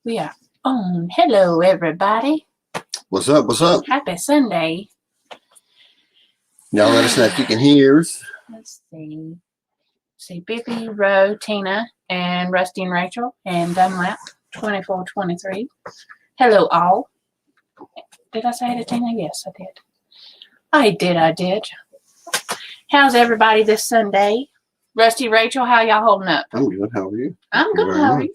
We are on. Hello, everybody. What's up? What's up? Happy Sunday. Y'all let us know if you can hear us. Let's see. Bippy, Ro, Tina, and Rusty and Rachel, and Dunlap, 2423. Hello, all. Did I say hi to Tina? Yes, I did. I did. How's everybody this Sunday? Rusty, Rachel, how y'all holding up? I'm good. How are you? I'm good. How are you?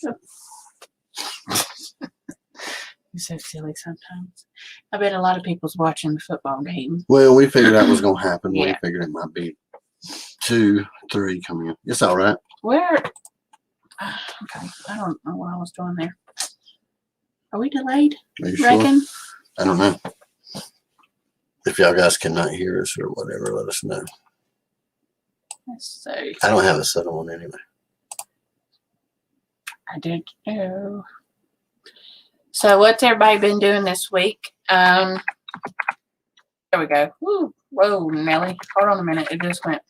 You're so silly sometimes. I bet a lot of people's watching the football game. Well, we figured that was going to happen. Yeah. We figured it might be 2, 3 coming in. It's all right. Where? Okay. I don't know what I was doing there. Are we delayed? Are you Reckon? sure? I don't know. If y'all guys cannot hear us or whatever, let us know. Let's see. I don't have a set on anyway. I did. Oh. So what's everybody been doing this week? There we go. Woo. Whoa, Nelly. Hold on a minute. It just went.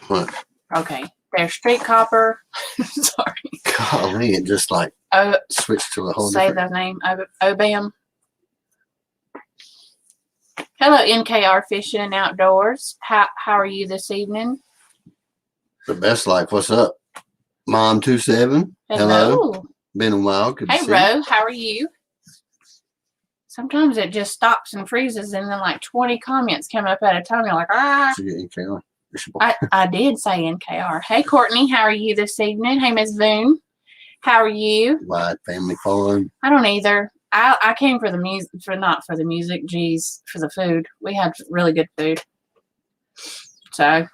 What? Okay. There's Street Copper. Sorry. Golly, it just like switched to a whole say different. the name. Obam. Hello, NKR Fishing Outdoors. How are you this evening? The best life. What's up? Mom 27. Hello. Been a while. Good to Hey, see Ro. How are you? Sometimes it just stops and freezes, and then like 20 comments come up at a time. You're like, ah. you. NKR. I did say NKR. Hey, Courtney. How are you this evening? Hey, Miss Voon. How are you? Wide family farm. I don't either. I came for the music, not for the music. Geez, for the food. We had really good food. So.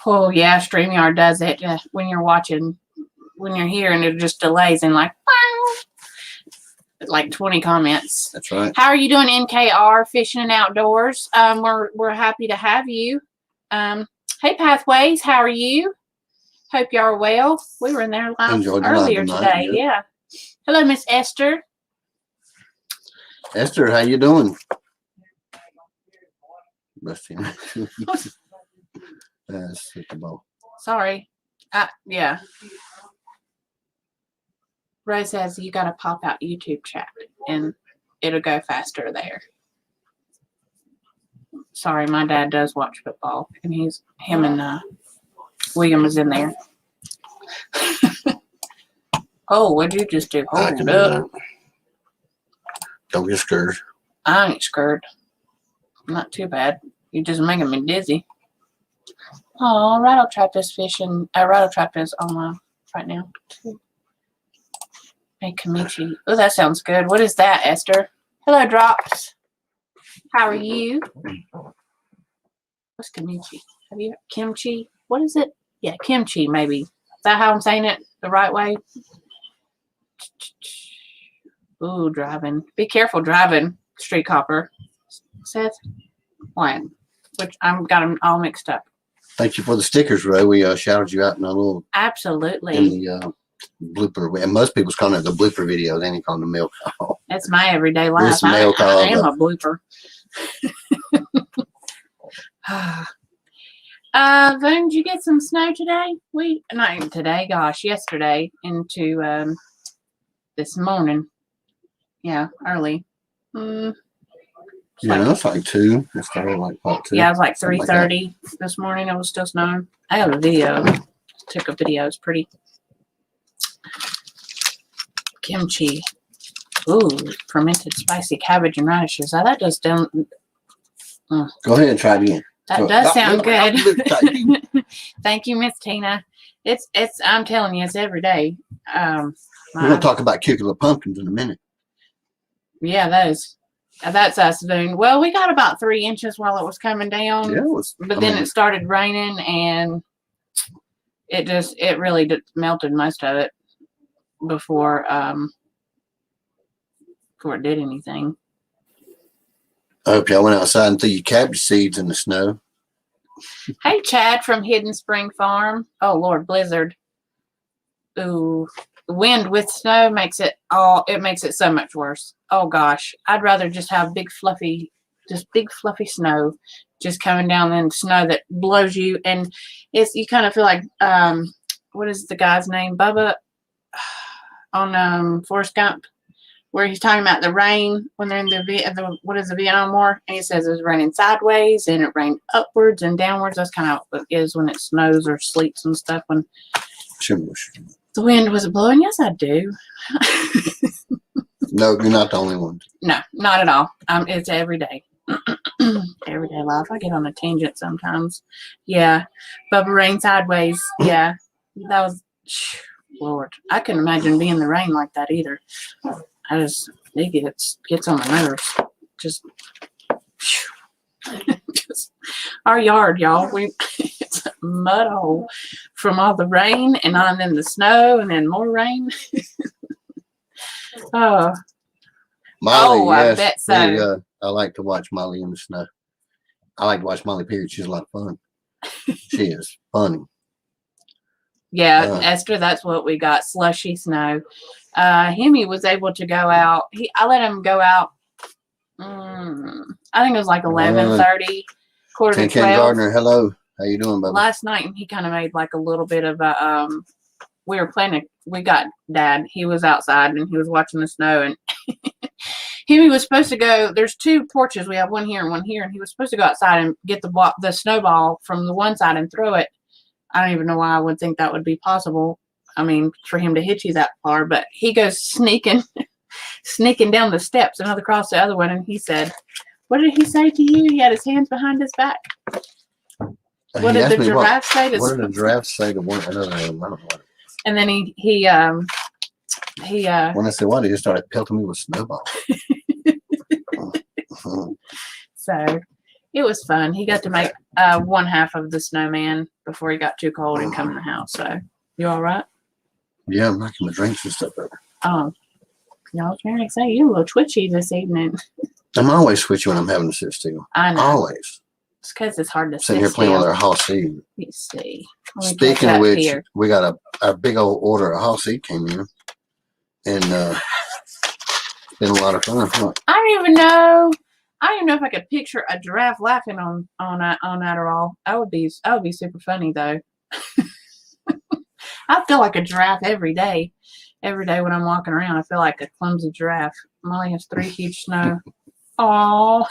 Oh, yeah, StreamYard does it when you're watching, when you're here, and it just delays and like 20 comments. That's right. How are you doing, NKR Fishing and Outdoors? We're happy to have you. Hey, Pathways, how are you? Hope you are well. We were in there earlier today. Yeah. Hello, Miss Esther. Esther, how you doing? That's the ball. Sorry. Yeah. Rose says you got to pop out YouTube chat and it'll go faster there. Sorry, my dad does watch football, and him and William is in there. Oh, what'd you just do? I can do that. Don't get scared. I ain't scared. Not too bad. You're just making me dizzy. Oh, Rattle Trap is fishing. Rattle Trap is on right now. Hey, Kamichi. Oh, that sounds good. What is that, Esther? Hello, Drops. How are you? What's Kamichi? Have you kimchi? What is it? Yeah, kimchi, maybe. Is that how I'm saying it the right way? Ooh, driving. Be careful driving, Street Copper. Seth? What? Which I've got them all mixed up. Thank you for the stickers, Ray. We shouted you out in a little. Absolutely. In the blooper. And most people's calling it the blooper video. They ain't calling the mail call. That's my everyday life. This mail call. I am a blooper. Vern, did you get some snow today? Not even today, gosh, yesterday into this morning. Yeah, early. Yeah, that's like 2. It started like 2. Yeah, it was like 3:30 this morning. It was still snowing. I have a video. Took a video. It's pretty. Kimchi. Ooh, fermented spicy cabbage and radishes. Now that does down. Go ahead and try it again. That does sound good. Thank you, Miss Tina. It's. I'm telling you, it's every day. We're gonna talk about cucumber pumpkins in a minute. Yeah, those. That's us, Boone. Well, we got about 3 inches while it was coming down. Yeah, but then it started raining, and it really melted most of it before it did anything. I hope y'all went outside and threw your cabbage seeds in the snow. Hey, Chad from Hidden Spring Farm. Oh, Lord, blizzard. Ooh. Wind with snow makes it so much worse. Oh gosh, I'd rather just have big fluffy snow just coming down than snow that blows you, and you kind of feel like what is the guy's name? Bubba on Forrest Gump, where he's talking about the rain when they're in the what is the Vietnam War, and he says it's raining sideways and it rained upwards and downwards. That's kind of what it is when it snows or sleets and stuff. When the wind was blowing. Yes, I do. No, you're not the only one. No, not at all. It's every day. Everyday life. I get on a tangent sometimes. Yeah. Bubba rain sideways. Yeah. That was, Lord. I couldn't imagine being in the rain like that either. It gets on my nerves. Just our yard, y'all. It's a mud hole from all the rain and then the snow and then more rain. Oh. Molly, yes. I bet so. I like to watch Molly in the snow. I like to watch Molly, period. She's a lot of fun. She is funny. Yeah, Esther, that's what we got. Slushy snow. Hemi was able to go out. I let him go out. I think it was like 11:30, quarter to 12. Gardner, hello. How you doing, Bubba? Last night, he kind of made like a little bit of a, we were playing, we got Dad. He was outside and he was watching the snow, and he was supposed to go, there's two porches. We have one here and one here, and he was supposed to go outside and get the snowball from the one side and throw it. I don't even know why I would think that would be possible. I mean, for him to hit you that far, but he goes sneaking down the steps and across the other one, and he said, what did he say to you? He had his hands behind his back. What did the giraffe say to? What did the giraffe say to one another? I don't know what. And then he when I said what, he just started pelting me with snowballs. So it was fun. He got to make one half of the snowman before he got too cold and come in the house. So you all right? Yeah, I'm making my drinks and stuff over. Oh, y'all trying to say you're a little twitchy this evening. I'm always twitchy when I'm having to sit still. I know. Always. It's because it's hard to sit here playing with our Hoss seed. Let me see. Speaking of which, we got a big old order of Hoss seed came in, and it's been a lot of fun. I don't even know if I could picture a giraffe laughing on Adderall. That would be super funny though. I feel like a giraffe every day. Every day when I'm walking around, I feel like a clumsy giraffe. Molly has 3 huge snow. Oh,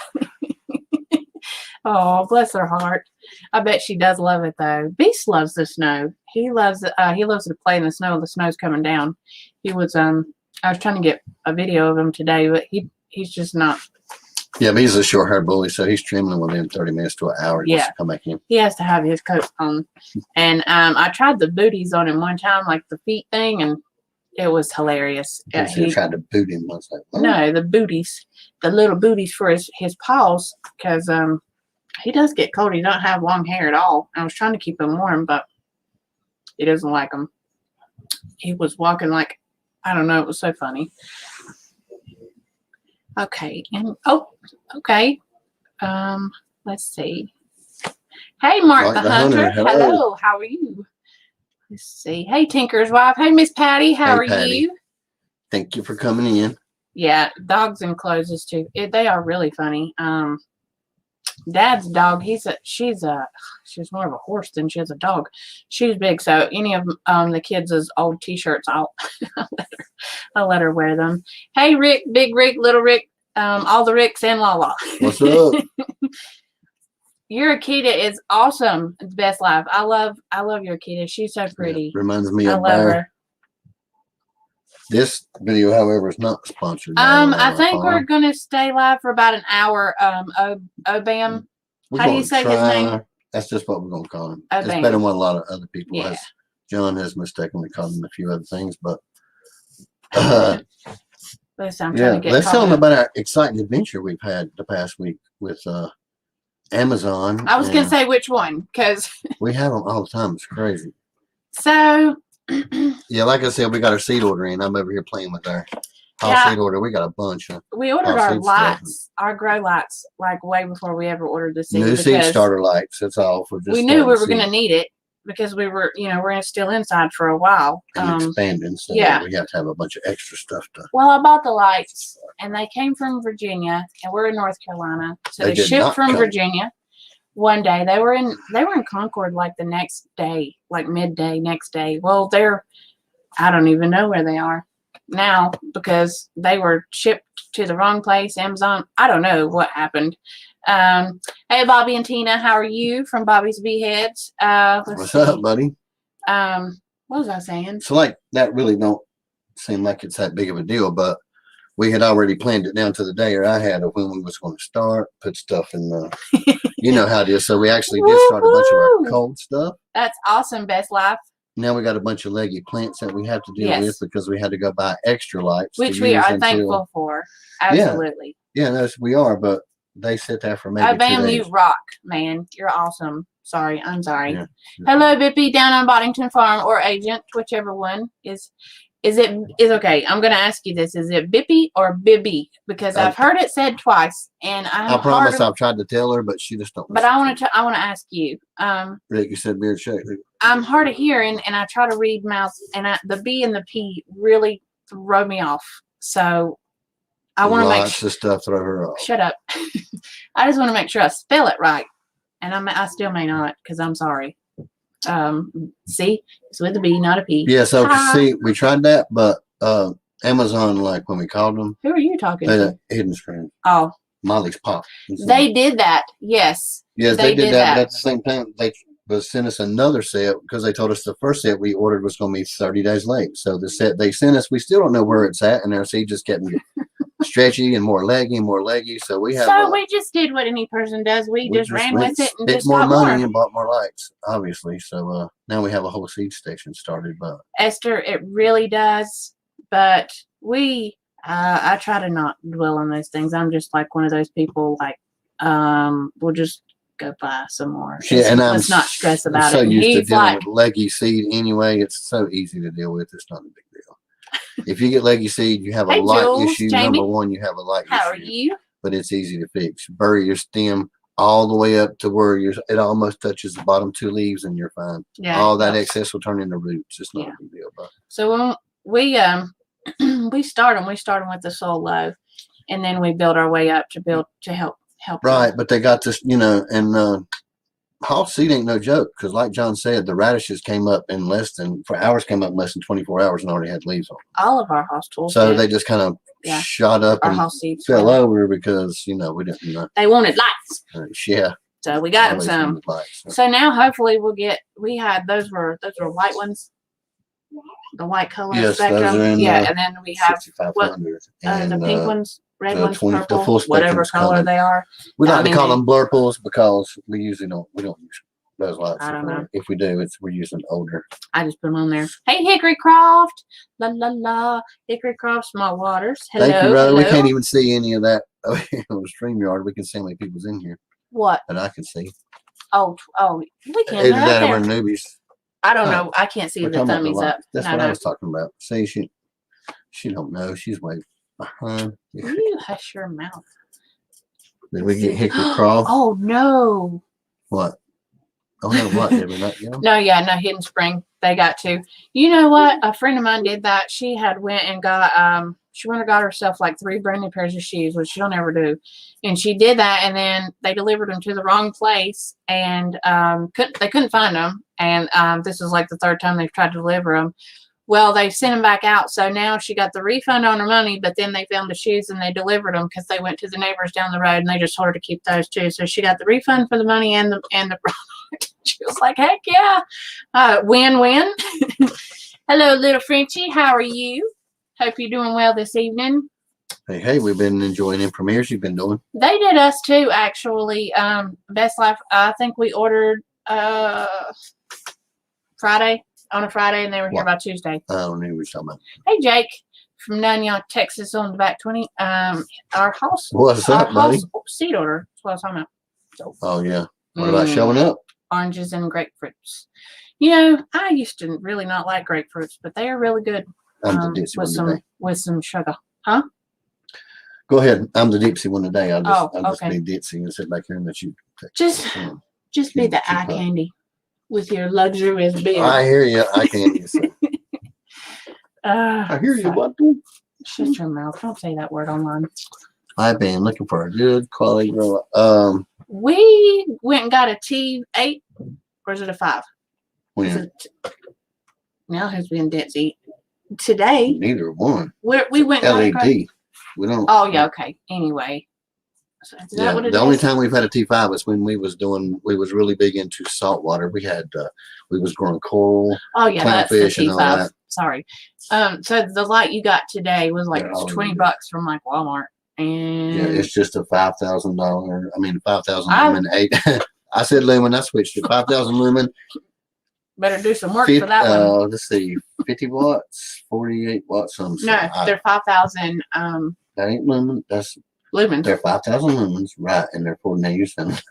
oh, bless her heart. I bet she does love it though. Beast loves the snow. He loves to play in the snow. The snow's coming down. He was I was trying to get a video of him today, but he's just not. Yeah, but he's a short-haired bully, so he's trimming within 30 minutes to an hour. He wants to come back in. He has to have his coat on. And I tried the booties on him one time, like the feet thing, and it was hilarious. He tried to boot him once. No, the booties, the little booties for his paws, because he does get cold. He don't have long hair at all. I was trying to keep him warm, but he doesn't like them. He was walking like, I don't know. It was so funny. Okay, and okay. Let's see. Hey, Mark the Hunter. Hello. How are you? Let's see. Hey, Tinker's wife. Hey, Miss Patty. How are you? Thank you for coming in. Yeah, dogs and clothes too. They are really funny. Dad's dog. She's more of a horse than she is a dog. She's big, so any of the kids' old T-shirts, I'll let her wear them. Hey, Rick, Big Rick, Little Rick, all the Ricks and Lala. What's up? Your Akita is awesome. It's best life. I love your Akita. She's so pretty. Yeah, reminds me of her. This video, however, is not sponsored. I think we're gonna stay live for about an hour. Obam. How do you say his name? That's just what we're gonna call him. Obam. It's better than what a lot of other people has. John has mistakenly called him a few other things, but let's tell them about our exciting adventure we've had the past week with Amazon. I was gonna say which one, because we have them all the time. It's crazy. So yeah, like I said, we got our seed order in. I'm over here playing with our house seed order. We got a bunch. We ordered our lights, our grow lights, like way before we ever ordered the seed. New seed starter lights. That's all for just. We knew we were going to need it because we were, we're still inside for a while. And expanding, so we have to have a bunch of extra stuff done. Well, I bought the lights, and they came from Virginia, and we're in North Carolina, so they shipped from Virginia. one day. They were in Concord like the next day, like midday next day. Well, I don't even know where they are now because they were shipped to the wrong place. Amazon. I don't know what happened. Hey, Bobby and Tina, how are you from Bobby's Beheads? What's up, buddy? What was I saying? So like that really don't seem like it's that big of a deal, but we had already planned it down to the day, or I had, of when we was going to start, put stuff in the, you know how it is. So we actually did start a bunch of our cold stuff. That's awesome, Best Life. Now we got a bunch of leggy plants that we have to deal Yes. with because we had to go buy extra lights. Which we are thankful for. Absolutely. Yeah, no, we are, but they sit there for maybe 2 days. You rock, man. You're awesome. Sorry, I'm sorry. Yeah. Hello, Bippy, down on Boddington Farm, or Agent, whichever one is okay. I'm gonna ask you this: is it Bippy or Bibby? Because I've heard it said twice, and I promise I've tried to tell her, but she just don't. But I want to ask you. Rick, you said beard shake. I'm hard of hearing, and I try to read mouth, and the B and the P really throw me off. So I want to make lots of stuff throw her off. Shut up. I just want to make sure I spell it right, and I still may not because I'm sorry. See, it's with a B, not a P. Yeah, so see, we tried that, but Amazon, like when we called them, who are you talking to? Hidden Screen. Oh, Molly's Pop. They did that. Yes. Yes, they did that. But at the same time, they sent us another set because they told us the first set we ordered was going to be 30 days late. So the set they sent us, we still don't know where it's at, and our seed just kept stretchy and more leggy. So we have. So we just did what any person does. We just ran with it and just more got money and bought more lights, obviously. So now we have a whole seed station started. But Esther, it really does. But I try to not dwell on those things. I'm just like one of those people. Like, we'll just go buy some more. Yeah, and let's not stress about so it. Used to dealing with leggy seed anyway. It's so easy to deal with. It's not a big deal. If you get leggy seed, you have a light issue. Jamie. Number one, you have a light issue. How are you? But it's easy to fix. Bury your stem all the way up to where it almost touches the bottom 2 leaves, and you're fine. Yeah, all that excess will turn into roots. It's not a big deal. But. So when we start them with the soil low, and then we build our way up to help. Right, them. But they got this, and Hall seed ain't no joke because, like John said, the radishes came up in less than 24 hours and already had leaves on them. All of our house tools. So they just kind of shot up and fell over because we didn't. They wanted lights. Yeah. So we got them some. Lights, so now hopefully we had those were white ones. The white color spectrum. And then we have the pink ones. Red ones, purple, whatever color they are. We like to call them blurples because we usually we don't use those lights. I don't know. If we do, we're using older. I just put them on there. Hey, Hickory Croft. La, la, la. Hickory Croft, Small Waters. Hello. Thank you, Ro. We can't even see any of that on the StreamYard. We can see how many people's in here. What? That I can see. Oh, we can. Either that or we're newbies. I don't know. I can't see the thummies up. That's what I was talking about. See, she don't know. She's way behind. You hush your mouth. Did we get Hickory Croft? Oh, no. What? Oh, no, what? Did we not get them? No, Hidden Spring. They got to. You know what? A friend of mine did that. She had went and got, she went and got herself like 3 brand new pairs of shoes, which she'll never do. And she did that, and then they delivered them to the wrong place, and they couldn't find them. And this was like the 3rd time they've tried to deliver them. Well, they sent them back out, so now she got the refund on her money, but then they found the shoes and they delivered them because they went to the neighbors down the road, and they just told her to keep those too. So she got the refund for the money and the product. She was like, heck yeah, win-win. Hello, little Frenchie. How are you? Hope you're doing well this evening. Hey, we've been enjoying them premieres you've been doing. They did us too, actually. Best Life, I think we ordered on a Friday, and they were here by Tuesday. I don't know what you're talking about. Hey, Jake from Nunyock, Texas, on the back 20. Our house. What's up, buddy? Seed order. That's what I was talking about. So, oh, yeah. What about showing up? Oranges and grapefruits. You know, I used to really not like grapefruits, but they are really good with some sugar. Huh? Go ahead. I'm the Dipsy one today. I'll just be Dipsy and sit back here and let you. Just be the eye candy. With your luxurious beard. I hear you. I can. I hear you. What? Shut your mouth. Don't say that word online. I've been looking for a good quality grow. We went and got a T8, or is it a 5? Is When it, now who's been ditzy? Today, neither one. we went and got a LED. We don't. Oh, yeah, okay. Anyway. So is that Yeah, what it the only is? time we've had a T5 was when we was really big into saltwater. We was growing coral. Oh, yeah, that's the clownfish and all T5. that. Sorry. So the light you got today was like They're all $20 good. from like Walmart. And Yeah, it's just a $5,000. I mean, 5,000 lumen 8. I said lumen. I switched to 5,000 lumen. better do some work for that one. Let's see, 50 watts, 48 watts. No, they're 5,000 that ain't lumen. That's lumens. they're 5,000 lumens, right? And they're 40. Now you sound.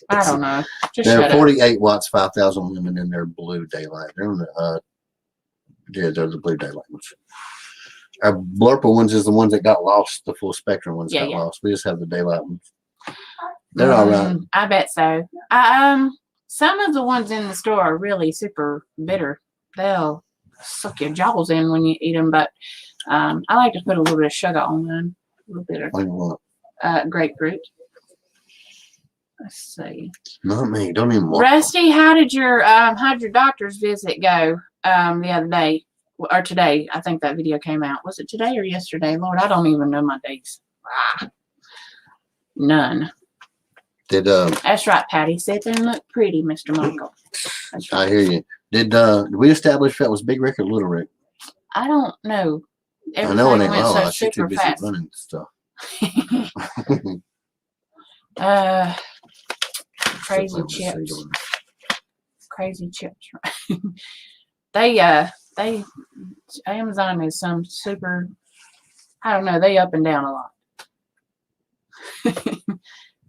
I don't know. Just They're shut up. 48 watts, 5,000 lumen, and they're blue daylight. They're on the yeah, they're the blue daylight ones. Our blurple ones is the ones that got lost. The full spectrum ones got lost. We just have the daylight ones. They're all right. I bet so. Some of the ones in the store are really super bitter. They'll suck your jaws in when you eat them. But I like to put a little bit of sugar on them. A little bit of grapefruit. Let's see. Not me. Don't even want. Rusty, how did your doctor's visit go the other day or today? I think that video came out. Was it today or yesterday? Lord, I don't even know my days. None. That's right, Patty. Sit there and look pretty, Mr. Michael. That's right. I hear you. Did we establish that was Big Rick or Little Rick? I don't know. I know it ain't went all. so She's too super busy fast. running stuff. Crazy chips. Crazy chips. They Amazon is some super. I don't know. They up and down a lot.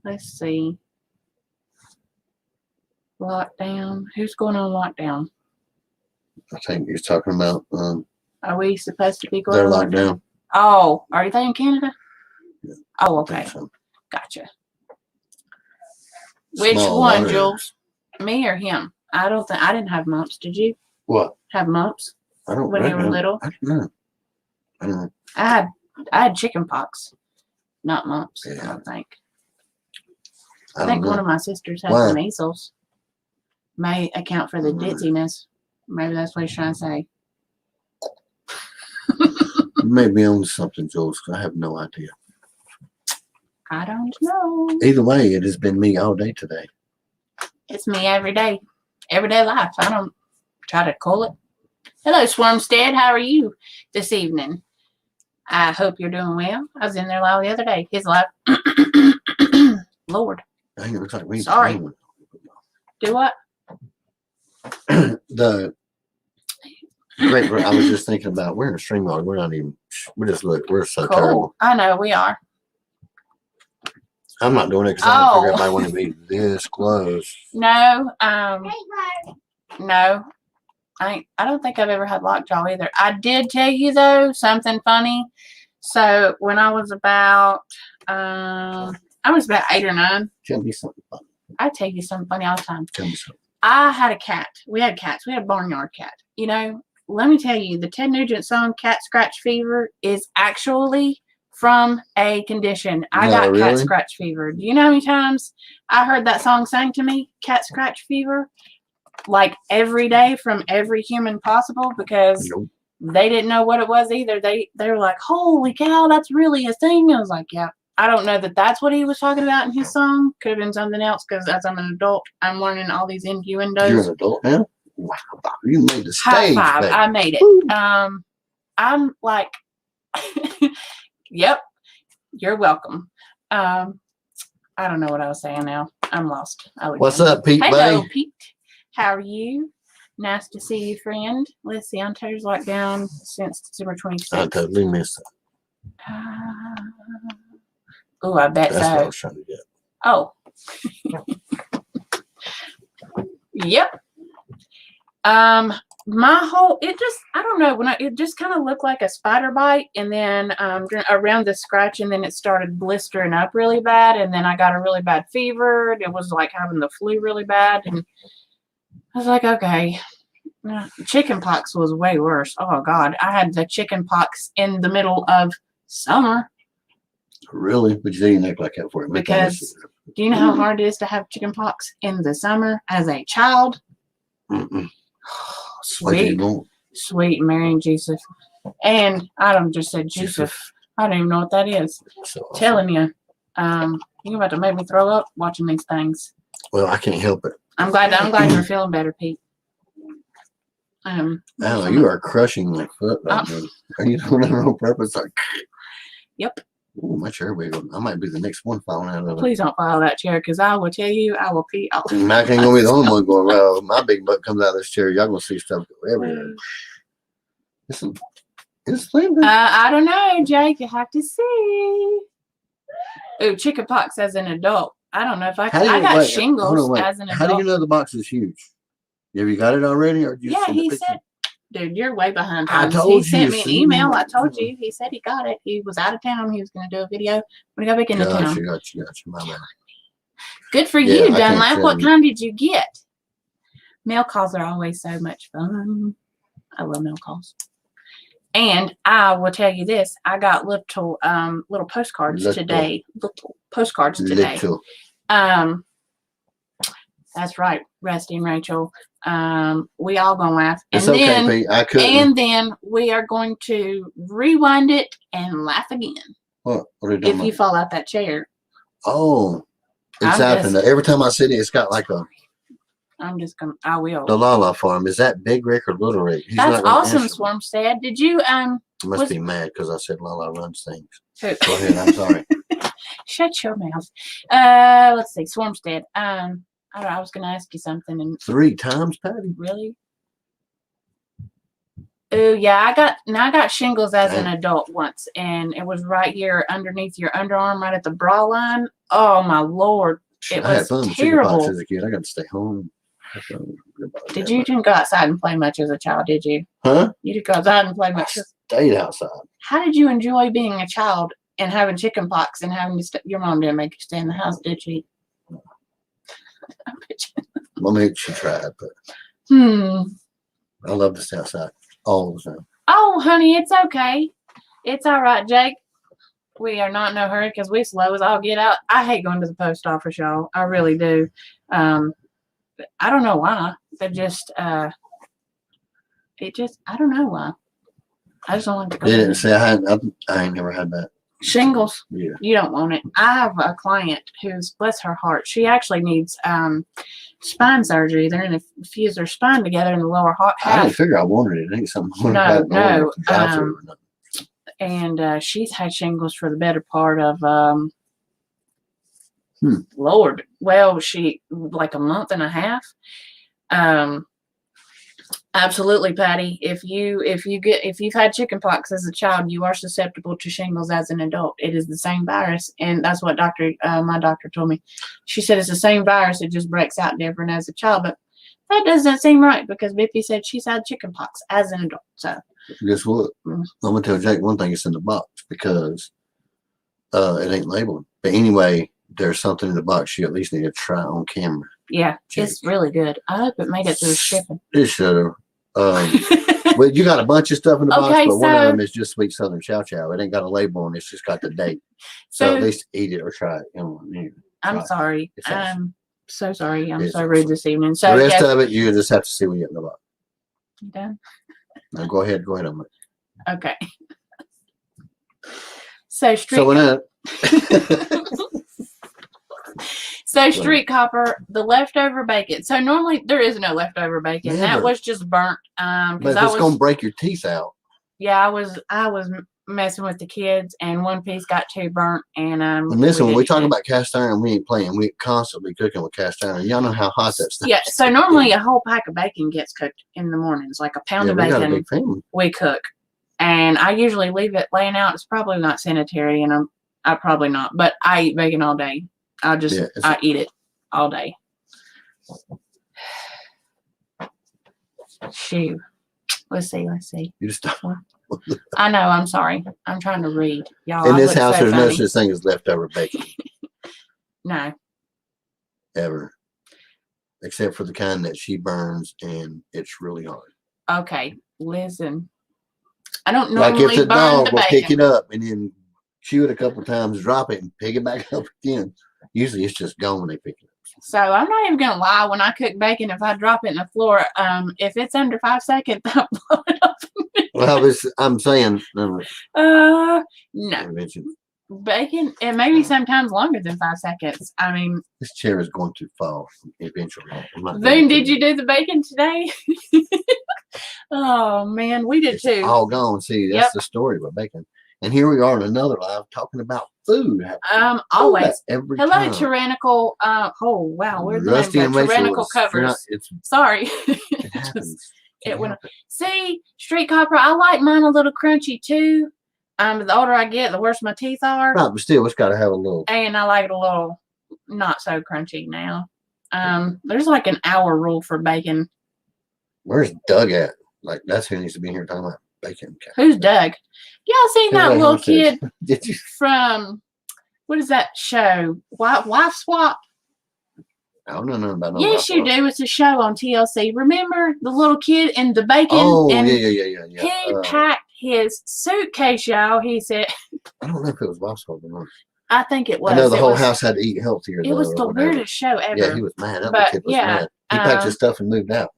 Let's see. Lockdown. Who's going on lockdown? I think you're talking about. Are we supposed to be going They're on locked lockdown? down. Oh, are they in Canada? Yeah, oh, I okay. think so. Gotcha. Which Small one, water. Jules? Me or him? I didn't have mumps. Did you What? have mumps I don't when you were little? I don't know. I don't know. I had chicken pox, not mumps. Yeah. I don't think. I I think don't one know. of my sisters had Why? the measles. May account for the ditziness. Maybe that's what he's trying to say. You may be on something, Jules. 'Cause I have no idea. I don't know. Either way, it has been me all day today. It's me every day. Everyday life. I don't try to call it. Hello, Swarmstead. How are you this evening? I hope you're doing well. I was in there live the other day. His live. Lord. Dang, it looks like we. Sorry. Do what? The great. I was just thinking about we're in a stream mode. We're not even. We're just look. We're so Cool. terrible. I know we are. I'm not doing it because I don't figure everybody want to be this close. No. No. I don't think I've ever had lockjaw either. I did tell you though something funny. So when I was about 8 or 9. Tell me something funny. I tell you something funny all the time. Tell me something. I had a cat. We had cats. We had a barnyard cat. You know, let me tell you, the Ted Nugent song "Cat Scratch Fever" is actually from a condition. I got cat scratch fever. Do you know how many times I heard that song sang to me? Cat scratch fever. Like every day from every human possible, because they didn't know what it was either. They were like, holy cow, that's really a thing. I was like, yeah. I don't know that that's what he was talking about in his song. Could have been something else, because as I'm an adult, I'm learning all these innuendos. You're an adult now? Wow, you made the High stage. five. Baby. I made it. Woo. I'm like, yep, you're welcome. I don't know what I was saying now. I'm lost. What's up, Pete? Hello, buddy? Pete. How are you? Nice to see you, friend. Let's see. Untitled lockdown since December 26th. I totally missed it. Oh, I bet That's so. what I was trying to get. Oh. Yep. My whole, I don't know, it just kind of looked like a spider bite, and then around the scratch, and then it started blistering up really bad, and then I got a really bad fever. It was like having the flu really bad, and I was like, okay. Chicken pox was way worse. Oh God, I had the chicken pox in the middle of summer. Really? But you didn't act like that for it. Because Do you know how hard it is to have chicken pox in the summer as a child? Mm-mm. Sweet, sweet Mary and Joseph. And I don't just said Joseph. I don't even know what that is. So awesome. Telling you, you're about to make me throw up watching these things. Well, I can't help it. I'm glad you're feeling better, Pete. Alan, you are crushing my foot right now. Are you doing that on purpose? Like, yep. Ooh, my chair wiggled. I might be the next one falling out of it. Please don't fall out of that chair, because I will tell you, I will pee all over. I ain't gonna be the only one going, well, my big butt comes out of this chair. Y'all gonna see stuff go everywhere. It's flavor. I don't know, Jake. You have to see. Ooh, chicken pox as an adult. I don't know if I got shingles as an adult. How do you know the box is huge? Have you got it already? Or yeah, he said, dude, you're way behind times. He sent me an email. I told you. He said he got it. He was out of town. He was going to do a video when he got back into town. Gotcha. My bad. Good for you, Dunlap. What kind did you get? Mail calls are always so much fun. I love mail calls. And I will tell you this: I got little postcards today. Little postcards today. That's right, Rusty and Rachel. We all gonna laugh, and then we are going to rewind it and laugh again. What are you doing? If you fall out that chair. Oh, it's happening. Every time I sit it, it's got like a. I will. The Lala Farm, is that Big Rick or Little Rick? That's awesome, Swarmstead. Did you You must be mad because I said Lala runs things. Who? Go ahead. I'm sorry. Shut your mouth. Let's see, Swarmstead. I was going to ask you something. And 3 times, Patty? Really? Oh yeah, I got shingles as an adult once, and it was right here underneath your underarm, right at the bra line. Oh my Lord, it was I had fun terrible. With as a kid. I got to stay home. Did you didn't go outside and play much as a child? Did you? Huh? You didn't go outside and play much. Stayed outside. How did you enjoy being a child and having chicken pox and having to your mom didn't make you stay in the house, did she? Well, maybe she tried, but I love to stay outside all the time. Oh, honey, it's okay. It's all right, Jake. We are not in no hurry because we slow as all get out. I hate going to the post office, y'all. I really do. I don't know why. I don't know why. I just don't like to go. Yeah, see, I ain't never had that. Shingles. Yeah. You don't want it. I have a client who's, bless her heart, she actually needs spine surgery. They're going to fuse their spine together in the lower half. I didn't figure I wanted it. It ain't something. No. And she's had shingles for the better part of Lord. Well, she like a month and a half. Absolutely, Patty. If you've had chickenpox as a child, you are susceptible to shingles as an adult. It is the same virus, and that's what my doctor told me. She said it's the same virus. It just breaks out different as a child, but that doesn't seem right because Bippy said she's had chickenpox as an adult. So guess what? I'm gonna tell Jake one thing. It's in the box because it ain't labeled. But anyway, there's something in the box you at least need to try on camera. Yeah, Jake. It's really good. I hope it made it through shipping. It should have. Well, you got a bunch of stuff in the box, but one of them is just sweet Southern Chow Chow. It ain't got a label on it. It's just got the date. So at least eat it or try it. I'm sorry. I'm so sorry. I'm so rude this evening. So the rest of it, you just have to see what you get in the box. You done? No, go ahead. Go ahead on it. Okay. So street copper, the leftover bacon. So normally there is no leftover bacon. Never. That was just burnt. But it's gonna break your teeth out. Yeah, I was messing with the kids, and one piece got too burnt. And listen, when we talk about cast iron, we ain't playing. We constantly cooking with cast iron. Y'all know how hot that stuff. Yeah. So normally a whole pack of bacon gets cooked in the mornings, like a pound of bacon. We got a big family. We cook, and I usually leave it laying out. It's probably not sanitary, and I probably not, but I eat bacon all day. I eat it all day. Shoot. Let's see. You just I know. I'm sorry. I'm trying to read. Y'all. In this house, there's no such thing as leftover bacon. No. Ever. Except for the kind that she burns, and it's really hard. Okay. Listen. I don't normally like if the dog will bacon. pick it up and then chew it a couple of times, drop it, and pick it back up again. Usually it's just gone when they pick it up. So I'm not even gonna lie. When I cook bacon, if I drop it in the floor, if it's under 5 seconds, I'll blow it up. Well, I'm saying, No. mention, Bacon, it may be sometimes longer than 5 seconds. I mean, this chair is going to fall eventually. Boone, did you do the bacon today? Oh man, we did It's too. all gone. See, that's the story with bacon. And here we are in another live talking about food. Always. Every Hello, time. tyrannical. Oh wow, where's the Rusty name? and Rachel Tyrannical is covers. It's Sorry. it happens. It went. See, street copper. I like mine a little crunchy too. The older I get, the worse my teeth are. Right, but still, it's got to have a little. And I like it a little not so crunchy now. There's like an hour rule for bacon. Where's Doug at? Like, that's who needs to be here talking about bacon. Who's Doug? Y'all seen that little kid Did you? from, what is that show? Wife Swap? I don't know nothing about no. Yes, you do. It's a show on TLC. Remember the little kid in the bacon? Oh, and yeah. He packed his suitcase, y'all. He said, I don't know if it was Wife Swap or not. I think it was. I know the whole house had to eat healthier. It was the weirdest show ever. Yeah, he was mad. That kid was mad. He packed his stuff and moved out.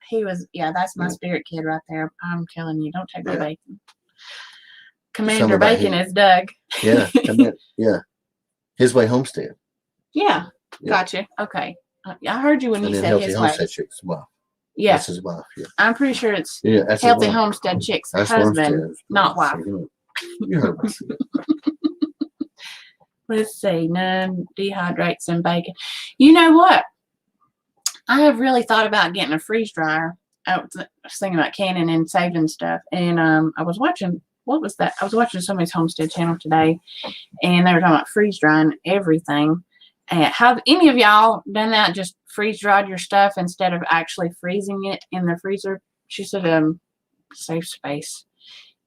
He was, that's my spirit kid right there. I'm telling you, don't take my bacon. Commander Bacon is Doug. Yeah, His Way Homestead. Yeah, gotcha. Okay. I heard you when you said His Way. Homestead Chicks. Wow. Yeah. That's his wife. Yeah. I'm pretty sure it's that's Healthy Homestead Chicks husband, not wife. You heard me. Let's see. None dehydrates and bacon. You know what? I have really thought about getting a freeze dryer. I was thinking about canning and saving stuff. And I was watching, what was that? I was watching somebody's homestead channel today, and they were talking about freeze drying everything. And have any of y'all done that? Just freeze dried your stuff instead of actually freezing it in the freezer? She said, save space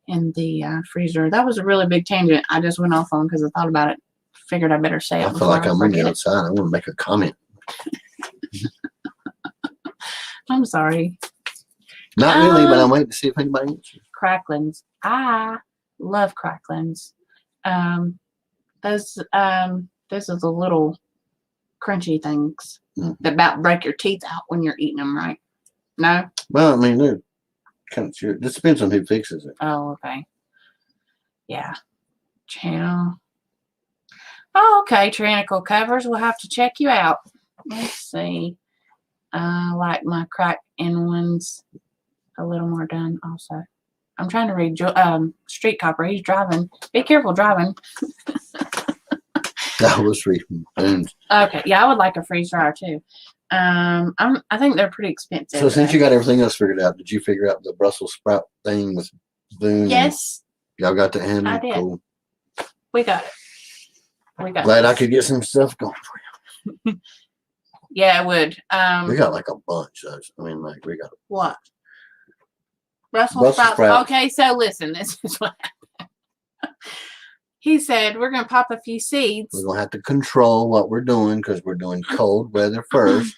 in the freezer. That was a really big tangent I just went off on because I thought about it. Figured I better say it. I feel like I'm on the outside. I want to make a comment. I'm sorry. Not really, but I'm waiting to see if anybody answers. Cracklins. I love cracklins. Those are the little crunchy things that about break your teeth out when you're eating them, right? No? Well, I mean, they're kind of sure. It just depends on who fixes it. Oh, okay. Yeah. Channel. Oh, okay. Tyrannical covers. We'll have to check you out. Let's see. I like my crack in ones a little more done also. I'm trying to read Street Copper. He's driving. Be careful driving. That was reading. Okay. Yeah, I would like a freeze dryer too. I think they're pretty expensive. So since you got everything else figured out, did you figure out the Brussels sprout thing with Boone? Yes. Y'all got the handle? I did. Cool. We got it. Glad I could get some stuff going for you. Yeah, it would. We got like a bunch. I mean, like we got what? Brussels sprouts. Okay, so listen, this is what happened. He said we're gonna pop a few seeds. We're gonna have to control what we're doing because we're doing cold weather first.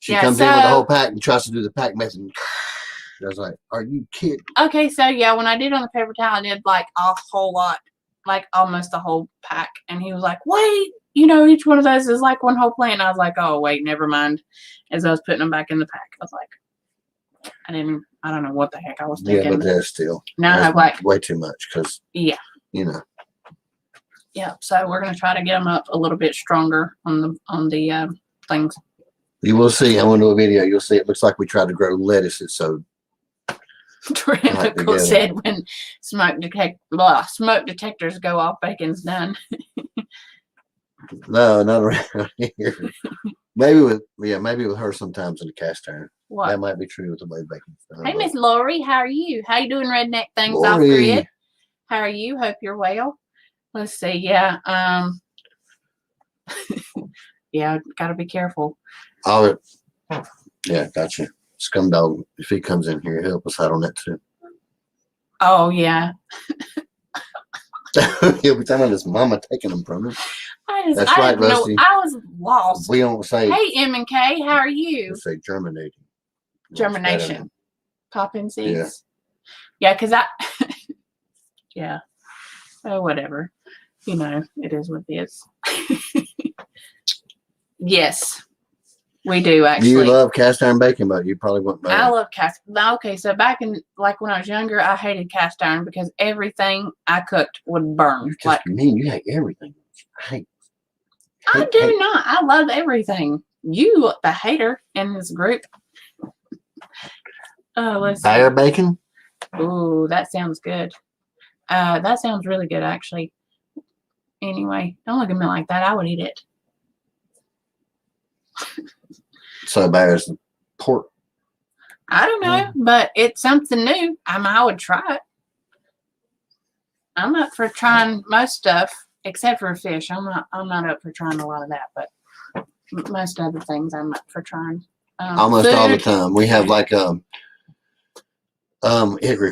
She comes in with the whole pack and tries to do the pack method. I was like, "Are you kidding?" Okay, so yeah, when I did on the paper towel, I did like a whole lot, like almost the whole pack, and he was like, "Wait." Each one of those is like one whole plant. I was like, oh, wait, never mind. As I was putting them back in the pack, I was like, I don't know what the heck I was thinking. Yeah, but there's still. Now I have like way too much because. Yeah. Yeah, so we're going to try to get them up a little bit stronger on the things. You will see. I want to do a video. You'll see. It looks like we tried to grow lettuce. It's so. Tyrannical said when smoke detectors go off, bacon's done. No, not around here. Maybe with her sometimes in the cast iron. What? That might be true with the way bacon. Hey, Miss Lori, how are you? How you doing, Redneck Things Off Grid? How are you? Hope you're well. Let's see. Yeah. Yeah, gotta be careful. Oh, yeah, gotcha. Scumdog, if he comes in here, help us out on that too. Oh yeah. He'll be talking about his mama taking him from him. That's right, Rusty. I was lost. We don't say. Hey, M and K, how are you? We say germinating. Germination. Poppins seeds. Yeah, because yeah. Oh, whatever. It is what it is. Yes, we do actually. You love cast iron bacon, but you probably wouldn't buy I it. love cast. Okay, so back in like when I was younger, I hated cast iron because everything I cooked would burn. You're just Like mean. You hate everything. I do not. I love everything. You, the hater in this group. Oh, let's see. Bear bacon? Ooh, that sounds good. That sounds really good, actually. Anyway, don't look at me like that. I would eat it. So bear's pork. I don't know, but it's something new. I would try it. I'm up for trying most stuff except for fish. I'm not up for trying a lot of that, but most other things I'm up for trying. Almost all the food. time. We have like hickory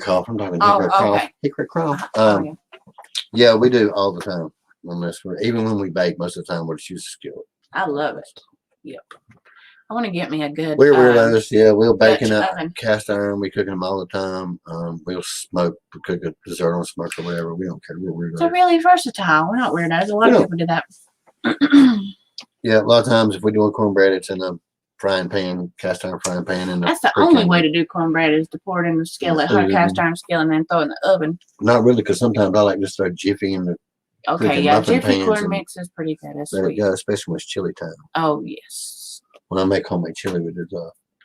cough. I'm talking hickory cough. Okay. Hickory cough. Yeah. Yeah, we do all the time. Unless even when we bake, most of the time we'll just use a skillet. I love it. Yep. I want to get me a good. We're weirdos. Yeah, we'll baking Dutch up oven. cast iron. We cook them all the time. We'll smoke, cook a dessert on smoke or whatever. We don't care. We're weirdos. They're really versatile. We're not weirdos. A lot of people do that. Yeah, a lot of times if we do a cornbread, it's in a frying pan, cast iron frying pan. And That's the only way to do cornbread is to pour it in the skillet, hot cast iron skillet, and then throw it in the oven. Not really, because sometimes I like just throw Jiffy in the Okay, freaking yeah, muffin Jiffy pans corn and mix is pretty good. It's let it sweet. go, especially when it's chili time. Oh yes. When I make homemade chili, we do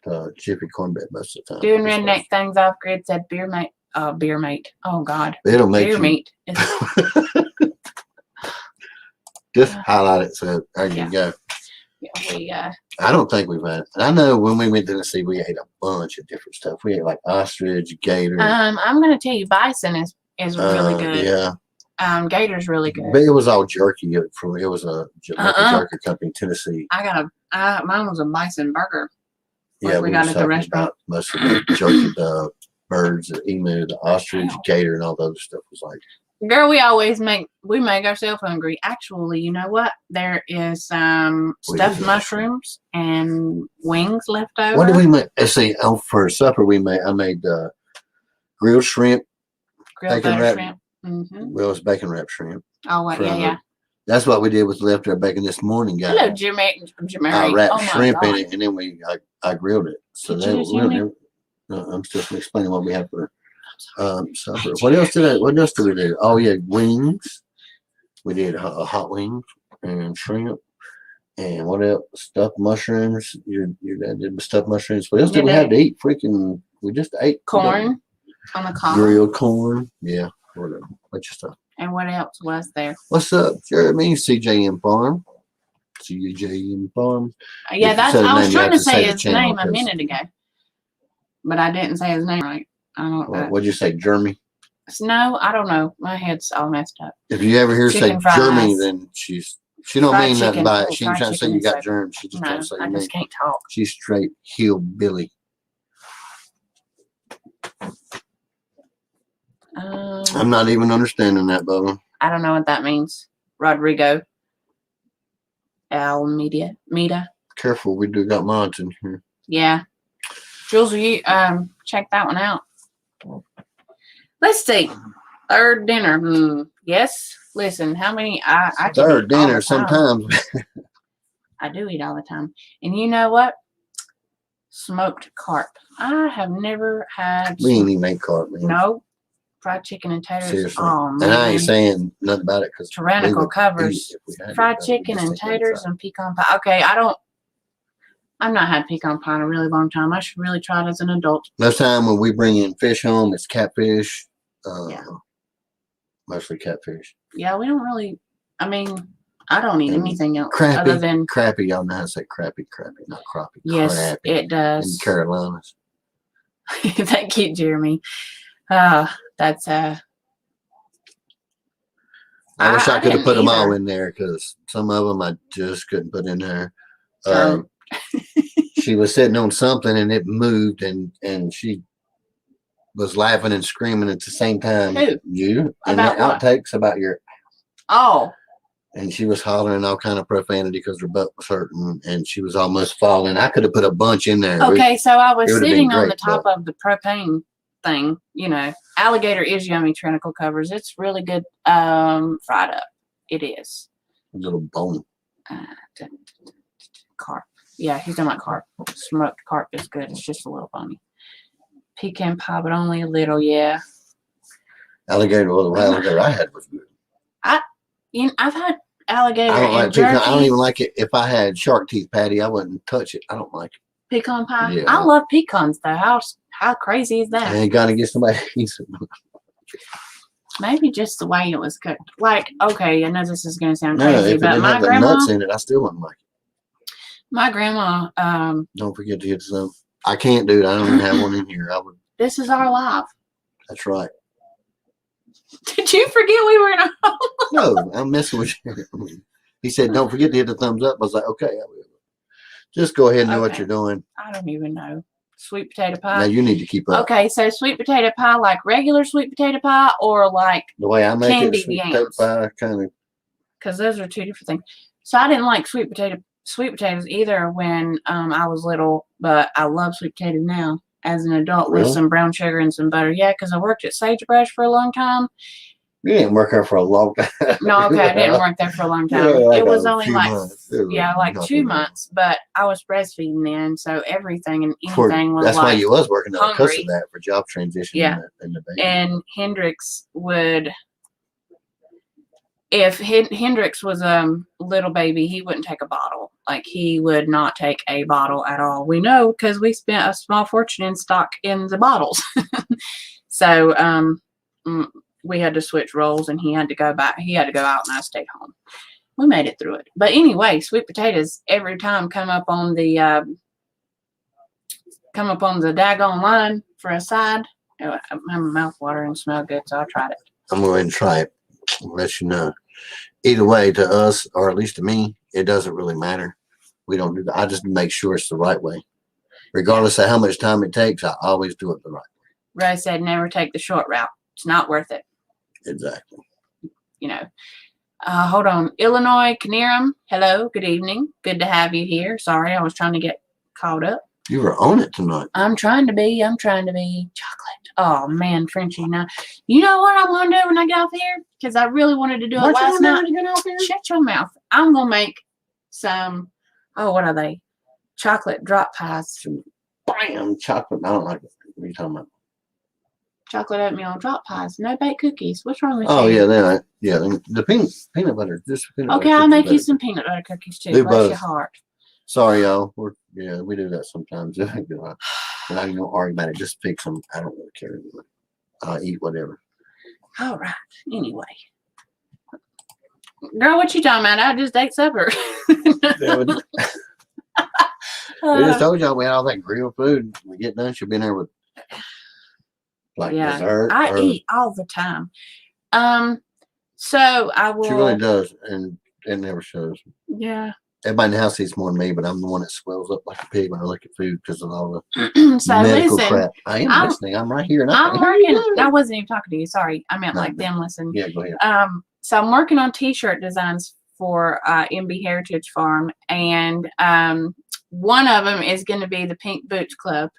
the Jiffy cornbread most of the time. Doing redneck things off grid said beer mate. Beer mate. Oh God. It'll make beer you meat. just highlight it so there you go. Yeah, we I don't think we've had. I know when we went to Tennessee, we ate a bunch of different stuff. We ate like ostrich, gator. I'm gonna tell you, bison is really good. Yeah. Gator's really good. But it was all jerky. It was a local jerky company in Tennessee. Mine was a bison burger. Yeah, we got at the restaurant. Most of the jerky, the birds, the emu, the ostrich, gator, and all those stuff was like. Girl, we make ourselves hungry. Actually, you know what? There is stuffed mushrooms and wings left over. What did we make? Let's see. For supper, I made grilled shrimp, grilled shrimp. Mm-hmm. Well, it's bacon wrapped shrimp. Oh, what? Yeah. That's what we did with leftover bacon this morning, guys. Hello, Jimmy. I wrapped shrimp in it, and then I grilled it. So I'm still explaining what we have for supper. What else did we do? Oh yeah, wings. We did hot wings and shrimp, and what else? Stuffed mushrooms. Your dad did stuffed mushrooms. What else did we have to eat? We just ate corn on the cob. Grilled corn. Yeah, whatever. Bunch of stuff. And what else was there? What's up, Jeremy? CJM Farm. CJM Farm. Yeah, I was trying to say his name a minute ago, but I didn't say his name right. What'd you say, Jeremy? No, I don't know. My head's all messed up. If you ever hear say Jeremy, then she don't mean nothing by it. She ain't trying to say you got germs. She just trying to say I just can't talk. She's straight hillbilly. I'm not even understanding that, Bubba. I don't know what that means. Rodrigo. Almeida. Careful, we do got mods in here. Yeah. Jules, will you check that one out? Let's see. Third dinner. Yes. Listen, how many I third dinner sometimes. I do eat all the time. And you know what? Smoked carp. I have never had. We ain't even make carp, man. No. Fried chicken and taters. Seriously. Oh, man. And I ain't saying nothing about it because tyrannical covers. Fried chicken and taters and pecan pie. Okay, I've not had pecan pie in a really long time. I should really try it as an adult. Most time when we bring in fish home, it's catfish. Mostly catfish. Yeah, we don't really. I mean, I don't eat anything else crappie, other than crappie. Y'all know how to say crappie, not crappie. Yes, crappie. It does. In Carolinas. Thank you, Jeremy. That's I wish I could have put them all in there because some of them I just couldn't put in there. She was sitting on something and it moved and she was laughing and screaming at the same time. Who? You. And about the outtakes about your. Oh. And she was hollering all kind of profanity because her butt was hurting and she was almost falling. I could have put a bunch in there. Okay, so I was sitting on the top of the propane thing. You know, alligator is yummy. Tyrannical covers. It's really good fried up. It is. A little bone. carp. Yeah, he's talking about carp. Smoked carp is good. It's just a little funny. Pecan pie, but only a little. Yeah. Alligator. Well, the alligator I had was good. I've had alligator I don't and like jerky. pecan. I don't even like it. If I had shark teeth patty, I wouldn't touch it. I don't like it. Pecan pie. Yeah. I love pecans though. How crazy is that? I ain't gotta get somebody. Maybe just the way it was cooked. Like, okay, I know this is gonna sound No, crazy, if it but didn't my have the grandma, nuts in it, I still wouldn't like it. my grandma, Don't forget to get some. I can't do it. I don't even have one in here. I would. this is our life. That's right. Did you forget we were in a home? No, I'm messing with you. He said, "Don't forget to hit the thumbs up." I was like, "Okay, I will." Just go ahead and do what Okay. you're doing. I don't even know. Sweet potato Now pie. you need to keep up. Okay, so sweet potato pie, like regular sweet potato pie, or like The way I make candied it, sweet potato yams. pie, kind of. because those are two different things. So I didn't like sweet potatoes either when I was little, but I love sweet potatoes now as an adult with Really? some brown sugar and some butter. Yeah, because I worked at Sagebrush for a long time. You didn't work there for a long time. No, okay, I didn't work there for a long time. Yeah, like it was a only few like months. It was like nothing 2 long. months, but I was breastfeeding then, so everything and anything was That's like why you was working there because hungry. of that for job transition. Yeah. In the baby. And Hendrix would, if Hendrix was a little baby, he wouldn't take a bottle. Like, he would not take a bottle at all. We know because we spent a small fortune in stock in the bottles. So we had to switch roles, and he had to go back. He had to go out, and I stayed home. We made it through it. But anyway, sweet potatoes every time come up on the daggone line for a side. My mouth watering, smell good, so I tried it. I'm going to try it. I'll let you know. Either way, to us, or at least to me, it doesn't really matter. We don't do that. I just make sure it's the right way. Regardless of how much time it takes, I always do it the right way. Ray said, never take the short route. It's not worth it. Exactly. You know. Hold on. Illinois, Canerum. Hello. Good evening. Good to have you here. Sorry, I was trying to get caught up. You were on it tonight. I'm trying to be. Chocolate. Oh, man, Frenchie. Now, you know what I'm going to do when I get off here? Because I really wanted to do it last night. Shut your mouth. I'm going to make some, what are they? Chocolate drop pies. Bam! Chocolate. I don't like it. What are you talking about? Chocolate oatmeal drop pies. No baked cookies. What's wrong with you? Oh, yeah. The peanut butter. Just peanut Okay, butter I'll make you better. some peanut butter cookies too. Do Bless both. your heart. Sorry, y'all. We do that sometimes. We're not even gonna argue about it. Just pick some. I don't really care anymore. I'll eat whatever. All right. Anyway. Girl, what you talking about? I just ate supper. We just told y'all we had all that grilled food. When we get done, she'll be in there with dessert. I eat all the time. So I will. She really does, and it never shows. Yeah. Everybody in the house eats more than me, but I'm the one that swells up like a pig when I look at food because of all the So medical listen, crap. I am listening. I'm right here. And I'm working. I wasn't even talking to you. Sorry. I meant like them listen. Yeah, go ahead. So I'm working on t-shirt designs for MB Heritage Farm, and one of them is going to be the Pink Boots Club.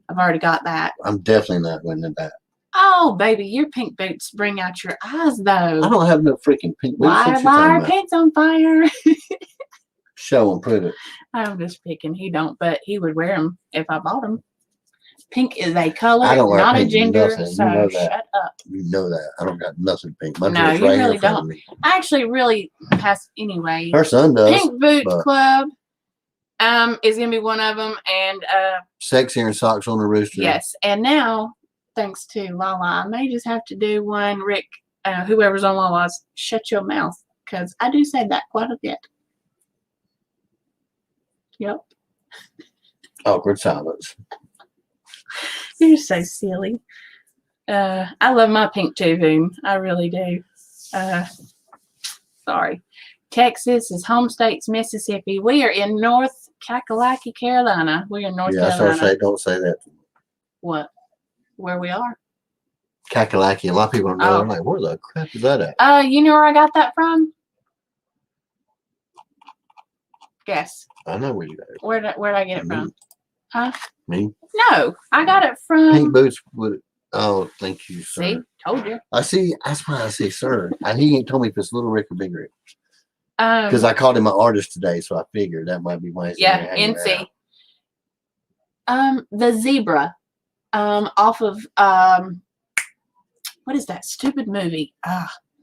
I've already got that. I'm definitely not going to that. Oh, baby, your pink boots bring out your eyes, though. I don't have no freaking pink boots. Why are pants on fire? Show them, prove it. I'm just picking. He don't, but he would wear them if I bought them. Pink is a color, I don't wear not pink, a gender. nothing. So you know that. shut up. You know that. I don't got nothing pink. My No, dress you right really here in front don't. of me. I actually really pass anyway. Her son does. Pink Boots Club is gonna be one of them, and Sexier and Socks on the Rooster. yes, and now thanks to Lala, I may just have to do one. Rick, whoever's on Lala's, shut your mouth, because I do say that quite a bit. Yep. Awkward silence. You're so silly. I love my pink too, Boom. I really do. Sorry. Texas is home state's Mississippi. We are in North Kakalaki, Carolina. We're in North Yeah, Carolina. so I say, don't say that. What? Where we are? Kakalaki. A lot of people don't know. They're like, where the crap is that at? You know where I got that from? Guess. I know where you got it. Where'd I get it from? Huh? Me? No, I got it from. Pink boots would. Oh, thank you, sir. See, told you. I see. That's why I say, sir. He ain't told me if it's Little Rick or Big Rick. Because I called him an artist today, so I figured that might be why he's yeah, hanging NC. around. The zebra. Off of what is that stupid movie?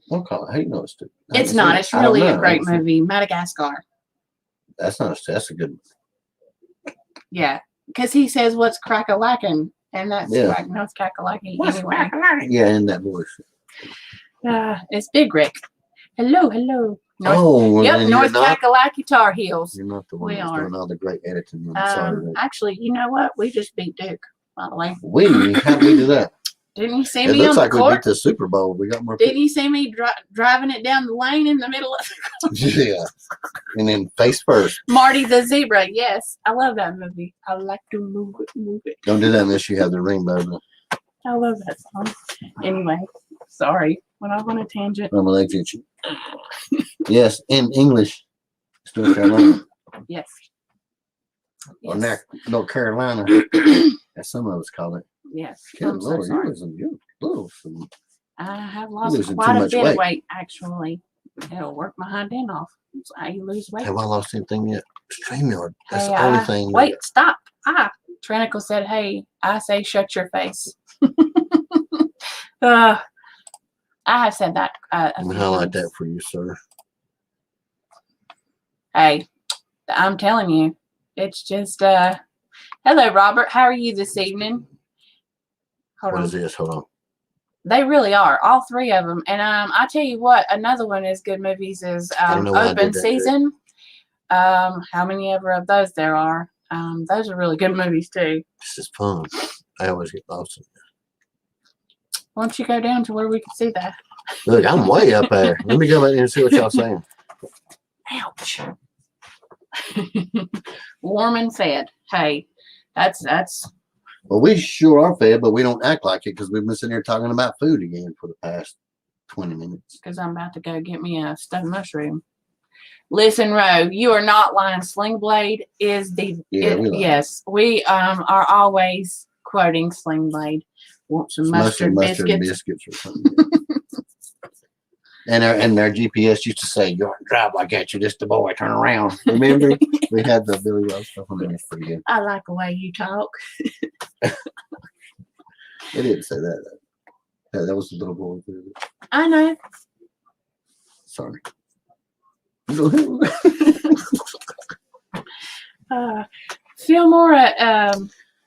Don't call it. How you know it's stupid? It's not. It's really a great movie. Madagascar. That's not. That's a good. Yeah, because he says, "What's crack-a-lackin'?" And that's like, no, it's cack-a-lackin' anyway. Yeah, in that voice. It's Big Rick. Hello. North, North Kakalaki Tar Heels. You're not the one We that's are. doing all the great editing. I'm sorry. Actually, you know what? We just beat Duke, by the way. How did we do that? Didn't you see It me looks on the like we court? beat the Super Bowl. We got more. Didn't you see me driving it down the lane in the middle of Yeah. And then face first. Marty the Zebra? Yes, I love that movie. I like to move it. Don't do that unless you have the rainbow. I love that song. Anyway, sorry. Went off on a tangent. I'm gonna let you. Yes, in English. It's North Carolina. Yes. Or North Carolina, as some of us call it. Yes. Good I'm so Lord, sorry. you're losing. I have lost losing quite too a much bit weight. of weight, actually. It'll work my hind end off. That's how you lose weight. Have I lost anything yet? StreamYard. That's Hey, the only thing. Wait, stop. Trinicle said, hey, I say shut your face. I have said that. I'm gonna highlight that for you, sir. Hey, I'm telling you, it's just, hello, Robert. How are you this evening? Hold What on. is this? Hold on. They really are, all three of them. And I tell you what, another one is good movies is Open Season. How many ever of those there are? Those are really good movies too. This is fun. I always get lost in there. Why don't you go down to where we can see that? Look, I'm way up there. Let me go back there and see what y'all saying. Ouch. Warm and fed. Hey, that's. Well, we sure are fed, but we don't act like it because we've been sitting here talking about food again for the past 20 minutes. Because I'm about to go get me a stuffed mushroom. Listen, Ro, you are not lying. Sling Blade is the. Yes, we are always quoting Sling Blade. Want some mustard biscuits or something. And their GPS used to say, "You don't drive like that. You're just a boy. Turn around." Remember, we had the Billy Rose stuff on there. It's pretty good. I like the way you talk. They didn't say that. That was the little boy. I know. Sorry. Fillmore.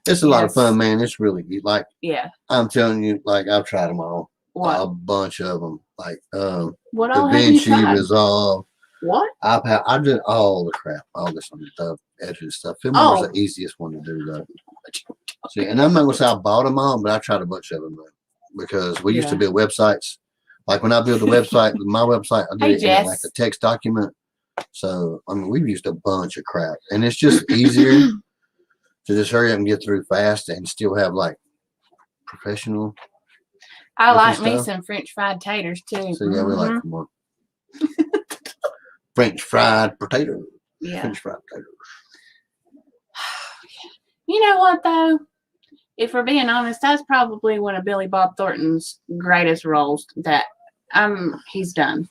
It's a lot of fun, man. It's really like. Yeah. I'm telling you, like I've tried them all. What? A bunch of them. Like what all Da have you Vinci tried? Resolve. What? I did all the crap, all this stuff, editing stuff. Fillmore was the easiest one to do though. See, and I'm not gonna say I bought them all, but I tried a bunch of them though, because we used to build websites. Like when I build a website, my website, I did it in like a text document. So I mean, we've used a bunch of crap, and it's just easier to just hurry up and get through fast and still have like professional. I like me some French fried taters too. So yeah, we like them more. French fried potatoes. Yeah. French fried potatoes. You know what though? If we're being honest, that's probably one of Billy Bob Thornton's greatest roles that he's done.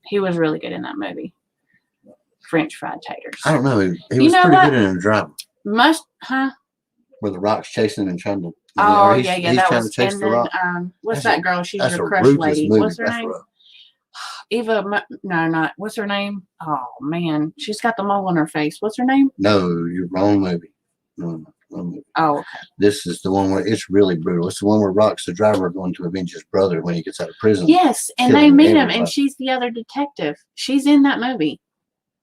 He was really good in that movie. French fried taters. I don't know. He was pretty good in a drama. Where the Rock's chasing and trying to. Oh yeah, he's that was. To chase and the then Rock. What's that girl? She's your crush lady. Movie. What's her name? Eva. No, not. What's her name? Oh man, she's got the mole on her face. What's her name? No, you're wrong movie. No movie. Oh, okay. This is the one where it's really brutal. It's the one where Rock's the driver going to avenge his brother when he gets out of prison. Yes, and they meet him, and she's the other detective. She's in that movie.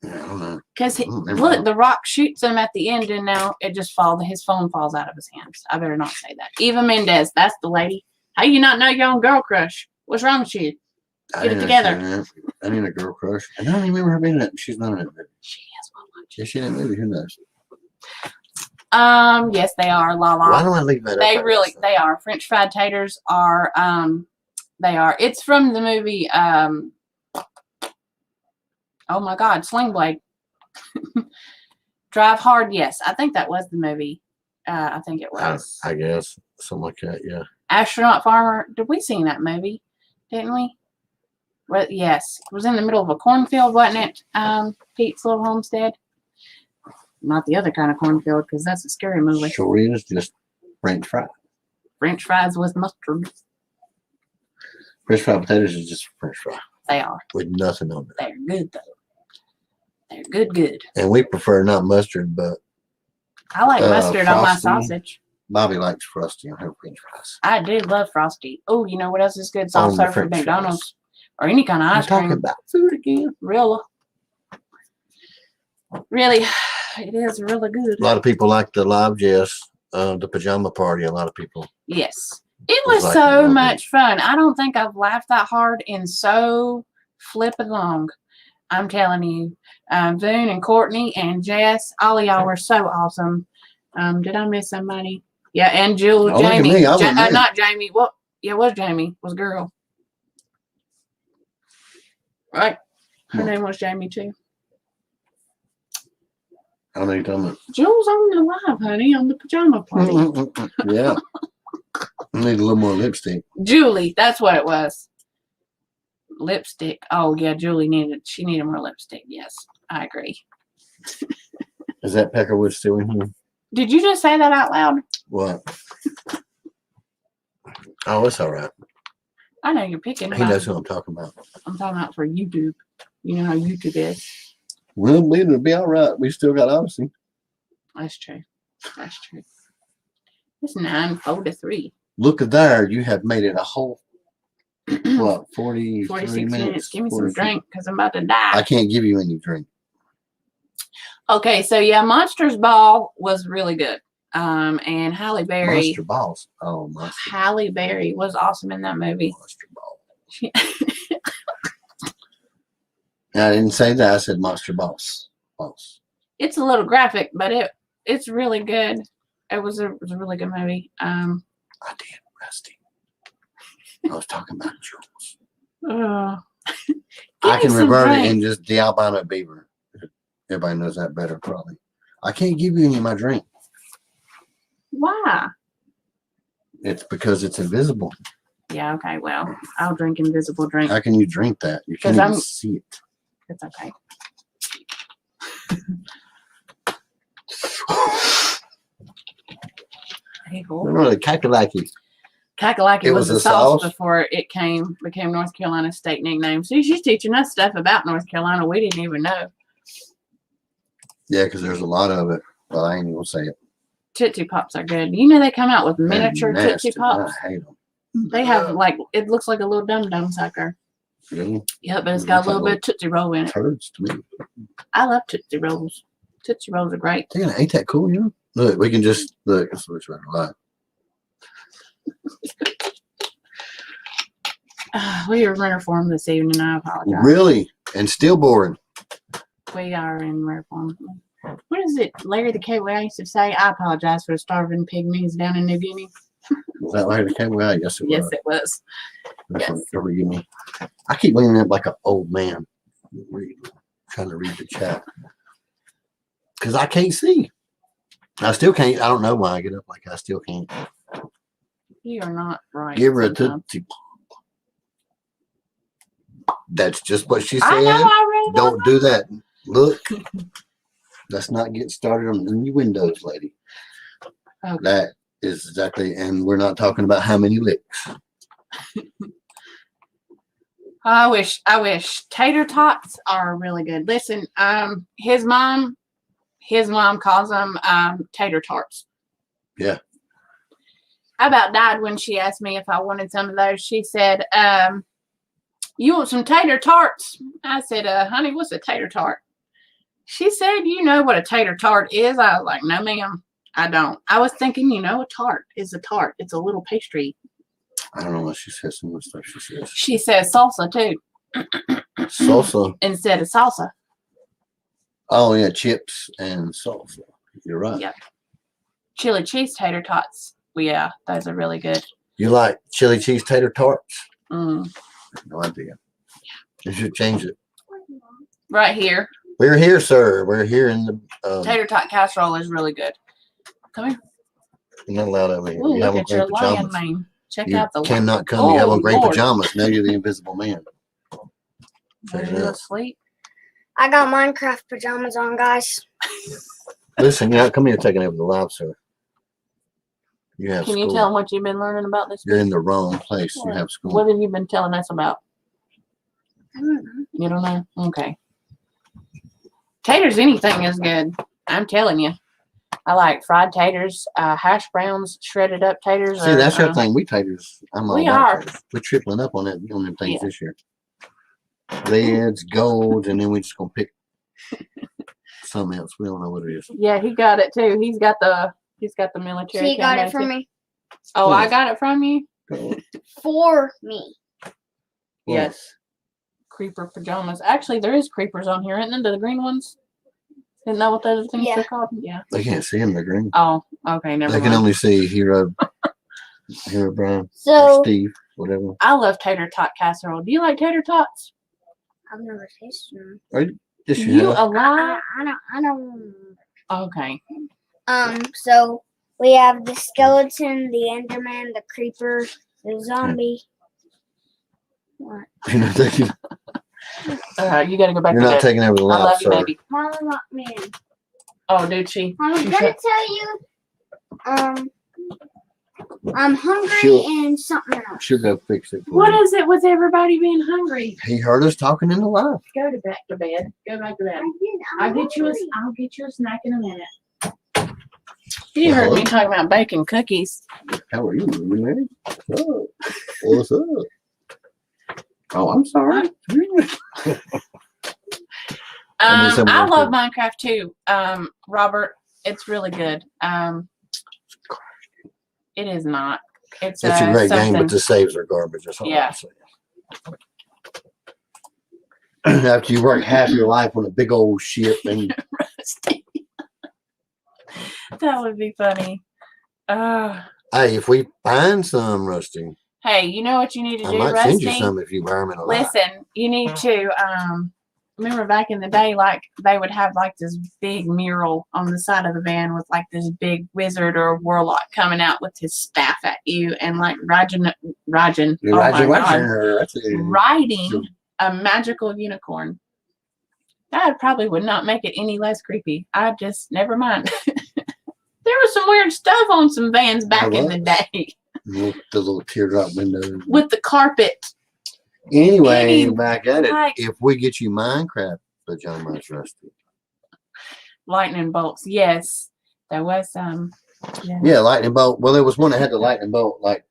I don't know. Because look, the Rock shoots him at the end, and now it just falls. His phone falls out of his hands. I better not say that. Eva Mendes, that's the lady. How you not know your own girl crush? What's wrong with you? Get it together. I need a girl crush. I don't even remember her being in it. She's not in it. She is one. Is she in that movie? Who knows? Yes, they are. La la. Why don't I leave that? They are. French fried taters are. They are. It's from the movie. Oh my God, Sling Blade. Drive Hard. Yes, I think that was the movie. I think it was. I guess something like that. Yeah. Astronaut Farmer. Did we sing that movie? Didn't we? Well, yes, it was in the middle of a cornfield, wasn't it? Pete's Little Homestead. Not the other kind of cornfield, because that's a scary movie. Sure is just French fries. French fries with mustard. French fried potatoes is just French fry They are. with nothing on it. They're good though. They're good, good. And we prefer not mustard, but I like mustard on my Frosty. sausage. Bobby likes Frosty on her French fries. I do love Frosty. Oh, you know what else is good? On Soft the serve from French McDonald's or any kind of I'm ice talking cream. about food again. Really, really, it is really good. A lot of people like the live Jess, the pajama party. A lot of people. Yes, it Was was like so a little much fun. I don't think I've laughed that hard in so flipping long. I'm telling you, Boone and Courtney and Jess, all of y'all were so awesome. Did I miss somebody? Yeah, and Jill, Oh, look at Jamie. me, I went in. Not Jamie. What? Yeah, it was Jamie. It was a girl. Right? Her name was Jamie too. I don't know you're talking about. Jill's on the live, honey, on the pajama party. Yeah. I need a little more lipstick. Julie, that's what it was. Lipstick. Oh yeah, Julie needed more lipstick. Yes, I agree. Is that Peckerwood still in here? Did you just say that out loud? What? Oh, it's all right. I know you're picking. He knows who I'm talking about. I'm talking about for YouTube. You know how YouTube is. Well, it'll be all right. We still got Odyssey. That's true. That's true. It's 9:43. Look at there. You have made it a whole, what, 46 minutes? minutes. Give me some 40. drink because I'm about to die. I can't give you any drink. Okay, so yeah, Monsters Ball was really good. And Halle Berry. Monster balls. Oh, monster. Halle Berry was awesome in that movie. Monster ball. I didn't say that. I said monster balls. Balls. It's a little graphic, but it's really good. It was a really good movie. I did, Rusty. I was talking about Jules. I can revert it and just the albino beaver. Everybody knows that better, probably. I can't give you any of my drink. Why? It's because it's invisible. Yeah, okay. Well, I'll drink invisible drink. How can you drink that? You can't even see it. It's okay. Hey, No, the kakalaki. Kakalaki was was a a sauce sauce? before it became North Carolina's state nickname. See, she's teaching us stuff about North Carolina we didn't even know. Yeah, because there's a lot of it. Well, I ain't even gonna say it. Tootsie Pops are good. You know they come out with miniature They're Tootsie nasty. Pops. I hate them. They have it looks like a little dum-dum sucker. Really? Yeah, but it's got a little bit of Tootsie Roll in it. Hurts to me. I love Tootsie Rolls. Tootsie Rolls are great. Damn, ain't that cool, you know? Look, we can just look. That's what's right. Right. We are in rare form this evening. I apologize. Really? And still boring. We are in rare form. What is it, Larry the Cat? I used to say, I apologize for the starving pygmies down in New Guinea. Was that like the came out? Yes, it Yes, was. it was. That's yes. what forgive me. I keep leaning up like an old man, trying to read the chat because I can't see. I still can't. I don't know why I get up like I still can't. You are not right. Give her a sometimes. tootsie pop. That's just what she I said. know I read Don't do that. Look, let's not get started on the new windows, lady. Okay. That is exactly, and we're not talking about how many licks. I wish tater tots are really good. Listen, his mom calls them tater tarts. Yeah. I about died when she asked me if I wanted some of those. She said, you want some tater tarts? I said, honey, what's a tater tart? She said, you know what a tater tart is? I was like, no, ma'am, I don't. I was thinking, a tart is a tart. It's a little pastry. I don't know what she says. Some of the stuff she says. She says salsa, too. Salsa. Instead of salsa. Oh, yeah, chips and salsa. You're right. Yep. Chili cheese tater tots. Yeah, those are really good. You like chili cheese tater tarts? Mm. No idea. You should change it. Right here. We're here, sir. We're here in the. Tater tot casserole is really good. Come here. You're not allowed over here. Ooh, You have look on at your gray lion pajamas. mane. Check You out the cannot come. You have Oh, on gray Lord. pajamas. Now you're the invisible man. Are you asleep? I got Minecraft pajamas on, guys. Listen, you're not coming here taking over the live, sir. You have Can school. you tell them what you've been learning about this You're week? in the wrong place. You What? have school. What have you been telling us about? I don't know. You don't know? Okay. Taters, anything is good. I'm telling you. I like fried taters, hash browns, shredded up taters. See, that's your thing. We taters. I'm all We about are. taters. We're tripling up on them things Yeah. this year. Reds, golds, and then we just gonna pick something else. We don't know what it is. Yeah, he got it too. He's got the military. She got camo it for too. me. Oh, I Yeah. got it from you? For me. Yes. Creeper pajamas. Actually, there is creepers on here, isn't there? The green ones? Isn't that what those things Yeah. are called? Yeah. They can't see him. They're green. Oh, okay, never They mind. can only see Hero Brown, or So, Steve, whatever. I love tater tot casserole. Do you like tater tots? I've never tasted them. Just You have. alive? I don't. Okay. So we have the skeleton, the Enderman, the creeper, the zombie. What? You're not taking. You got to go back You're to not bed. taking over the I live, love you, sir. baby. Mama locked me in. Oh, did she? I was She gonna shut- tell you. I'm hungry She'll- and something else. She'll go fix it. For What you. is it with everybody being hungry? He heard us talking in the live. Go to back to bed. Go back to bed. I'm I'll get you hungry. I'll get you a snack in a minute. You heard me talking about baking cookies. How are you? You married? What's up? What's up? Oh, I'm sorry. I love Minecraft too. Robert, it's really good. It is not. It's It's a great game, something. but the saves are garbage. That's all Yeah. I'm saying. After you work half your life on a big old ship, and That would be funny. hey, if we find some, Rusty, Hey, you know what you need to I do, might Rusty? send you some if you buy them in a lot. Listen, you need to remember back in the day, like they would have like this big mural on the side of the van with like this big wizard or warlock coming out with his staff at you and like riding a magical unicorn. That probably would not make it any less creepy. I just never mind. There was some weird stuff on some vans back in the day The little teardrop window. with the carpet. Anyway, Any, back at it. like- If we get you Minecraft pajamas, Rusty. Lightning bolts. Yes, there was some. Yeah, lightning bolt. Well, there was one that had the lightning bolt. Like,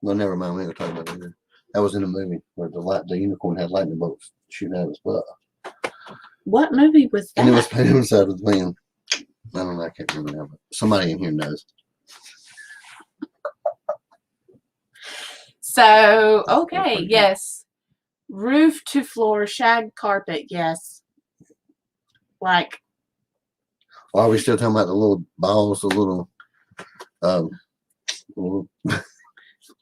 well, never mind. We ain't gonna talk about that. That was in a movie where the unicorn had lightning bolts shooting out of his butt. What movie was that? And it was painted inside of the van. I don't know. I can't remember now, but somebody in here knows. So, okay, yes. Roof to floor shag carpet, yes. Like, Or are we still talking about the little balls, the little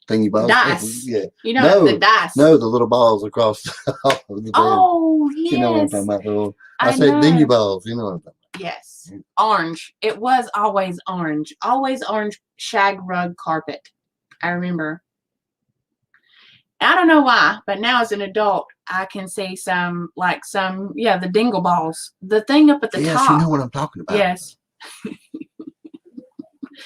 thingy balls? Dice. Yeah. you know, No, the dice. No, the little balls across the van. Oh, yes. You know what I'm talking about? The little, I said know. dingy balls. You know what I'm talking Yes. Orange. It was always orange. Always orange shag rug carpet. I remember. I don't know why, but now as an adult, I can see the dingle balls. The thing up at the about. Yes, top. you know what I'm talking about. Yes.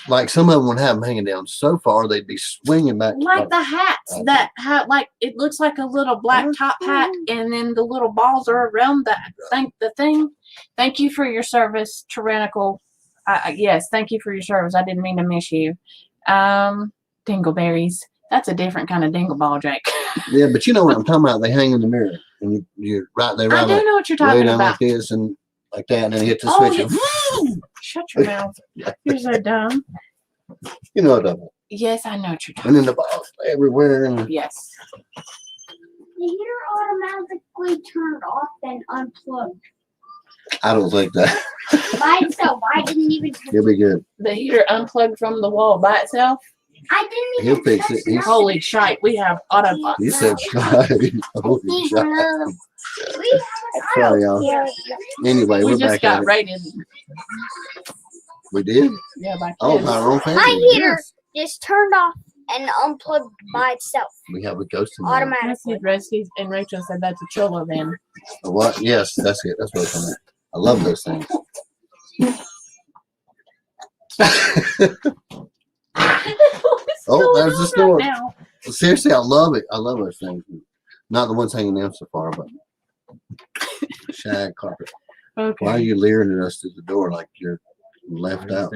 Like some of them would have them hanging down so far they'd be swinging back. Like the hats Okay. that have, like, it looks like a little black top hat, and then the little balls are around the thing. Thank you for your service, tyrannical. Yes, thank you for your service. I didn't mean to miss you. Dingleberries. That's a different kind of dingle ball, Jake. Yeah, but you know what I'm talking about. They hang in the mirror, and you're right there, I right do like, know what you're way talking down about. like this, and like that, and then you hit the Oh, switch. and Shut your mouth. You're so dumb. you know what I'm talking about. Yes, I know what you're talking And then the balls everywhere, and about. Yes. The heater automatically turned off and unplugged. I don't think that By itself. I didn't even touch he'll be good. The heater unplugged from the wall by itself. I didn't He'll even fix touch it. He's- Holy shite, we have autobots. You said shy. Holy We shit. Sorry, y'all. Anyway, We we're just back got at it. rated. We did. Yeah, back Oh, then. by our own family. My heater yes. just turned off and unplugged by itself. We have a ghost in there. Automatically. Rusty and Rachel said that's a cholo then. A what? Yes, that's it. That's what it's on. I love those things. Oh, there's the store. Now. Seriously, I love it. I love those things. Not the ones hanging down so far, but shag carpet. Okay. Why are you leering at us through the door like you're left out?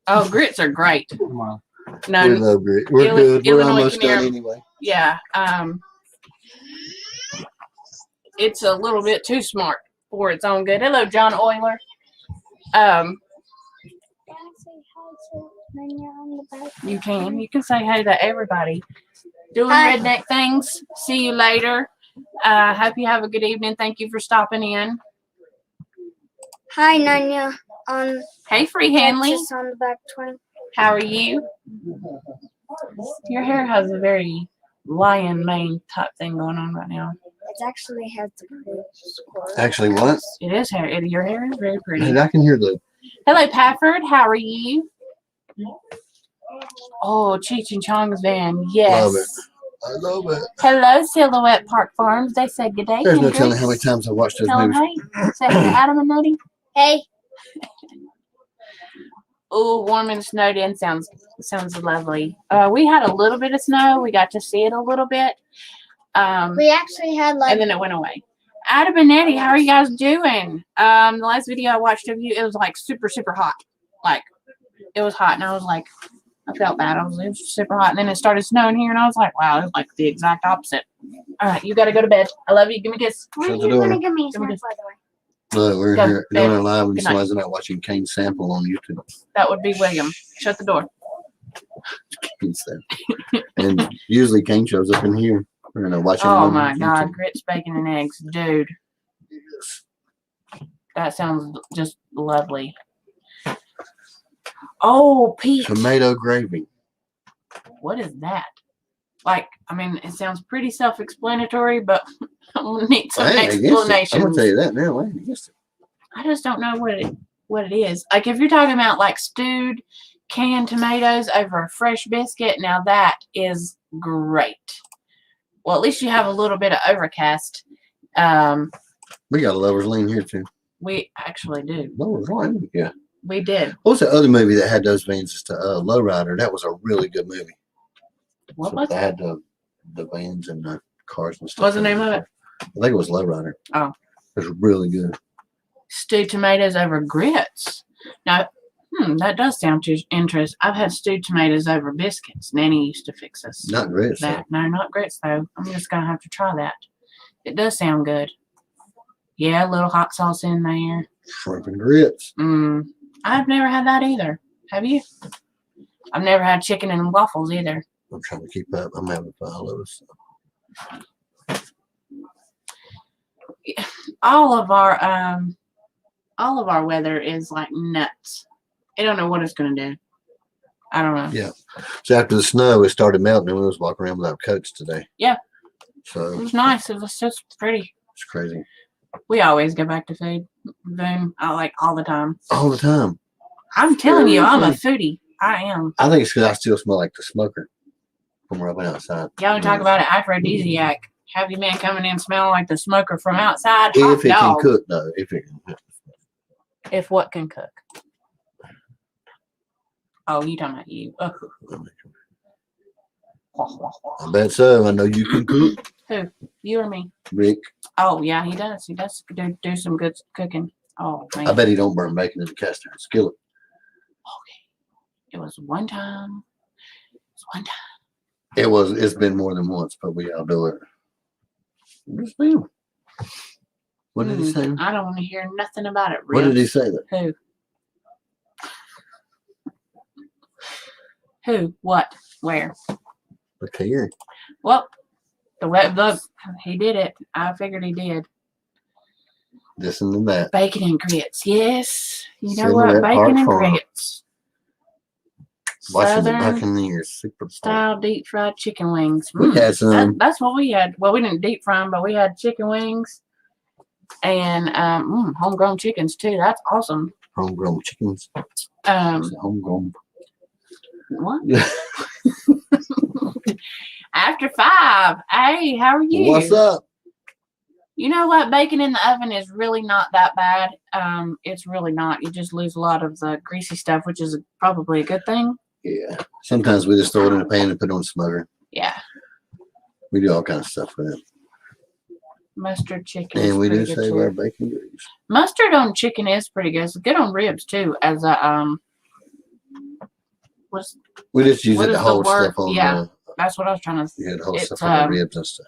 Oh, grits are great. We No, love it. We're good. We're Illinois almost done Canary. anyway. yeah. It's a little bit too smart for its own good. Hello, John Euler. You can say hey to everybody. Doing Hi. redneck things. See you later. Hope you have a good evening. Thank you for stopping in. Hi, Nanya. Hey, Free Hanley. Just on the back 20. How are you? Your hair has a very lion mane type thing going on right now. It actually has the blue score. Actually, what? It is hair. Your hair is very pretty. And I can hear the. Hello, Pafford. How are you? Oh, Cheech and Chong's van. Yes. Love it. I love it. Hello, Silhouette Park Farms. They said good day. There's no Hendrix. telling how many times I watched those Tell 'em movies. hey. Say hey to Adam and Nutty. Hey, Oh, warm and snowed in sounds lovely. We had a little bit of snow. We got to see it a little bit. we actually had like And then it went away. Adam and Eddie, how are you guys doing? The last video I watched of you, it was like super, super hot. Like, it was hot, and I was like, I felt bad. It was super hot, and then it started snowing here, and I was like, wow, it's like the exact opposite. All right, you got to go to bed. I love you. Give me a kiss. when are Shut the you door. gonna give me a Give me snack, by the way? Look, we're Go, here doing babe. our live and Good night. somebody's not watching Kane Sample on YouTube. That would be William. Shut the door. Kane Sample. And usually Kane shows up in here. We're gonna watch him Oh on my YouTube. God, grits, bacon, and eggs, dude. That sounds just lovely. Oh, Pete. Tomato gravy. What is that? Like, I mean, it sounds pretty self-explanatory, but I'm gonna need some I ain't against it. I'm explanations. gonna tell you that now. I ain't against it. I just don't know what it is. Like, if you're talking about like stewed canned tomatoes over a fresh biscuit, now that is great. Well, at least you have a little bit of overcast. We got a Lover's Lane here too. We actually do. Lover's Lane? Yeah. We did. What was the other movie that had those vans? Just Lowrider. That was a really good movie. What So was they it? had the vans and the cars and stuff. What's the name of it? I think it was Lowrider. Oh. It was really good. Stewed tomatoes over grits. Now, that does sound interesting. I've had stewed tomatoes over biscuits. Nanny used to fix us. Not great. So. That. No, not grits though. I'm just gonna have to try that. It does sound good. Yeah, a little hot sauce in there. Shrimp and grits. I've never had that either. Have you? I've never had chicken and waffles either. I'm trying to keep up. I'm having fun of those. All of our weather is like nuts. I don't know what it's gonna do. I don't know. Yeah. So after the snow, it started melting, and we was walking around without coats today. Yeah. So It was nice. It was just pretty. it's crazy. We always go back to food. Boom. I like all the time. All the time. I'm telling you, I'm a foodie. I am. I think it's because I still smell like the smoker when we're up outside. Y'all want to talk about an aphrodisiac. Have your man coming in smelling like the smoker from outside? If Hot it dog. can cook, though. If it can cook. If what can cook? Oh, you talking about you? Oh. I bet so. I know you can cook, Who? You or me? Rick. Oh yeah, he does. He does do some good cooking. Oh man. I bet he don't burn bacon in the cast iron skillet. It was one time. It's been more than once, but we all do it. Just been. What did he say? I don't want to hear nothing about it. What Rick. did he say that? Who? Who? What? Where? Look here. Well, look, he did it. I figured he did. This and that. Bacon and grits. Yes. You know Silhouette what? Bacon and Park Farm. grits. Watching the Southern Buccaneers Super Bowl. style deep fried chicken wings. We had some. That's what we had. Well, we didn't deep fry them, but we had chicken wings and homegrown chickens too. That's awesome. Homegrown chickens. Um, Homegrown. What? After 5. Hey, how are you? What's up? You know what? Baking in the oven is really not that bad. It's really not. You just lose a lot of the greasy stuff, which is probably a good thing. Yeah. Sometimes we just throw it in a pan and put it on the smoker. Yeah. We do all kinds of stuff with it. Mustard chicken. And we do good save too. our bacon grease. Mustard on chicken is pretty good. It's good on ribs too. As a We just use what it is to the hold word? stuff on. Yeah. That's what I was trying to. Yeah, to hold It's, stuff on the ribs and stuff.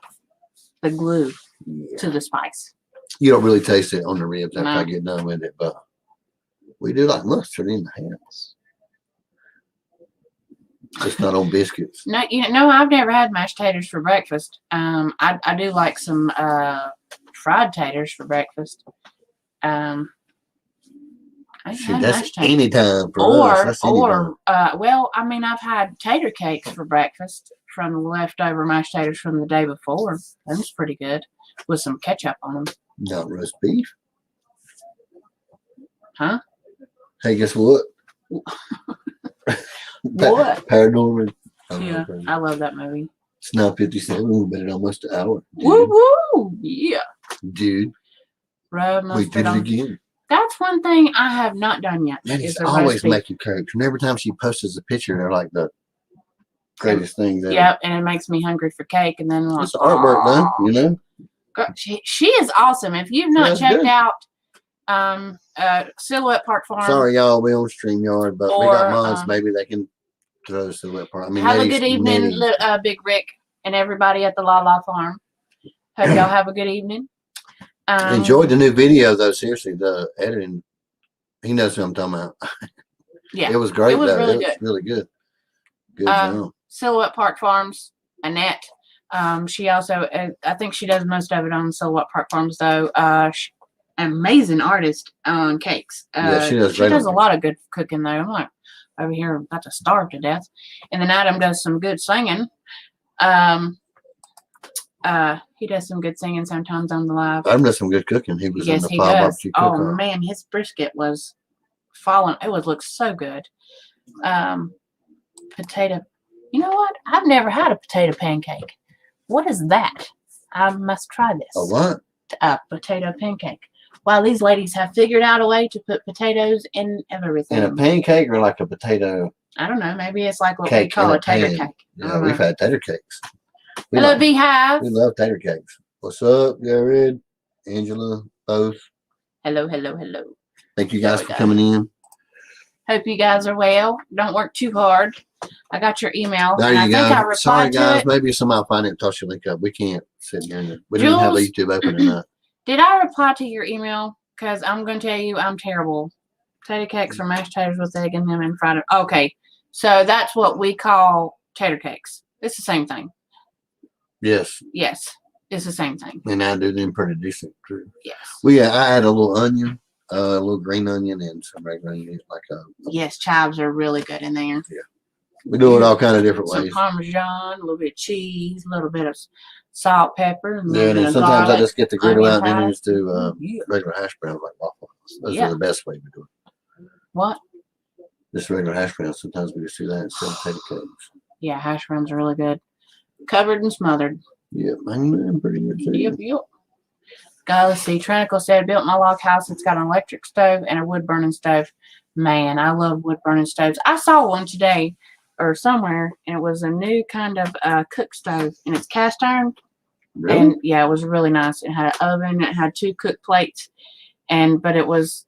The glue Yeah. to the spice. You don't really taste it on the ribs after No. I get done with it, but we do like mustard in the house. Just not on biscuits. No, I've never had mashed taters for breakfast. I do like some fried taters for breakfast. I See, had that's mashed taters. anytime for us. That's anytime. Well, I mean, I've had tater cakes for breakfast from the leftover mashed taters from the day before. That was pretty good with some ketchup on them. Not roast beef. Huh? Hey, guess what? What? Paranormal. Yeah, I love that movie. It's now 57. We've been at almost an hour. Woo woo! Yeah. Dude, Rub we mustard did it on. again. That's one thing I have not done yet. Man, is it's the roast always beef. making cakes. And every time she posts a picture, they're like the greatest things ever. Yep, and it makes me hungry for cake. And then like, It's artwork, though, you know? Girl, she is awesome. If you've not That's checked good. out Silhouette Park Farm, Sorry, y'all, we on StreamYard, but we Or, got mods. Maybe they can throw the Silhouette Park. I mean, have a Nettie's- good evening, Nettie- Big Rick, and everybody at the La La Farm. Hope y'all have a good evening. Enjoyed the new video, though. Seriously, the editing. He knows what I'm talking about. Yeah, It was great, it was though. really It was good. really good. Good Um, job. Silhouette Park Farms, Annette. She also, I think she does most of it on Silhouette Park Farms, though. Amazing artist on cakes. Yeah, she does She great does a on lot of good cooking, though. I'm like over here about to starve to death. And then Adam does some good singing. He does some good singing sometimes on the live. I've done some good cooking. He was in Yes, the he Five does. Barbecue Oh Cook-Off. man, his brisket was falling. It would look so good. Potato. You know what? I've never had a potato pancake. What is that? I must try this. A what? A potato pancake. Wow, these ladies have figured out a way to put potatoes in everything. And a pancake or like a potato I don't know. Maybe it's like what we cake call in a tater pan? cake. I Yeah, don't we've know. had tater cakes. We Hello, like- Beehive. We love tater cakes. What's up, Jared? Angela, both. Hello, hello, hello. Thank you There guys we for go. coming in. Hope you guys are well. Don't work too hard. I got your email. There and I you think I go. replied Sorry, to guys. it. Maybe somebody will find it and toss your link up. We can't sit here. We don't even have Jules? YouTube open tonight. Did I reply to your email? Because I'm going to tell you I'm terrible. Potato cakes or mashed taters with egg in them and fried them. Okay. So that's what we call tater cakes. It's the same thing. Yes. Yes. It's the same thing. And I do them pretty decent too. Yes. I add a little onion, a little green onion, and some regular onion. Yes. Chives are really good in there. We do it all kind of different Some ways. Parmesan, a little bit of cheese, a little bit of salt, pepper, and a Yeah, little and bit then of sometimes I garlic. just get the griddle onion out and then I powder. just do Yeah. regular hash browns like waffles. Those Yeah. are the best way to do it. What? Just regular hash browns. Sometimes we just do that instead of potato cakes. Yeah, hash browns are really good. Covered and smothered. Yep, I'm pretty good too. Yep. Guy, let's see. Trinicle said, built my log house. It's got an electric stove and a wood burning stove. Man, I love wood burning stoves. I saw one today or somewhere, and it was a new kind of cook stove, and it's cast iron. Really? And yeah, it was really nice. It had an oven. It had 2 cook plates, but it was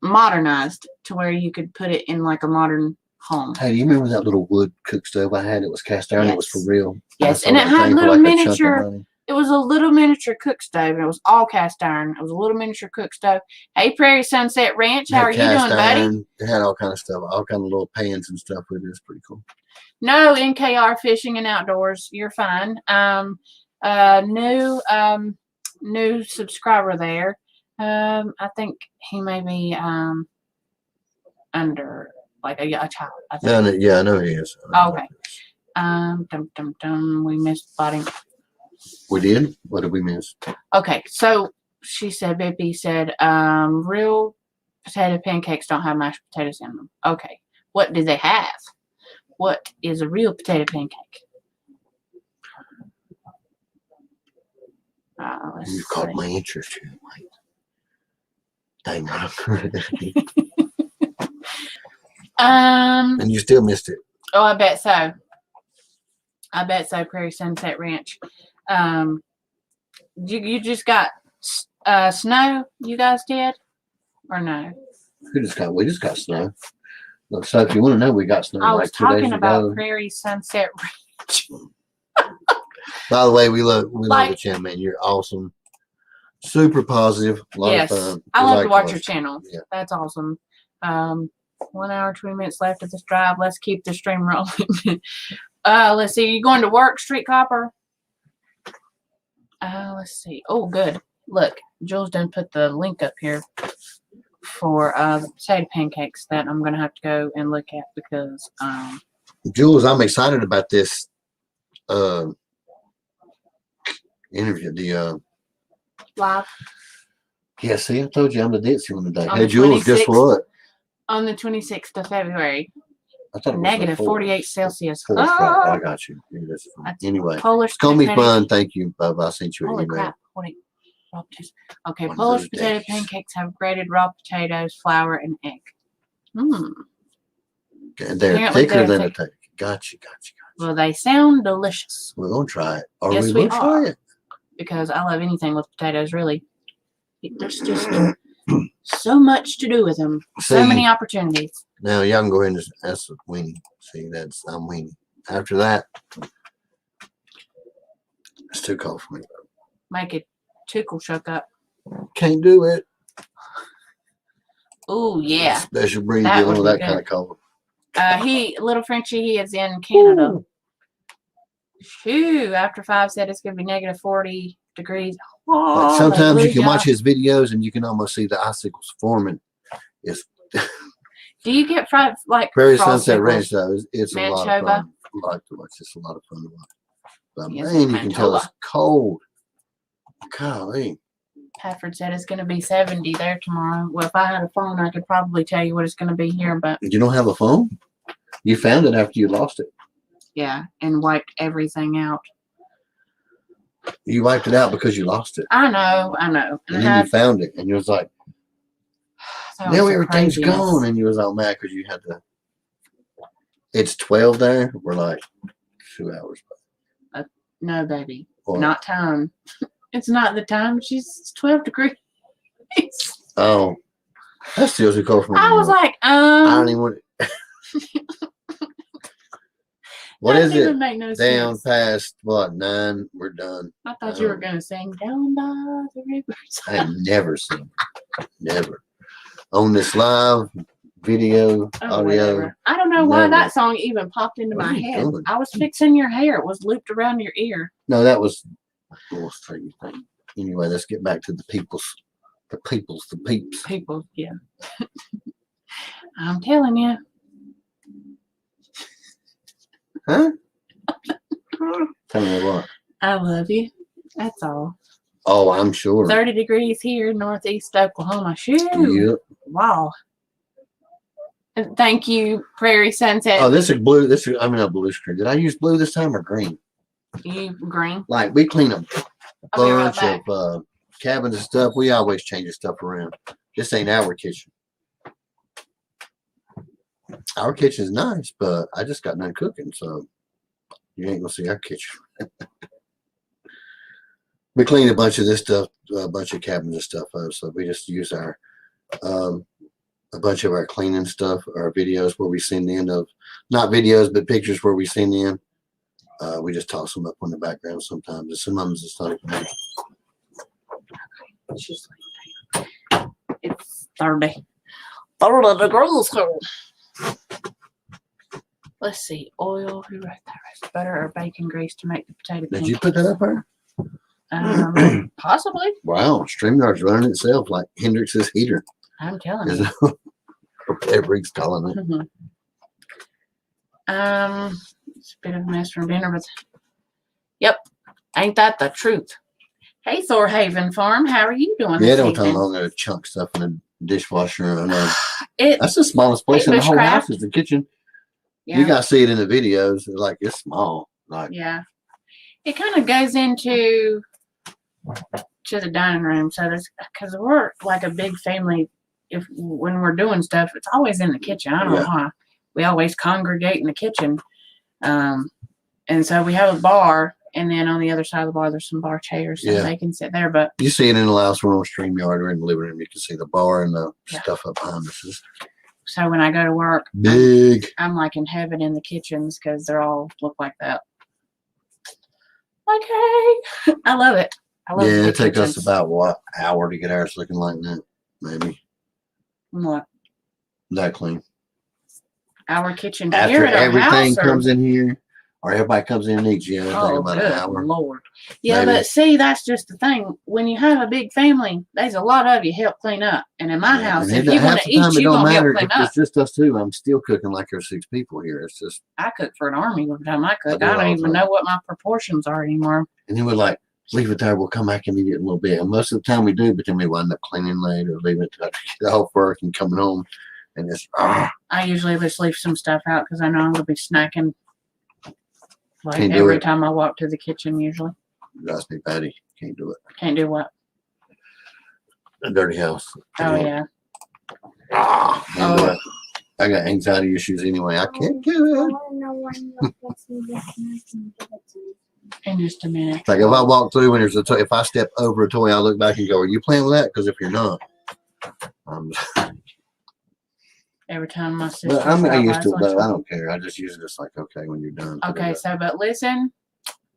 modernized to where you could put it in like a modern home. Hey, do you remember that little wood cook stove I had? It was cast iron. It was for Yes. real. Yes, I and saw it that had thing for little like a chunk of miniature. money. It was a little miniature cook stove, and it was all cast iron. It was a little miniature cook stove. Hey, Prairie Sunset Ranch, It how had are you doing, cast buddy? iron. It had all kind of stuff, all kind of little pans and stuff with it. It's pretty cool. No NKR fishing and outdoors. You're fine. New subscriber there. I think he may be under like a child. I think. Yeah, I know he is. Oh, okay. We missed spotting. We did? What did we miss? Okay, so she said, Bippy said, real potato pancakes don't have mashed potatoes in them. Okay, what do they have? what is a real potato pancake? Let's You caught see. my interest here. Dang, and you still missed it. Oh, I bet so. I bet so. Prairie Sunset Ranch. You just got snow. You guys did, or no? We just got snow. Look, so if you want to know, we got snow I like was 2 days talking about ago. Prairie Sunset Ranch. By the way, we love Like- the channel, man. You're awesome. Super positive. A lot Yes, of fun. I We love like to watch your channel. Yeah. That's awesome. 1 hour, 20 minutes left of this drive. Let's keep the stream rolling. Let's see. You going to work, Street Copper? Let's see. Oh, good. Look, Jules done put the link up here for the potato pancakes that I'm gonna have to go and look at because Jules, I'm excited about this interview. The live yeah, see, I told you I'm the ditzy one today. On Hey, the Jules, guess 26th. what? on the 26th of February. I thought it was Negative the 4th. 48 Celsius. 4th, right. Oh, I got you. Yeah, that's fine. That's Anyway, Polish it's gonna be potato fun. Thank you, Bob. I sent you an Holy email. crap. Raw potatoes. Okay, One of Polish those potato days. pancakes have grated raw potatoes, flour, and egg. And they're Apparently thicker they're than a thick. tape. Gotcha. Well, they sound delicious We're gonna try it. Or Yes, we we will try are. it. because I love anything with potatoes, really. There's just so much to do with them. So See, many opportunities. now y'all can go ahead and just ask the weenie. See, I'm weenie. After that, it's too cold for me. Make it tickle shook up. Can't do it. Oh, yeah. Special breed That dealing would with be that kind of cold. Little Frenchie, he is in Canada. Ooh. Shoo, after 5 said it's going to be negative 40 degrees. Like sometimes you can Hallelujah. watch his videos and you can almost see the icicles forming. It's Do you get fried like Prairie frost Sunset pickles? Ranch though. It's a lot of Manitoba? fun. I like to watch. It's a lot of fun to watch. But Yes, man, you can tell Manitoba. it's cold. Golly. Pafford said it's going to be 70 there tomorrow. Well, if I had a phone, I could probably tell you what it's going to be here, but You don't have a phone? You found it after you lost it. yeah, and wiped everything out. You wiped it out because you lost it. I know. And And I then had, you found it and you was like, that was now the everything's craziness. gone. And you was all mad because you had to. It's 12 there. We're like 2 hours. No, baby. Or- Not time. It's not the time. It's 12 degrees. Oh, that's still too cold for me. I was like, I don't even want it. What that is didn't it? make no Down sense. past what 9? We're done. I thought you were going to sing Down by the Rivers. I have never seen, never on this live video Oh, audio. whatever. I don't know why Never. that song even popped into What my are you head. doing? I was fixing your hair. It was looped around your ear. No, that was a little strange thing. Anyway, let's get back to the peeps. People, yeah. I'm telling you. Huh? Tell me what. I love you. That's all. Oh, I'm sure. 30 degrees here, northeast Oklahoma. Shoo. Yep. Wow. And thank you, Prairie Sunset. Oh, this is blue. I'm in a blue screen. Did I use blue this time or green? You green. Like we clean a I'll be right bunch back. of cabins and stuff. We always change the stuff around. This ain't our kitchen. Our kitchen's nice, but I just got done cooking, so you ain't gonna see our kitchen. We clean a bunch of this stuff, a bunch of cabins and stuff up, so we just use our a bunch of our cleaning stuff, our videos where we send in of not videos but pictures where we send in. We just toss them up in the background sometimes. And sometimes it's not even. She's like, it's 30. 30 degrees here. Let's see. Oil, who wrote that? Roast butter or bacon grease to make the potato Did you put that up there? Possibly. Wow, StreamYard's running itself like Hendrix's heater. I'm telling Is you. Everybody's calling it. It's a bit of a mess from dinner, but yep, ain't that the truth? Hey, Thorhaven Farm, how are you doing? Yeah, this don't tell them evening? I'm gonna chunk stuff in the dishwasher. I know. It, That's the smallest place in the whole Bushcraft. house is the kitchen. Yeah. You guys see it in the videos. It's like it's small. Like Yeah. It kind of goes into the dining room. So there's because we're like a big family. When we're doing stuff, it's always in the kitchen. I don't know why. We always congregate in the kitchen. And so we have a bar, and then on the other side of the bar, there's some bar chairs, so they can sit there. But you see it in the last one on StreamYard or in the living room. You can see the bar and the stuff up behind us. So when I go to work, big. I'm like in heaven in the kitchens because they all look like that. Okay, I love it. I love it takes us about hour to get ours looking like that, maybe. What? That clean. Our kitchen After here at our everything house, comes in here, or everybody comes in and eats, take about an hour. Lord. Yeah, maybe. but see, that's just the thing. When you have a big family, there's a lot of you help clean up. And in my house, if you want to eat, you're going to help clean up. It's just us two. I'm still cooking like there's 6 people here. It's just. I cook for an army every time I cook. I don't even know what my proportions are anymore. And then we're like, leave it there. We'll come back and eat it in a little bit. And most of the time we do, but then we wind up cleaning late or leaving it to get off work and coming home. And it's, I usually just leave some stuff out because I know I'm going to be snacking like every time I walk to the kitchen usually. Drives me batty. Can't do it. Can't do what? A dirty house. Oh, yeah. Can't do it. I got anxiety issues anyway. I can't do it. In just a minute. Like if I walk through and there's a toy, if I step over a toy, I look back and go, "Are you playing with that?" Because if you're not, every time my sister. I used to it though. I don't care. I just use it just like okay when you're done. Okay, so but listen,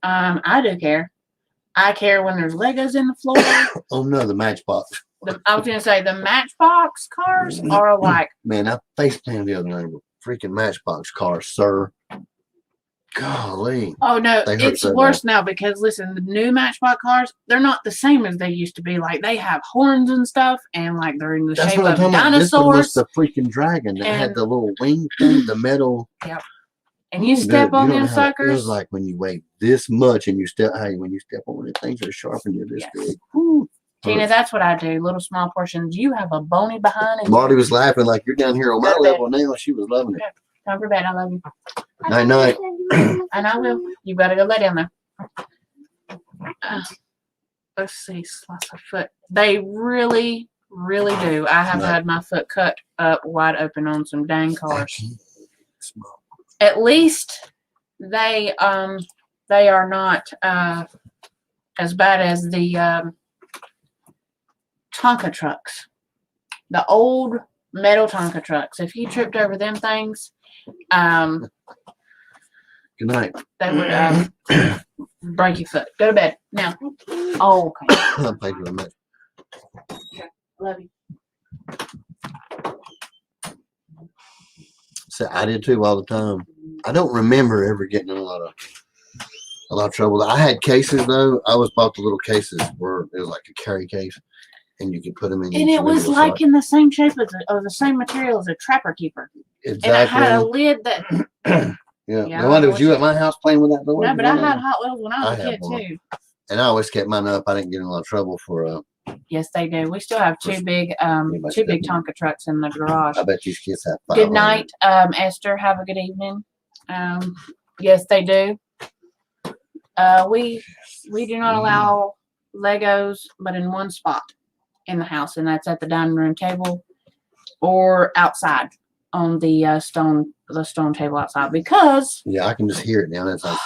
I do care. I care when there's Legos in the floor. Oh no, the Matchbox. I was gonna say the Matchbox cars are like. Man, I face planted the other night with freaking Matchbox cars, sir. Golly. Oh no, it's worse now because listen, the new Matchbox cars, they're not the same as they used to be. Like they have horns and stuff, and like they're in the shape of dinosaurs. This one was the freaking dragon that had the little wing thing, the metal. Yep. And you step on them suckers. It feels like when you weigh this much and you step. Hey, when you step on it, things are sharp and you're this big. Woo. Tina, that's what I do. Little small portions. You have a bony behind. And Marty was laughing like you're down here on my level now. She was loving it. Time for bed. I love you. Night night. And I will. You better go lay down there. Let's see. Slice of foot. They really, really do. I have had my foot cut up wide open on some dang cars. At least they are not as bad as the Tonka trucks. The old metal Tonka trucks. If you tripped over them things, good night. They would break your foot. Go to bed now. Oh, okay. Thank you very much. Okay. Love you. So I did too all the time. I don't remember ever getting in a lot of trouble. I had cases though. I was bought the little cases where it was like a carry case, and you could put them in. And it was like in the same shape as the same material as a Trapper Keeper. Exactly. And it had a lid that. Yeah. No wonder was you at my house playing with that door. No, but I had Hot Wheels when I was a kid too. And I always kept mine up. I didn't get in a lot of trouble for. Yes, they do. We still have two big Tonka trucks in the garage. I bet these kids have 5. Good night, Esther. Have a good evening. Yes, they do. We do not allow Legos, but in one spot in the house, and that's at the dining room table or outside on the stone table outside because. Yeah, I can just hear it now. That's like,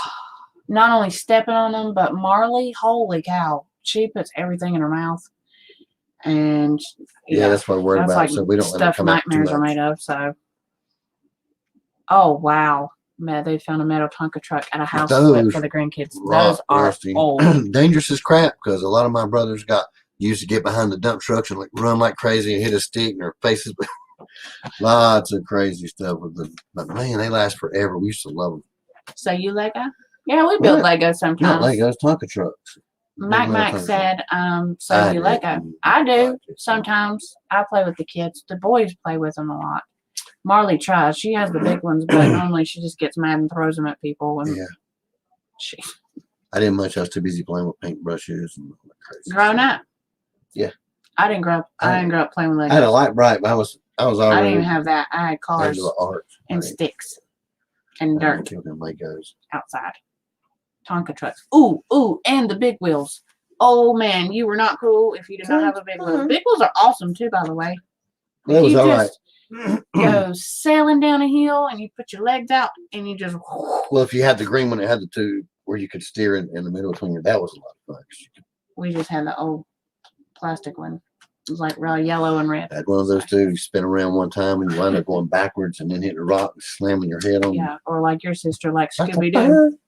not only stepping on them, but Marley, holy cow, she puts everything in her mouth, and that's what we're worried about. Like so we don't let stuff nightmares are made of. So, oh wow, man, they found a metal Tonka truck at a house for the grandkids. Those are old, dangerous as crap because a lot of my brothers used to get behind the dump trucks and like run like crazy and hit a stick in their faces. Lots of crazy stuff with them, but man, they last forever. We used to love them. So you Lego? Yeah, we build Legos sometimes. Not Legos, Tonka trucks. Mac said, so you Lego. I do. Sometimes I play with the kids. The boys play with them a lot. Marley tries. She has the big ones, but normally she just gets mad and throws them at people. And I didn't much. I was too busy playing with paintbrushes and crazy. Growing up? Yeah. I didn't grow up playing with Legos. I had a light bright, but I was already. I didn't even have that. I had cars art and sticks. and dirt Kill them Legos. outside. Tonka trucks. Ooh, and the big wheels. Oh man, you were not cool if you did not have a big wheel. Big wheels are awesome too, by the way. That was You all right. just go sailing down a hill and you put your legs out and you just. Well, if you had the green one, it had the two where you could steer in the middle between your. That was a lot of fun. We just had the old plastic one. It was like real yellow and red. I had one of those two. You spin around one time and you wind up going backwards and then hitting a rock and slamming your head on. Yeah, or like your sister, like Scooby Doo.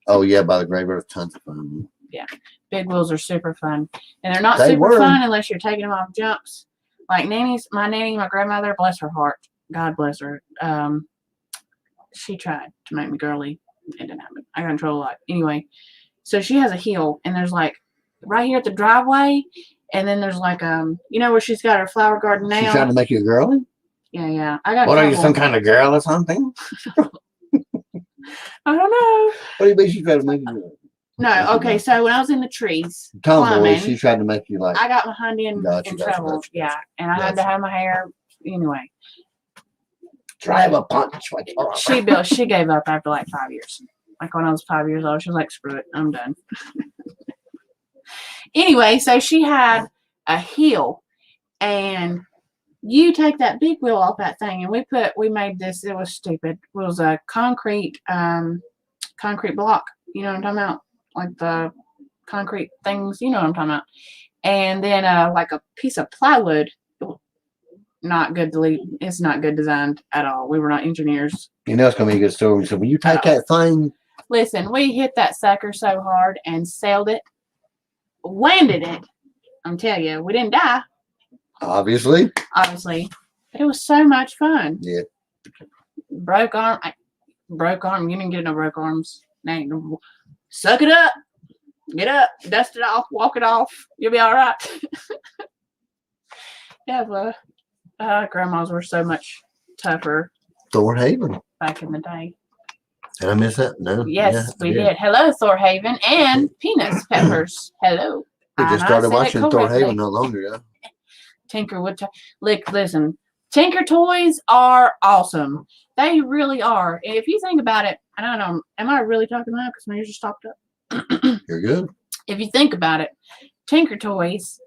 Oh yeah, by the graveyard, tons of fun. Yeah, big wheels are super fun, and they're not They super were. fun unless you're taking them off jumps. Like my nanny, my grandmother, bless her heart, God bless her. She tried to make me girly. It didn't happen. I got in trouble a lot. Anyway, so she has a hill, and there's like right here at the driveway, and then there's like you know where she's got her flower garden now. She's trying to make you a girly? Yeah. I got. What are you, trouble. some kind of girl or something? I don't know. What do you mean she's trying to make you? No, okay. So when I was in the trees, Tomboy, climbing, she tried to make you like. I got behind in Gotcha. trouble. Yeah, and I had to have my hair anyway. Drive a punch. She gave up after like 5 years. Like when I was 5 years old, she was like, "Screw it, I'm done." Anyway, so she had a hill, and you take that big wheel off that thing, and we made this. It was stupid. It was a concrete block. You know what I'm talking about? Like the concrete things. You know what I'm talking about? And then like a piece of plywood. Not good it's not good designed at all. We were not engineers. You know it's gonna be a good story. So when you take that thing, listen, we hit that sucker so hard and sailed it, landed it. I'm telling you, we didn't die. obviously. But it was so much fun. Yeah. Broke arm. You didn't get no broke arms. Suck it up. Get up. Dust it off. Walk it off. You'll be all right. Yeah, but grandmas were so much tougher Thor Haven. back in the day. Did I miss that? No. Yes, we did. Hello, Thorhaven and Peanuts Peppers. Hello. We just I started said it watching Thor correctly. Haven not long ago. Tinker listen, Tinker toys are awesome. They really are. If you think about it, I don't know, am I really talking loud because my ears are stopped up? You're good. If you think about it, Tinker toys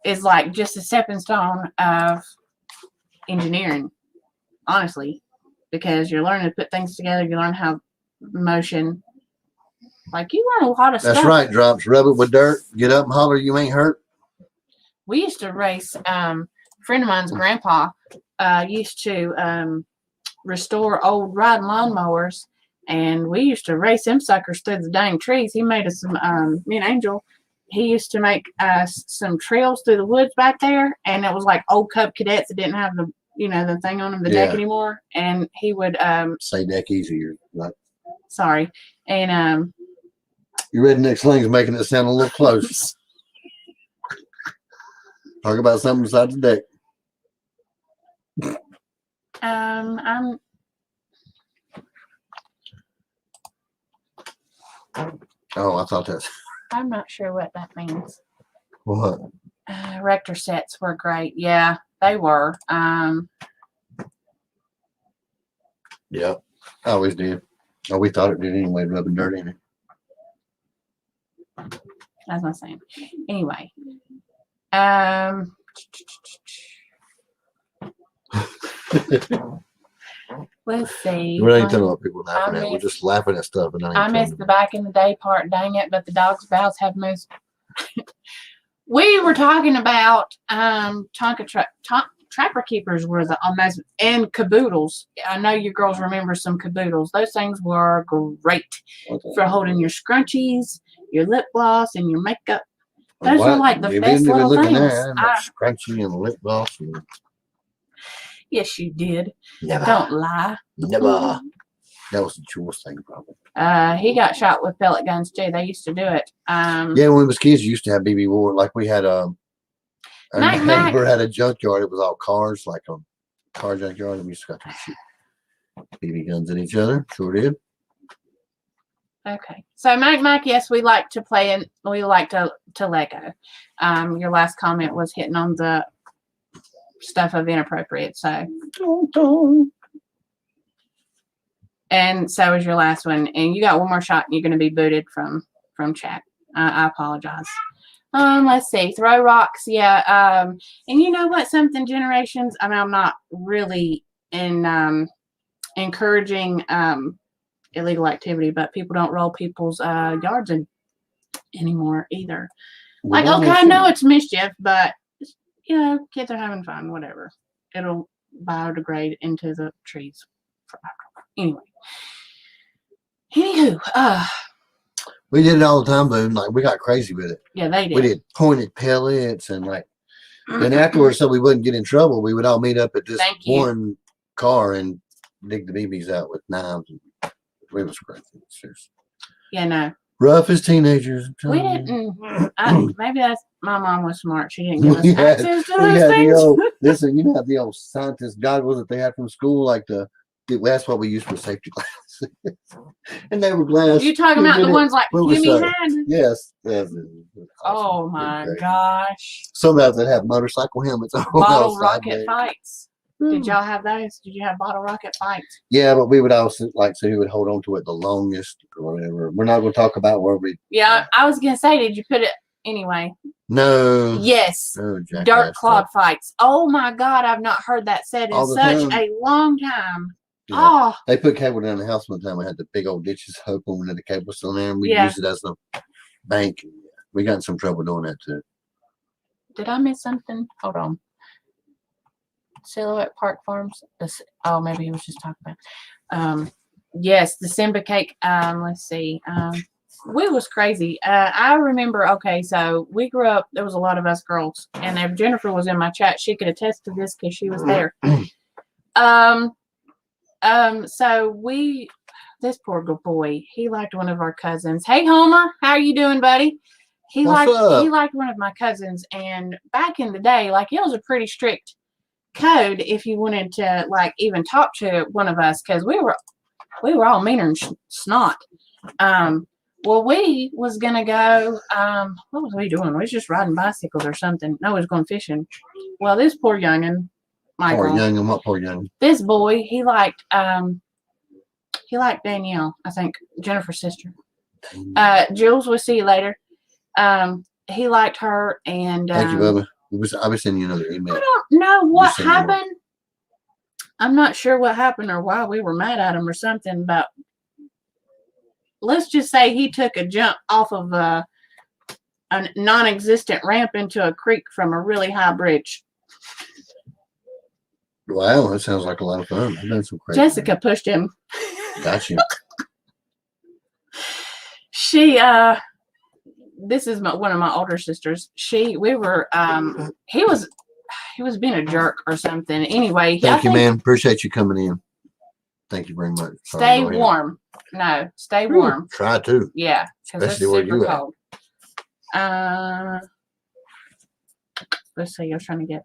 is like just a stepping stone of engineering, honestly, because you're learning to put things together. You learn how motion. Like you learn a lot of stuff. That's right. Drops. Rub it with dirt. Get up and holler. You ain't hurt. We used to race. A friend of mine's grandpa used to restore old riding lawnmowers, and we used to race them suckers through the dang trees. He made us some. Me and Angel. He used to make some trails through the woods back there, and it was like old Cub Cadets that didn't have the the thing on them, the deck anymore. And he would say deck easier. Like, sorry, and your redneck sling's making it sound a little close. Talk about something besides the deck. Oh, I thought that's. I'm not sure what that means. What? Rector sets were great. Yeah, they were. Yeah, I always did. Oh, we thought it did anyway, rubbing dirt in it. That's what I'm saying. Anyway. Let's see. We ain't telling what people laughing at. We're just laughing at stuff. And I missed the back in the day part, dang it, but the dog's bowels have most. We were talking about trapper keepers were the almost, and caboodles. I know you girls remember some caboodles. Those things were great for holding your scrunchies, your lip gloss, and your makeup. Those were like the best little things. Scrunchy and lip gloss. And... Yes, you did. Never. Don't lie. Never. That was the truest thing, probably. He got shot with pellet guns too. They used to do it. Yeah, when we was kids, we used to have BB war. Like we had our neighbor had a junkyard. It was all cars, like a car junkyard, and we used to shoot BB guns at each other. Sure did. Okay, so Mike, yes, we like to play and we like to Lego. Your last comment was hitting on the stuff of inappropriate. So, And so is your last one. And you got one more shot and you're going to be booted from chat. I apologize. Let's see. Throw rocks. Yeah. And you know what? Something generations. I mean, I'm not really encouraging illegal activity, but people don't roll people's yards anymore either. Like, okay, I know it's mischief, but you know, kids are having fun. Whatever. It'll biodegrade into the trees. Anyway. Anywho, we did it all the time, Boone. Like we got crazy with it. yeah, they did. We did pointed pellets and like. Then afterwards, so we wouldn't get in trouble, we would all meet up at this one car and dig the BBs out with knives. It was crazy. Seriously. Yeah, no. Rough as teenagers. We didn't. Maybe that's my mom was smart. She didn't give us access to those things. Listen, you know the old scientist goggles that they had from school, like that's what we used for safety glasses. And they were glass. You talking about the ones like Jimmy had? Yes. Oh my gosh. Some of them had motorcycle helmets on. Bottle rocket fights. Did y'all have those? Did you have bottle rocket fights? Yeah, but we would also so who would hold on to it the longest or whatever. We're not going to talk about where we. Yeah, I was gonna say, did you put it anyway? No. Yes. No, dirt clod fights. Oh my God, I've not heard that said in such a long time. Yeah. Oh. They put cable down the house one time. We had the big old ditches open when the cable was still there, and we used it as a bank. We got in some trouble doing that too. Did I miss something? Hold on. Silhouette Park Farms. Oh, maybe he was just talking about. Yes, the Simba cake. Let's see. We was crazy. I remember. Okay, so we grew up. There was a lot of us girls, and if Jennifer was in my chat, she could attest to this because she was there. So this poor good boy, he liked one of our cousins. Hey, Homer, how are you doing, buddy? He liked one of my cousins, and back in the day, like it was a pretty strict code if you wanted to like even talk to one of us because we were all meaner than snot. Well, we was gonna go. What was we doing? We was just riding bicycles or something. No, we was going fishing. Well, this poor youngin, Michael. Poor youngin, what poor youngin? This boy, he liked Danielle. I think Jennifer's sister. Jules, we'll see you later. He liked her, and thank you, Bubba. I was sending you another email. I don't know what happened. I'm not sure what happened or why we were mad at him or something, but let's just say he took a jump off of a non-existent ramp into a creek from a really high bridge. Wow, that sounds like a lot of fun. I've done some crazy. Jessica pushed him. Gotcha. She this is one of my older sisters. He was being a jerk or something. Anyway, thank you, man. Appreciate you coming in. Thank you very much. Stay warm. No, stay warm. Try to. Yeah, because it's super cold. Let's see. I was trying to get.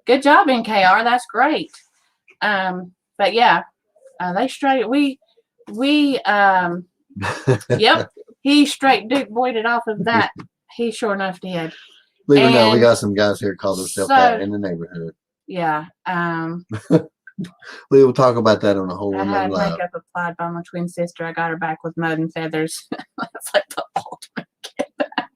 Good job, NKR. That's great. But yeah, they straight. We yep. He straight Duke Boyded off of that. He sure enough did. Believe it or not, we got some guys here call themselves that in the neighborhood. Yeah. We will talk about that on a whole I had live. makeup applied by my twin sister. I got her back with mud and feathers. That's like the ultimate get back.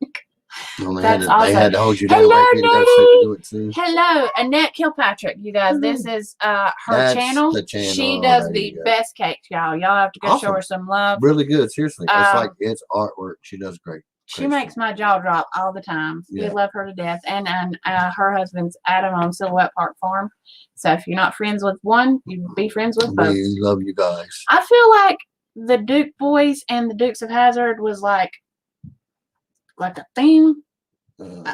Well, they That's they had to hold you down. Hello, Nettie. Hello, Annette Kilpatrick. You guys, this is her channel. The channel. She does the best cakes, y'all. Y'all have to go show her some love. Really good. Seriously. It's artwork. She does great. She makes my jaw drop all the time. Yeah. We love her to death. And her husband's Adam on Silhouette Park Farm. So if you're not friends with one, you be friends with both. We love you guys. I feel like the Duke boys and the Dukes of Hazzard was like a theme.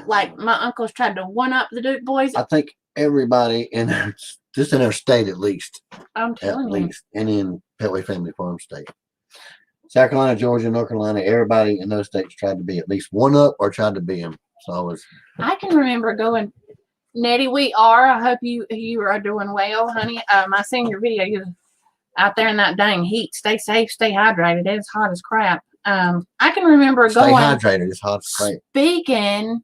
Like my uncles tried to one up the Duke boys. I think everybody in our state at least. I'm telling you. At least. And in Petway Family Farm State. South Carolina, Georgia, North Carolina, everybody in those states tried to be at least one up or tried to be them. So I can remember going, Nettie, we are. I hope you are doing well, honey. My senior video, you out there in that dang heat. Stay safe, stay hydrated. It's hot as crap. I can remember stay hydrated. It's hot as crap. Speaking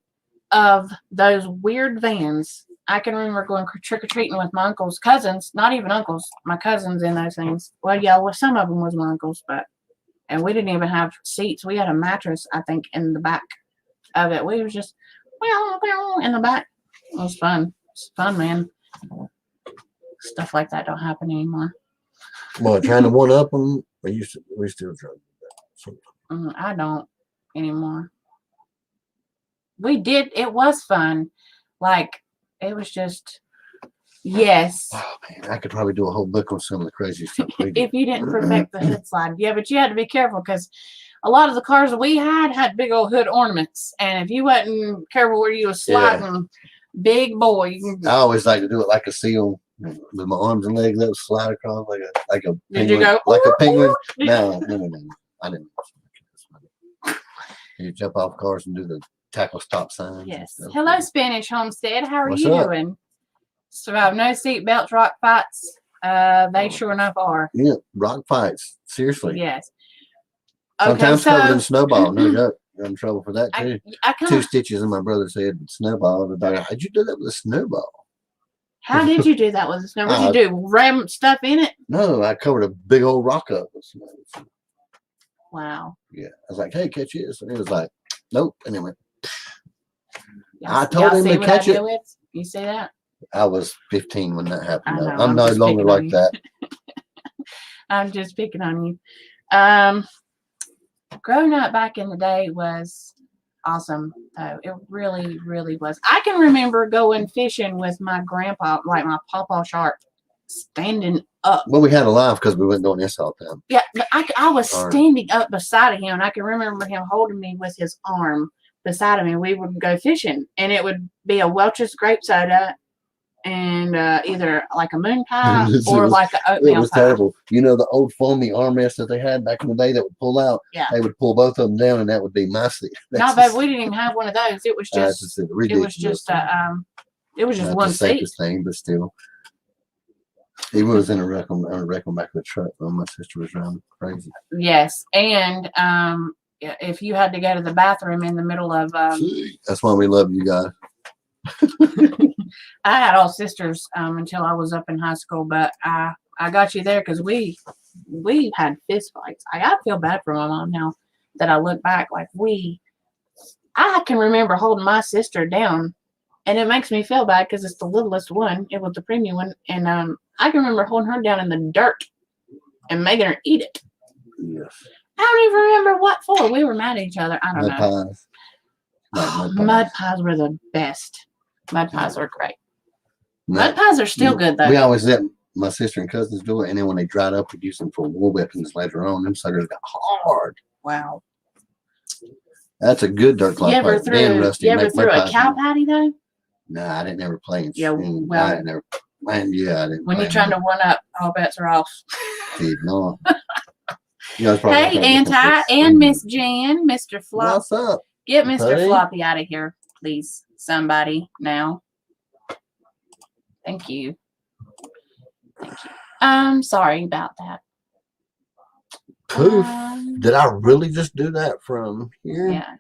of those weird vans, I can remember going trick or treating with my uncles, cousins, not even uncles, my cousins in those things. Well, yeah, well, some of them was my uncles, and we didn't even have seats. We had a mattress, I think, in the back of it. We was just in the back. It was fun. It's fun, man. Stuff like that don't happen anymore. Well, trying to one up them. We still try to do that. I don't anymore. We did. It was fun. Like, it was just, yes. Oh man, I could probably do a whole book on some of the crazy stuff we did. If you didn't perfect the hood slide. Yeah, but you had to be careful because a lot of the cars that we had big old hood ornaments. And if you wasn't careful where you was sliding, big boy. I always like to do it like a seal with my arms and legs. That would slide across like a Did penguin. you go, Like a "Ooh, penguin? ooh"? No. I didn't. You jump off cars and do the tackle stop signs. and Yes. stuff. Hello, Spanish Homestead. How are What's you up? doing? Survive no seat belts, rock fights. They sure enough are. Yeah, rock fights. Seriously. Yes. Sometimes covered in snowball. No joke. You're in trouble for that too. I kind 2 of. stitches in my brother's head with snowball. The doctor, how'd you do that with a snowball? How did you do that with the snow? What'd you do? Ram stuff in it? No, I covered a big old rock up with snow. Wow. Yeah. I was like, hey, catch this. And he was like, nope. And it went. Y'all- I told y'all him see to what catch I it. do with? You see that? I was 15 when that happened. I though. know, I'm I'm no just longer picking on like you. that. I'm just picking on you. Growing up back in the day was awesome, though. It really, really was. I can remember going fishing with my grandpa, like my Pawpaw Shark, standing up. Well, we had a live because we went doing this all the time. Yeah, but I was Darn. standing up beside of him, and I can remember him holding me with his arm beside of me. We would go fishing, and it would be a Welch's grape soda and either like a moon pie It or was- like an It oatmeal was pie. terrible. You know the old foamy armrests that they had back in the day that would pull out? Yeah. They would pull both of them down, and that would be my seat. No, babe, we didn't even have one of those. It was That's just, just it ridiculous. was just, it was just Not one the seat. safest thing, but still. He was in a wreck on back of the truck when my sister was driving crazy. Yes, and if you had to go to the bathroom in the middle of, That's why we love you guys. I had all sisters until I was up in high school, but I got you there because we had fist fights. I feel bad for my mom now that I look back. Like I can remember holding my sister down, and it makes me feel bad because it's the littlest one. It was the preemie one, and I can remember holding her down in the dirt and making her eat it. Yes. I don't even remember what for. We were mad at each other. I don't Mud know. pies. Like Mud pies were the best. Mud pies are great. No, Mud pies are still good though. We always let my sister and cousins do it, and then when they dried up, we'd use them for wool weapons later on. Them suckers got hard. Wow. That's a good dirt clod You ever pipe. Dan threw, Rusty you ever make mud threw a pies. cow patty though? No, I didn't ever play. Yeah, I well- didn't ever. Man, yeah, I didn't. When play you're trying to them. one up, all bets are off. Did not. You guys probably Hey, have Anti different and things. Miss Jan, Mr. Flop. What's up? Get Mr. buddy? Floppy out of here, please. Somebody now. Thank you. Thank you. Sorry about that. Poof. Did I really just do that from here? Yeah.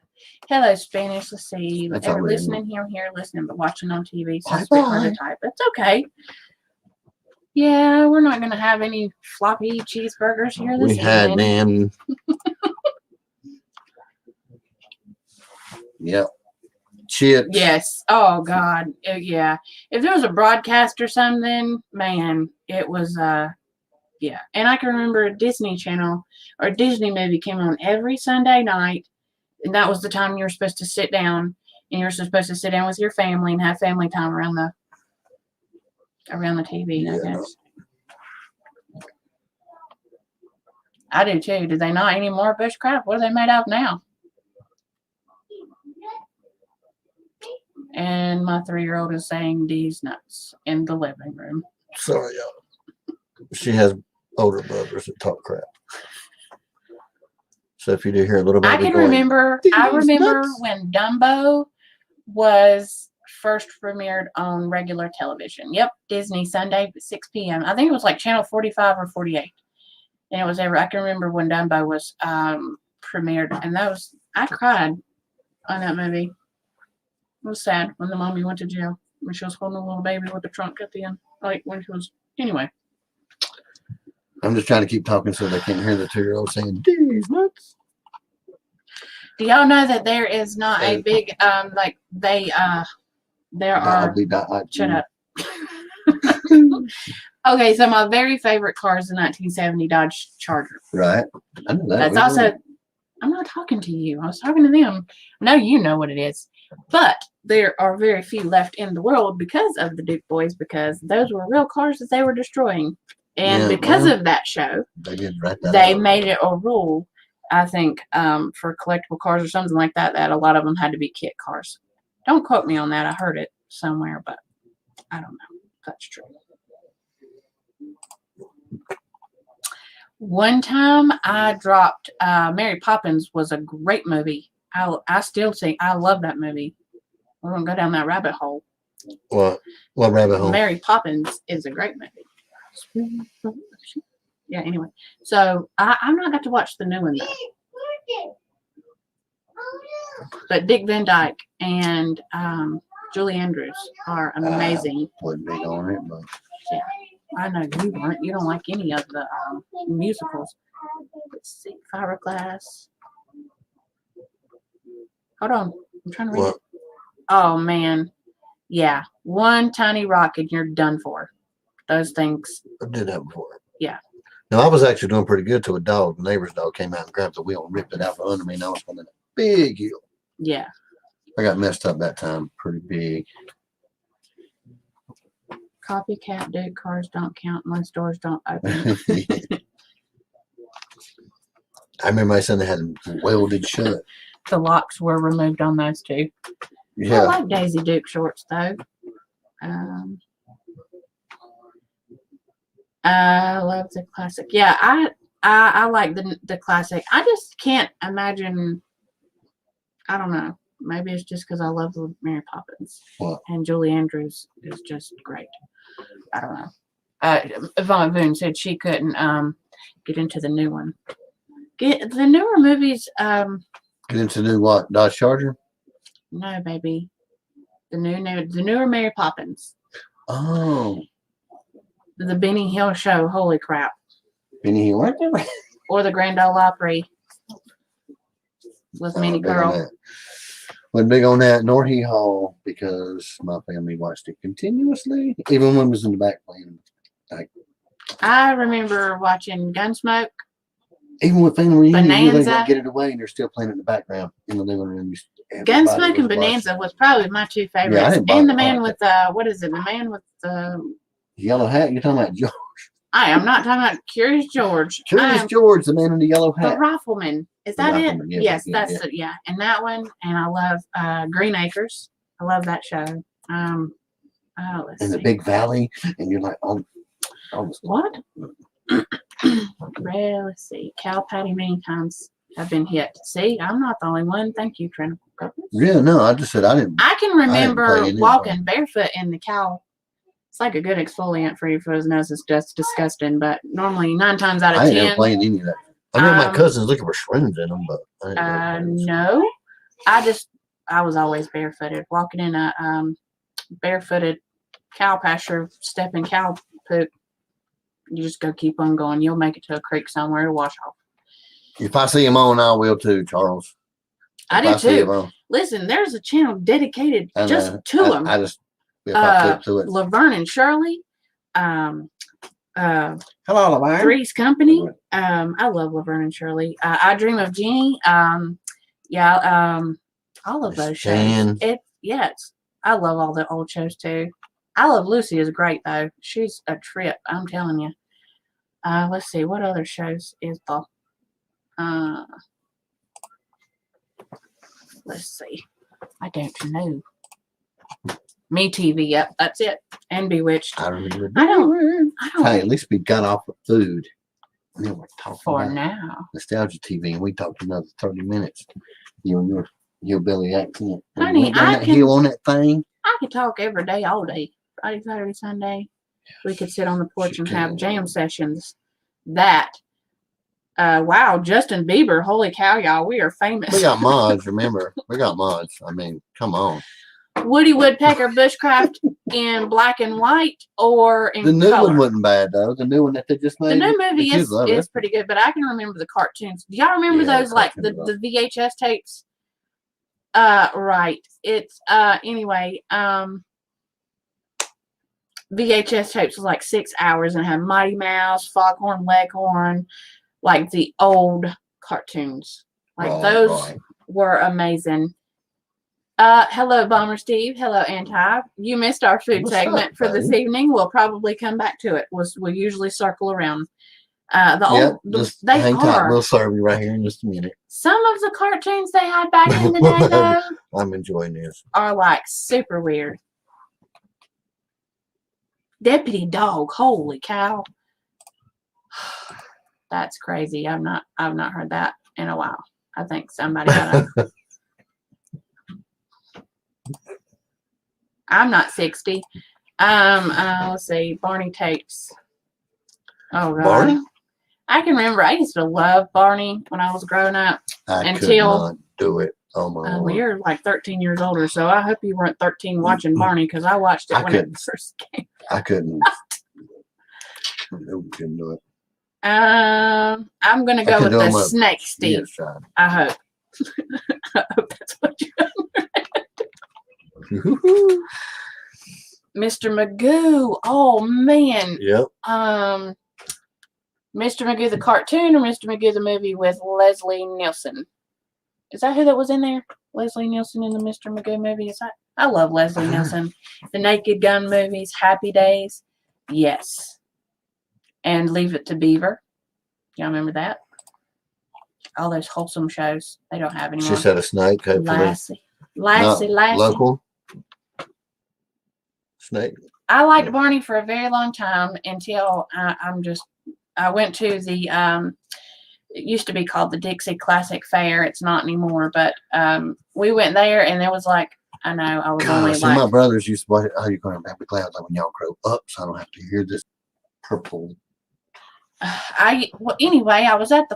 Hello, Spanish. Let's see. That's Ever already listening here, listening, but watching on TV. So it's Bye-bye. a bit hard to type. It's okay. Yeah, we're not going to have any floppy cheeseburgers here this We had evening. them. Yep. Chips. Yes. Oh God. Yeah. If there was a broadcast or something, man, it was yeah. And I can remember a Disney Channel or a Disney movie came on every Sunday night, and that was the time you were supposed to sit down, and you're supposed to sit down with your family and have family time around the TV. I Yeah. guess. I do too. Do they not anymore? Bushcraft? What are they made of now? And my 3-year-old is saying these nuts in the living room. Sorry, y'all. She has older brothers that talk crap. So if you do hear a little bit, I of me can going, remember. I "These remember nuts." when Dumbo was first premiered on regular television. Yep, Disney Sunday at 6 p.m. I think it was like channel 45 or 48, and it was ever. I can remember when Dumbo was premiered, and that was I cried on that movie. It was sad when the mommy went to jail. when she was holding a little baby with the trunk at the end. Like when she was, anyway. I'm just trying to keep talking so they can't hear the 2-year-old saying, "These nuts." Do y'all know that there is not a big, like there are, shut up. Okay, so my very favorite car is the 1970 Dodge Charger. Right. I know that. That's also, I'm not talking to you. I was talking to them. I know you know what it is. But there are very few left in the world because of the Duke boys, because those were real cars that they were destroying. And because of that show, they made it a rule, I think, for collectible cars or something like that, that a lot of them had to be kit cars. Don't quote me on that. I heard it somewhere, but I don't know if that's true. One time I dropped Mary Poppins was a great movie. I still think I love that movie. We're going to go down that rabbit hole. What rabbit hole? Mary Poppins is a great movie. Yeah, anyway. So I've not got to watch the new one though. But Dick Van Dyke and Julie Andrews are amazing. Wasn't big on it, but yeah. I know you weren't. You don't like any of the musicals. Let's see. Fiberglass. Hold on. I'm trying to read it. Oh, man. Yeah. One tiny rock and you're done for. Those things. I did that before. Yeah. No, I was actually doing pretty good till the neighbor's dog came out and grabbed the wheel and ripped it out from under me, and I was on a big hill. Yeah. I got messed up that time pretty big. Copycat Duke cars don't count unless doors don't open. I remember my son had them welded shut. The locks were removed on those two. Yeah. I like Daisy Duke shorts though. I love the classic. Yeah, I like the classic. I just can't imagine. I don't know. Maybe it's just because I love Mary Poppins. What? And Julie Andrews is just great. I don't know. Yvonne Boone said she couldn't get into the new one. Get the newer movies. Get into the new what? Dodge Charger? No, baby. The newer Mary Poppins. Oh. The Benny Hill Show. Holy crap. Benny Hill. Or the Grand Ole Opry with Minnie Pearl. Wasn't big on that, nor Hee Haw, because my family watched it continuously, even when it was in the back playing. I remember watching Gunsmoke. Even with family reunion, Bonanza. they get it away, and they're still playing it in the background in the living room. Gunsmoke and Bonanza was probably my two favorites. Yeah, and the man with what is it? The man with the yellow hat. You're talking about George. I am not talking about Curious George. Curious George, the man in the yellow The hat. Rifleman. Is that it? Yeah, yes, that's it. Yeah, and that one. And I love Green Acres. I love that show. Let's in see. the Big Valley, and you're like, oh what? Well, let's see. Cow patty many times have been hit. See, I'm not the only one. Thank you, Trina. Yeah, no, I just said I didn't. I can remember play walking barefoot in the cow. It's like a good exfoliant for your foot's nose. It's just disgusting, but normally 9 times out of 10. I ain't never playing any of that. I know my cousins looking for shrooms in them, but I ain't no. I was always barefooted, walking in a barefooted cow pasture, stepping cow poop. You just go keep on going. You'll make it to a creek somewhere to wash off. If I see them on, I will too, Charles. I do too. Listen, there's a channel dedicated just to them. I just if I flip to it. Laverne and Shirley. Hello, Laverne. Three's Company. I love Laverne and Shirley. I Dream of Jeannie. All of those shows. Yes, I love all the old shows too. I Love Lucy is great though. She's a trip. I'm telling you. Let's see what other shows is the. Let's see. I don't know. Me TV. Yep, that's it. And Bewitched. I remember. I don't. Hey, at least we got off of food. And then we're talking for about now. Nostalgia TV, and we talked another 30 minutes. You and your hillbilly accent. Honey, I can hill on that thing. I could talk every day, all day. Friday, Saturday, Sunday. We could sit on the porch and have jam sessions. Wow, Justin Bieber, holy cow, y'all, we are famous. We got mods, remember? We got mods. I mean, come on. Woody Woodpecker Bushcraft in black and white or in The new color? one wasn't bad though. The new one that they just made. The new movie kids love it. is pretty good, but I can remember the cartoons. Do y'all remember Yeah, those, like the cartoons VHS tapes? Right. It's anyway, VHS tapes was like 6 hours and had Mighty Mouse, Foghorn Leghorn, like the old cartoons. Like those were amazing. Hello, Bomber Steve. Hello, Anti. You missed our food What's segment up, for this buddy? evening. We'll probably come back to it. We'll usually circle around. Just They hang tight. are. We'll serve you right here in just a minute. Some of the cartoons they had back in the day, though, I'm enjoying this. are like super weird. Deputy Dog, holy cow. That's crazy. I've not heard that in a while. I think somebody got a I'm not 60. Let's see, Barney tapes. Oh god. Barney? I can remember I used to love Barney when I was growing up. I could Until- not do it. Oh my Well, lord. you're like 13 years older, so I hope you weren't 13 watching Barney because I watched it I when it couldn't. first came. I couldn't. No, couldn't do it. I'm gonna go can with do the 'em up. snake, Steve. Yes, child. I hope. I hope that's what you Mr. Magoo. Oh man. Yep. Mr. Magoo the cartoon or Mr. Magoo the movie with Leslie Nielsen? Is that who that was in there? Leslie Nielsen in the Mr. Magoo movie? Is that? I love Leslie Nielsen. The Naked Gun movies, Happy Days. Yes. And Leave It to Beaver. Y'all remember that? All those wholesome shows they don't have anymore. She said a snake. Hopefully. Lassie. Local. Snake. I liked Barney for a very long time until I went to the it used to be called the Dixie Classic Fair. It's not anymore, but we went there and there was like I know I was only See, like my brothers used to watch How You Gonna Have the Clouds like when y'all grow up, so I don't have to hear this purple. Anyway, I was at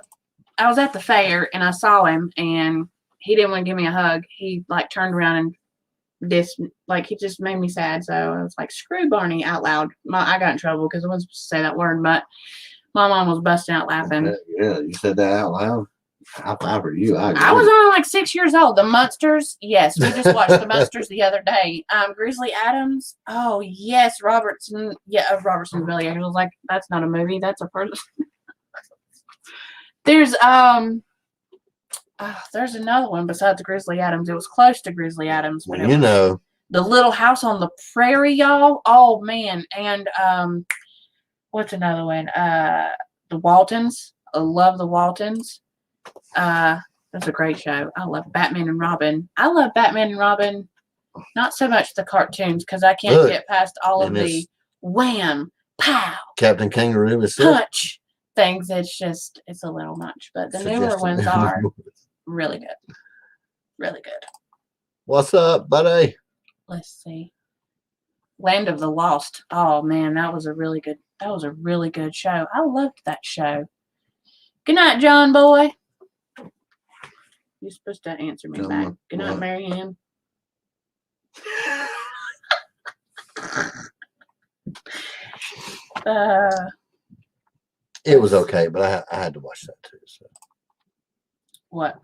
the fair and I saw him and he didn't want to give me a hug. He like turned around and he just made me sad. So I was like, screw Barney out loud. I got in trouble because I wasn't supposed to say that word, but my mom was busting out laughing. Yeah, you said that out loud. High five for you. I was only like 6 years old. The Munsters, yes, we just watched the Munsters the other day. Grizzly Adams, oh yes, Robertson, Billy Angels. Like that's not a movie, that's a person. There's another one besides Grizzly Adams. It was close to Grizzly Adams, but You know. The Little House on the Prairie, y'all. Oh man, and what's another one? The Waltons. I love the Waltons. That's a great show. I love Batman and Robin. Not so much the cartoons because I can't get past all of the wham, pow, Captain Kangaroo is punch things. It's a little much, but the newer ones are really good. Really good. What's up, buddy? Let's see. Land of the Lost. Oh man, that was a really good show. I loved that show. Good night, John boy. You're supposed to answer me back. Good night, Marianne. It was okay, but I had to watch that too. So. What?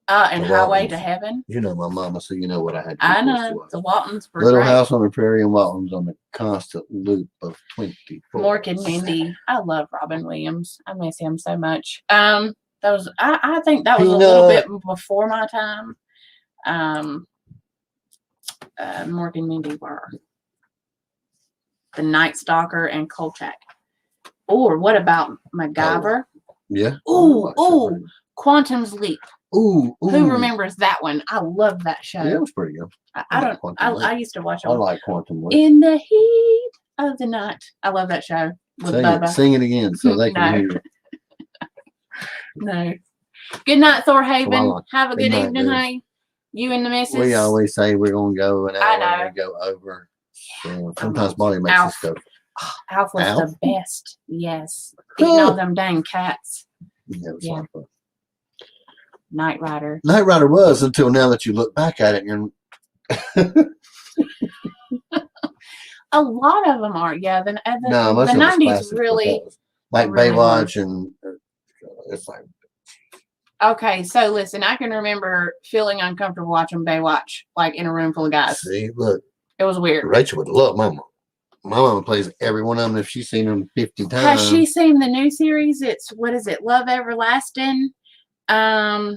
And The Highway Waltons. to Heaven. You know my mama, so you know what I had to I do. know. The Waltons were Little great. House on the Prairie and Waltons on the constant loop of 24. Mork and Mindy. I love Robin Williams. I miss him so much. I think that was a little bit before my time. Mork and Mindy were The Night Stalker and Kolchak. Or what about MacGyver? Yeah. Ooh, Quantum's Leap. Ooh. Who remembers that one? I love that show. Yeah, it was pretty good. I used to watch it. I like Quantum Leap. In the Heat of the Night. I love that show with Bubba. Sing it again so they can hear you. No. Good night, Thorhaven. Well, Have a good night, evening, dude. hey. You and the missus. We always say we're going to go an hour I know. and we go over. So sometimes Molly makes us go. Alf was Alf? the best. Yes. Eating all them dang cats. Yeah, it was Yeah. like Knight Rider. Knight Rider was until now that you look back at it and A lot of them are. Yeah, No, most the of it's 90s classics, but really. that was like really Baywatch and it's like Okay, so listen, I can remember feeling uncomfortable watching Baywatch, like in a room full of guys. see, look, It was weird. Rachel would love my mom. My mom plays every one of them if she's seen them 50 times. Has she seen the new series? It's what is it? Love Everlasting. Love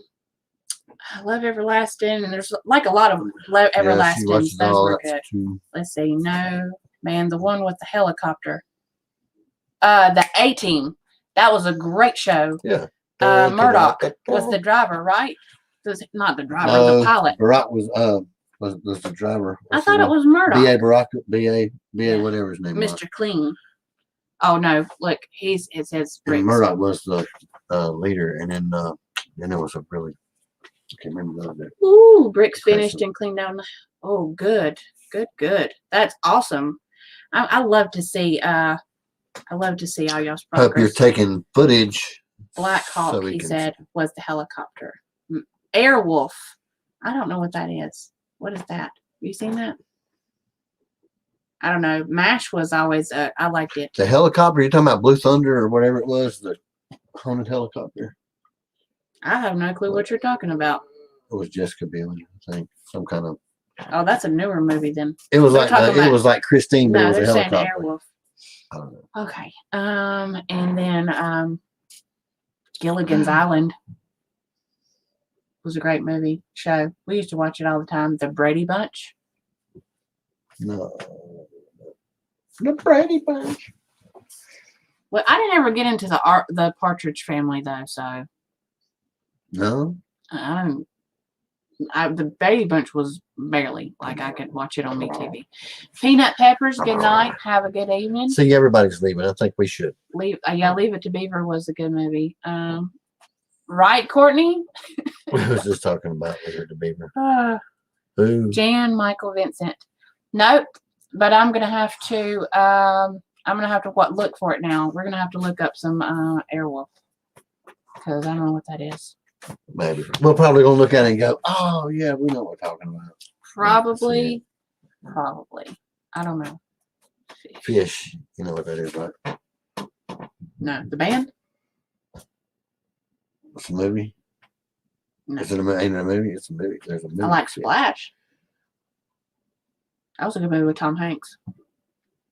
Everlasting, and there's like a lot of Love Yeah, she Everlastings. watches Those all were that good. too. Let's see. No, man, the one with the helicopter. The A-Team. That was a great show. Yeah. Murdoch was the driver, right? Not the driver, No, the pilot. Barack was the driver. I thought it was Murdoch. B.A. Barack, B.A. Yeah. whatever his name was. Mr. Clean. Oh no, look, it says And Briggs. Murdoch was the leader, and then it was a really I can't remember the other. Ooh, bricks Okay, finished so- and cleaned down. Oh, good. That's awesome. I love to see all y'all's progress. Hope you're taking footage. Black Hawk, so we he can said, was the helicopter. Airwolf. I don't know what that is. What is that? Have you seen that? I don't know. MASH was always, I liked it. The helicopter, you're talking about Blue Thunder or whatever it was, the haunted helicopter. I have no clue what you're talking about. It was Jessica Biel, I think. Some kind of. Oh, that's a newer movie then. It was They're like talking about- it was like Christine, but No, it was a they're saying helicopter. Airwolf. I don't know. Okay. And then Gilligan's Island was a great movie show. We used to watch it all the time. The Brady Bunch. No. The Brady Bunch. Well, I didn't ever get into the Partridge Family though, so No. I don't. The Brady Bunch was barely like I could watch it on MeTV. Peanut Peppers. Good night. Have a good evening. See, everybody's leaving. I think we should. Leave It to Beaver was a good movie. Right, Courtney? Who was just talking about Leave It to Beaver? Who? Jan Michael Vincent. Nope. But I'm gonna have to look for it now. We're gonna have to look up some Airwolf. Because I don't know what that is. Maybe. We're probably gonna look at it and go, oh yeah, we know what we're talking about. Probably. I don't know. Fish. You know what that is, right? No. The band? It's a movie. No. Is it ain't it a movie? It's a movie. There's a movie. I like Fish. Splash. That was a good movie with Tom Hanks.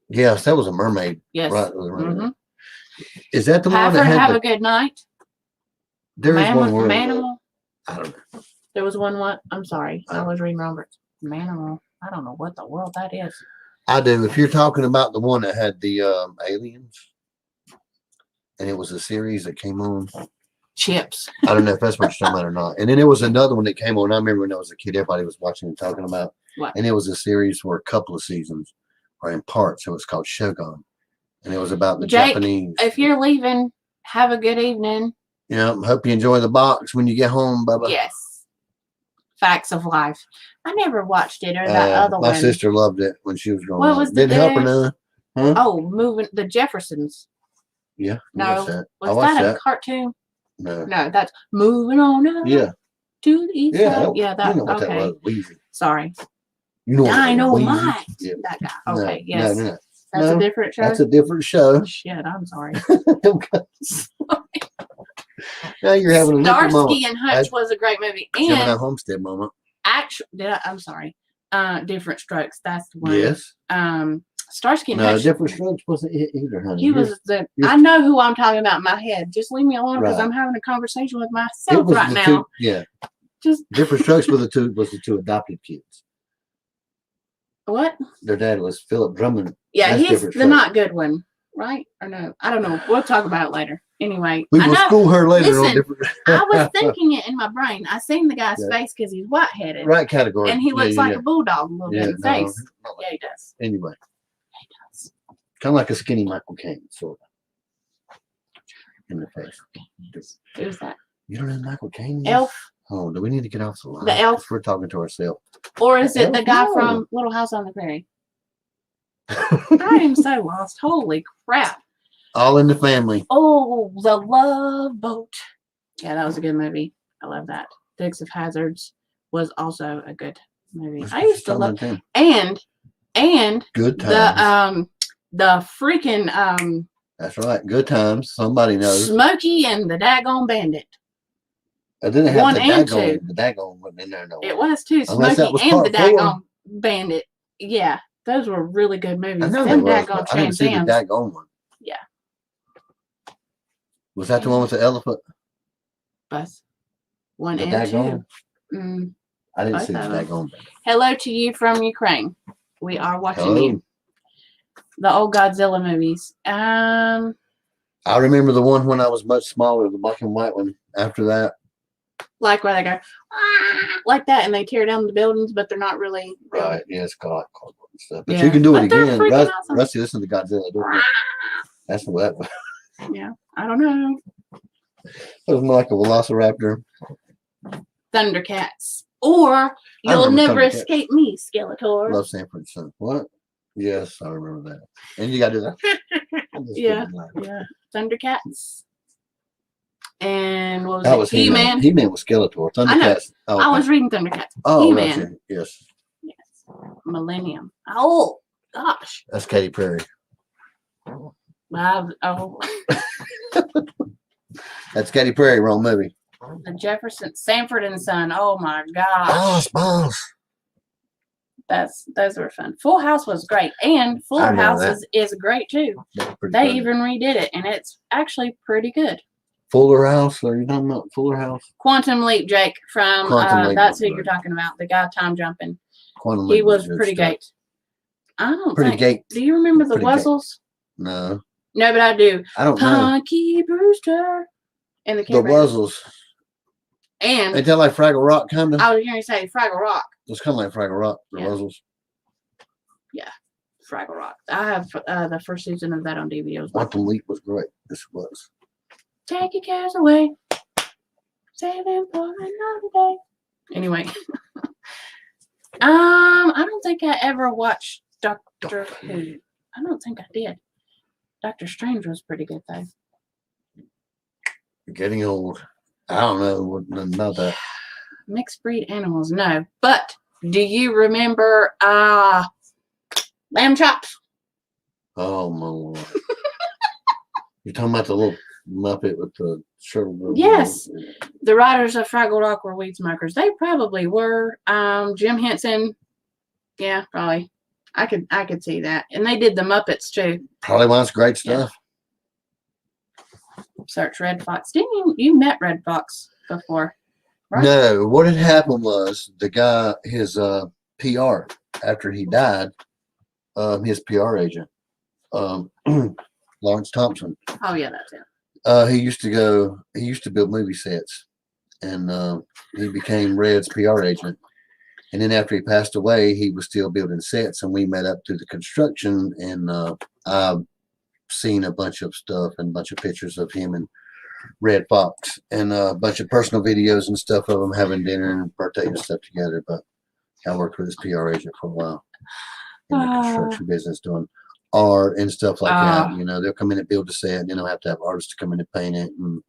Yes, that was a mermaid. Yes. Right. It was a mermaid. Mm-hmm. Is that the one Have that had a the, good night. there is one word. Manimal. I don't know. There was one what? I'm sorry. I was reading Roberts. Manimal. I don't know what the world that is. I do. If you're talking about the one that had the aliens, and it was a series that came on. Chips. I don't know if that's what you're talking about or not. And then there was another one that came on. I remember when I was a kid, everybody was watching and talking about. What? And it was a series for a couple of seasons, or in parts. It was called Shogun, and it was about the Jake, Japanese. If you're leaving, have a good evening. Yeah, hope you enjoy the box when you get home, Bubba. Yes. Facts of Life. I never watched it or that other my one. sister loved it when she was growing What up. was the Didn't help her dude? none. Huh? Oh, moving the Jeffersons. Yeah. I No. watched that. I Was watched that a that. cartoon? No. No, that's moving on up Yeah. to the east Yeah. side. Yeah, that You know what okay. that was. Weezy. Sorry. You know what that was. Weezy. Dynamite. Yeah. That guy. No, Okay, yes. No. That's No, a different show. That's a different show. Shit, I'm sorry. Now you're having a little moment. Starsky and Hutch was a great movie. Having a And Homestead moment. I'm sorry. Different Strokes. That's the one. Yes. Starsky and No, Hutch. Different Strokes wasn't it either, honey. He was I know who I'm talking about in my head. Just leave me alone because Right. I'm having a conversation with It myself was right the now. two, yeah. Just Different Strokes was the two adopted kids. what? Their dad was Philip Drummond. Yeah, That's he's Different the Strokes. not good one, right? Or no? I don't know. We'll talk about it later. Anyway, We I will know. school her later on Listen, different. I was thinking it in my brain. I seen the guy's Yeah. face because he's white-headed, Right category. and he looks yeah, like yeah. a bulldog a little bit in the face. not like- Yeah, he does. Anyway, He does. kind of like a skinny Michael Caine, sort of. In the face. Who's that? You don't know who Michael Caine? is? Elf, Oh, do we need to get off the line? The elf? We're talking to ourselves. or is it the guy No. from Little House on the Prairie? I am so lost. Holy crap! All in the family. Oh, The Love Boat. Yeah, that was a good movie. I love that. Dukes of Hazzards was also a good movie. Let's I get used to started love with them. and Good times. the freaking That's right. Good times. Somebody knows. Smokey and the Daggone Bandit. I didn't have One the and daggone. two. The daggone wasn't in there no It more. was too. Unless that Smokey was and the part 4. Daggone Bandit. Yeah, those were really good movies. I know Them there was, Daggone but I didn't see the Shazams. daggone one. Yeah. Was that the one with the elephant? Bus. One The and daggone? two. Mm. I didn't Both see the of them. daggone. Hello to you from Ukraine. We are watching Hello. you. The old Godzilla movies. I remember the one when I was much smaller, the black and white one. After that, Like where they go "Ah," like that, and they tear down the buildings, but they're not really. right? Yeah, it's got like cardboard and stuff. But Yeah. you can do it But they're again. freaking awesome. Rusty, listen to Godzilla. Do it. That's what that was. Yeah, I don't know. It was more like a velociraptor. Thundercats, or You'll remember Never Thundercats. Escape Me, Skeletor. Love Sanford Son. What? Yes, I remember that. And you got to do that. Yeah. Yeah, Thundercats. And what was That it? was He-Man. He-Man. He-Man was Skeletor. Thundercats. Oh, I okay. was reading Thundercats. Oh, He-Man. gotcha. Yes. Yes. Millennium. Oh gosh. That's Katy Perry. Wow. Oh, That's Katy Perry, wrong movie. the Jefferson, Sanford and Son. Oh my gosh. Boss. Those were fun. Full House was great, and Fuller I know House that. is great too. That's pretty They funny. even redid it, and it's actually pretty good. Fuller House? Are you talking about Fuller House? Quantum Leap, Jake, from Quantum Leap that's was who you're good. talking about. The guy time jumping. Quantum He Leap was good pretty stuff. great. I don't Pretty think. gay. Do you remember the Pretty gay. Wuzzles? No, No, but I do. I don't know. Punky Brewster and the The Care Bears. Wuzzles. And Ain't that like Fraggle Rock, kind of? I was going to say Fraggle Rock. It's kind of like Fraggle Rock. The Yeah. Wuzzles. Fraggle Rock. I have the first season of that on DVD. Quantum Leap was great. This was. Take your cares away. Save them for another day. Anyway. I don't think I ever watched Doctor Who. I don't think I did. Doctor Strange was pretty good though. Getting old. I don't know nothing about that. Mixed breed animals, no. But do you remember Lamb Chops? Oh my Lord. You're talking about the little Muppet with the shirt. Yes. The writers of Fraggle Rock were weed smokers. They probably were. Jim Henson. Yeah, probably. I could see that. And they did the Muppets too. Probably wants great stuff. Search Red Fox. Didn't you met Red Fox before? Right? No, what had happened was the guy, his PR after he died, his PR agent, Lawrence Thompson. Oh yeah, that's it. He used to build movie sets, and he became Red's PR agent. And then after he passed away, he was still building sets, and we met up through the construction, and I've seen a bunch of stuff and a bunch of pictures of him and Red Fox, and a bunch of personal videos and stuff of them having dinner and birthday and stuff together. But I worked with his PR agent for a while in the construction business, doing art and stuff like that. You know, they'll come in and build a set, and then they'll have to have artists to come in and paint it. And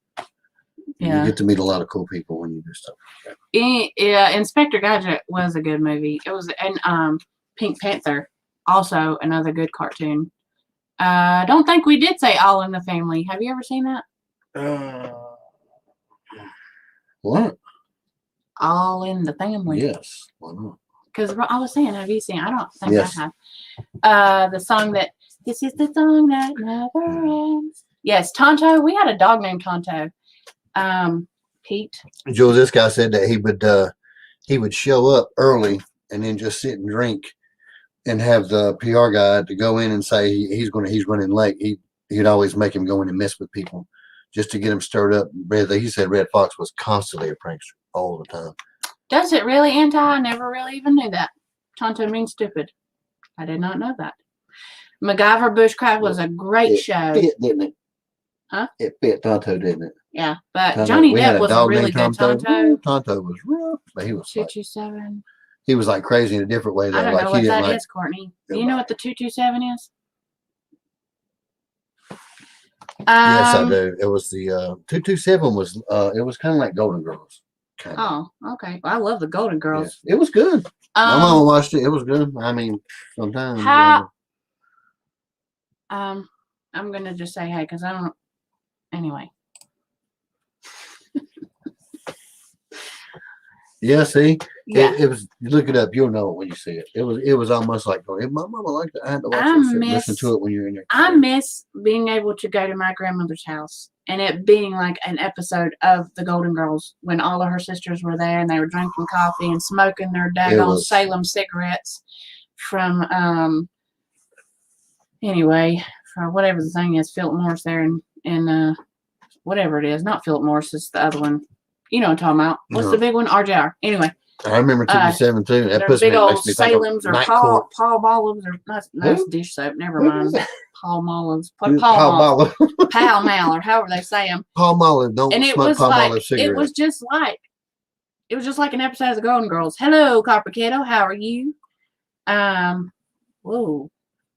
you get to meet a lot of cool people when you do stuff like that. Yeah, Inspector Gadget was a good movie. It was, and Pink Panther, also another good cartoon. I don't think we did say All in the Family. Have you ever seen that? What? All in the Family. Yes. Why not? Because I was saying, have you seen? I don't think Yes. I have. The song that this is the song that never ends. Yes, Tonto. We had a dog named Tonto. Pete. Joe, this guy said that he would show up early and then just sit and drink, and have the PR guy to go in and say he's running late. He'd always make him go in and mess with people just to get him stirred up. He said Red Fox was constantly a prankster all the time. Does it really, Anti? I never really even knew that. Tonto means stupid. I did not know that. MacGyver Bushcraft was a great show. It fit, didn't it? Huh? It fit Tonto, didn't it? Yeah, but Tonto, Johnny we had Depp a was a dog really named good Tonto. Tonto. Tonto was rough, but he was like, 227. he was like crazy in a different way though. I don't Like know he what didn't that like. is, Courtney. Do you know what the 227 is? Yes, I do. It was the 227 was it was kind of like Golden Girls. Kind of. Oh, okay. Well, I love the Golden Girls. Yeah. It was good. My mama watched it. It was good. I mean, sometimes. How? I'm gonna just say hey because I don't. Anyway. Yeah, see? Yeah. It was, you look it up, you'll know it when you see it. It was almost like going, if my mama liked it, I had to watch it. Listen to it when you're in there. I miss being able to go to my grandmother's house and it being like an episode of the Golden Girls when all of her sisters were there and they were drinking coffee and smoking their daggone Salem cigarettes from anyway, for whatever the thing is, Philip Morris there and whatever it is, not Philip Morris, it's the other one. You know what I'm talking about. What's the big one? RJR. Anyway. I remember TV7 too. That big old me Salem's or Paul Olives or that's dish soap. Never mind. Paul Olives. Pall Mall or however they say them. Paul Olive. Don't smoke Paul Olive cigarettes. It was just like an episode of the Golden Girls. Hello, Copper Kiddo. How are you? Whoa.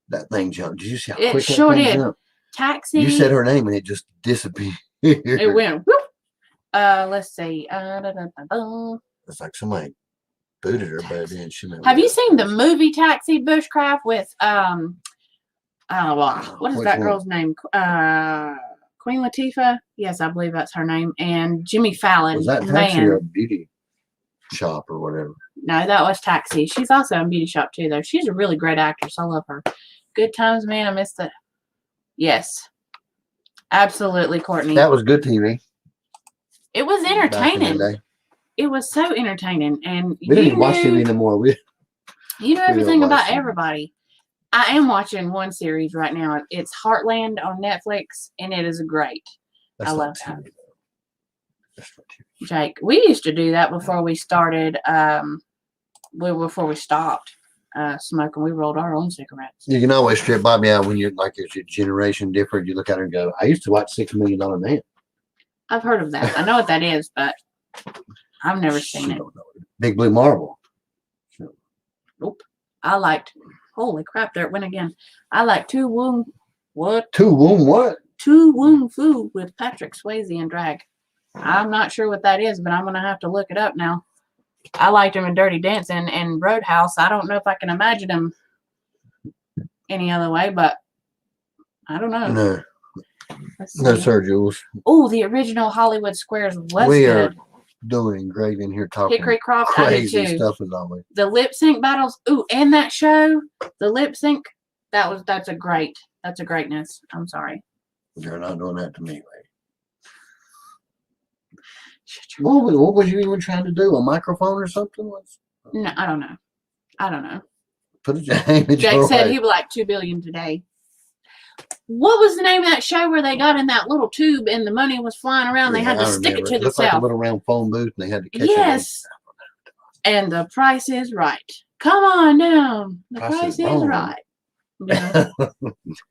That thing jumped. Did you see how it quick sure that thing did. jumped? Taxi. You said her name and it just disappeared. It went whoop. Let's see. It's like somebody booted her, but then she went. Have you seen the movie Taxi Bushcraft with what is that girl's name? Queen Latifah? Yes, I believe that's her name. And Jimmy Fallon. Was that Taxi or a beauty shop or whatever? No, that was Taxi. She's also in Beauty Shop too, though. She's a really great actress. I love her. Good Times, man. I missed it. Yes, absolutely, Courtney. That was good TV. It was entertaining. It was so entertaining, and we didn't watch TV anymore. You know everything about everybody. I am watching one series right now. It's Heartland on Netflix, and it is great. I love that. Jake, we used to do that before we started. Before we stopped smoking, we rolled our own cigarettes. You can always strip Bobby out when you're like, it's your generation different. You look at her and go, I used to watch $6 Million Man. I've heard of that. I know what that is, but I've never seen it. Big Blue Marble. Nope. I liked. Holy crap! There it went again. I like Two Wung. What? Two Wung what? Two Wung Fu with Patrick Swayze and drag. I'm not sure what that is, but I'm gonna have to look it up now. I liked him in Dirty Dancing and Roadhouse. I don't know if I can imagine him any other way, but I don't know. No, sir, Jules. Oh, the original Hollywood Squares was we good. Are doing great in here talking Hickory Croft, crazy stuff as always. The lip sync battles. Ooh, and that show, the lip sync. That's a greatness. I'm sorry. You're not doing that to me, lady. What was you even trying to do? A microphone or something? No, I don't know. Put it down. Jake said he would like $2 billion today. What was the name of that show where they got in that little tube and the money was flying around? They had to stick it to themselves. Like a little round phone booth, and they had to catch it. Yes. And The Price is Right. Come on down. The Price is Right. Yeah.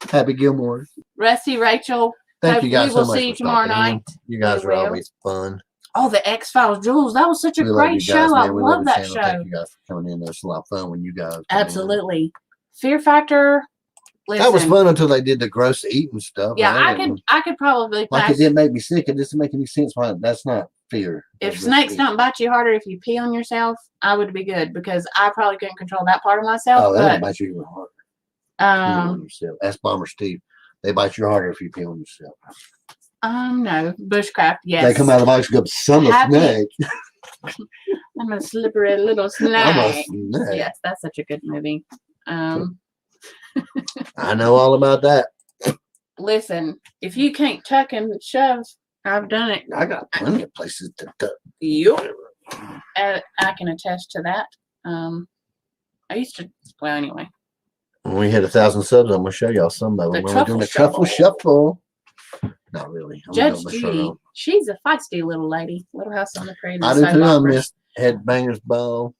Happy Gilmore. Rusty, Rachel. Thank you guys so much. We'll see you tomorrow night. You guys are always fun. Oh, the X-Files, Jules. That was such a great show. I love that show. Thank you guys for coming in. It's a lot of fun when you guys. Absolutely. Fear Factor. Listen, that was fun until they did the gross eating stuff. Yeah, I could probably like it didn't make me sick. It doesn't make any sense. Why that's not fear. If snakes don't bite you harder if you pee on yourself, I would be good because I probably couldn't control that part of myself. Oh, that'll bite you even harder. That's Bomber Steve. They bite you harder if you pee on yourself. No, bushcraft. Yes, they come out of the box and go, "Some snake." I'm a slippery little snake. I'm a snake. Yes, that's such a good movie. I know all about that. Listen, if you can't tuck and shove, I've done it. I got plenty of places to tuck. Yep. I can attest to that. I used to. Well, anyway. When we hit 1,000 subs, I'm gonna show y'all some of them. We're doing a truffle shuffle. Not really. Judge Judy, she's a feisty little lady. Little House on the Prairie. I do too. I miss Headbangers Ball.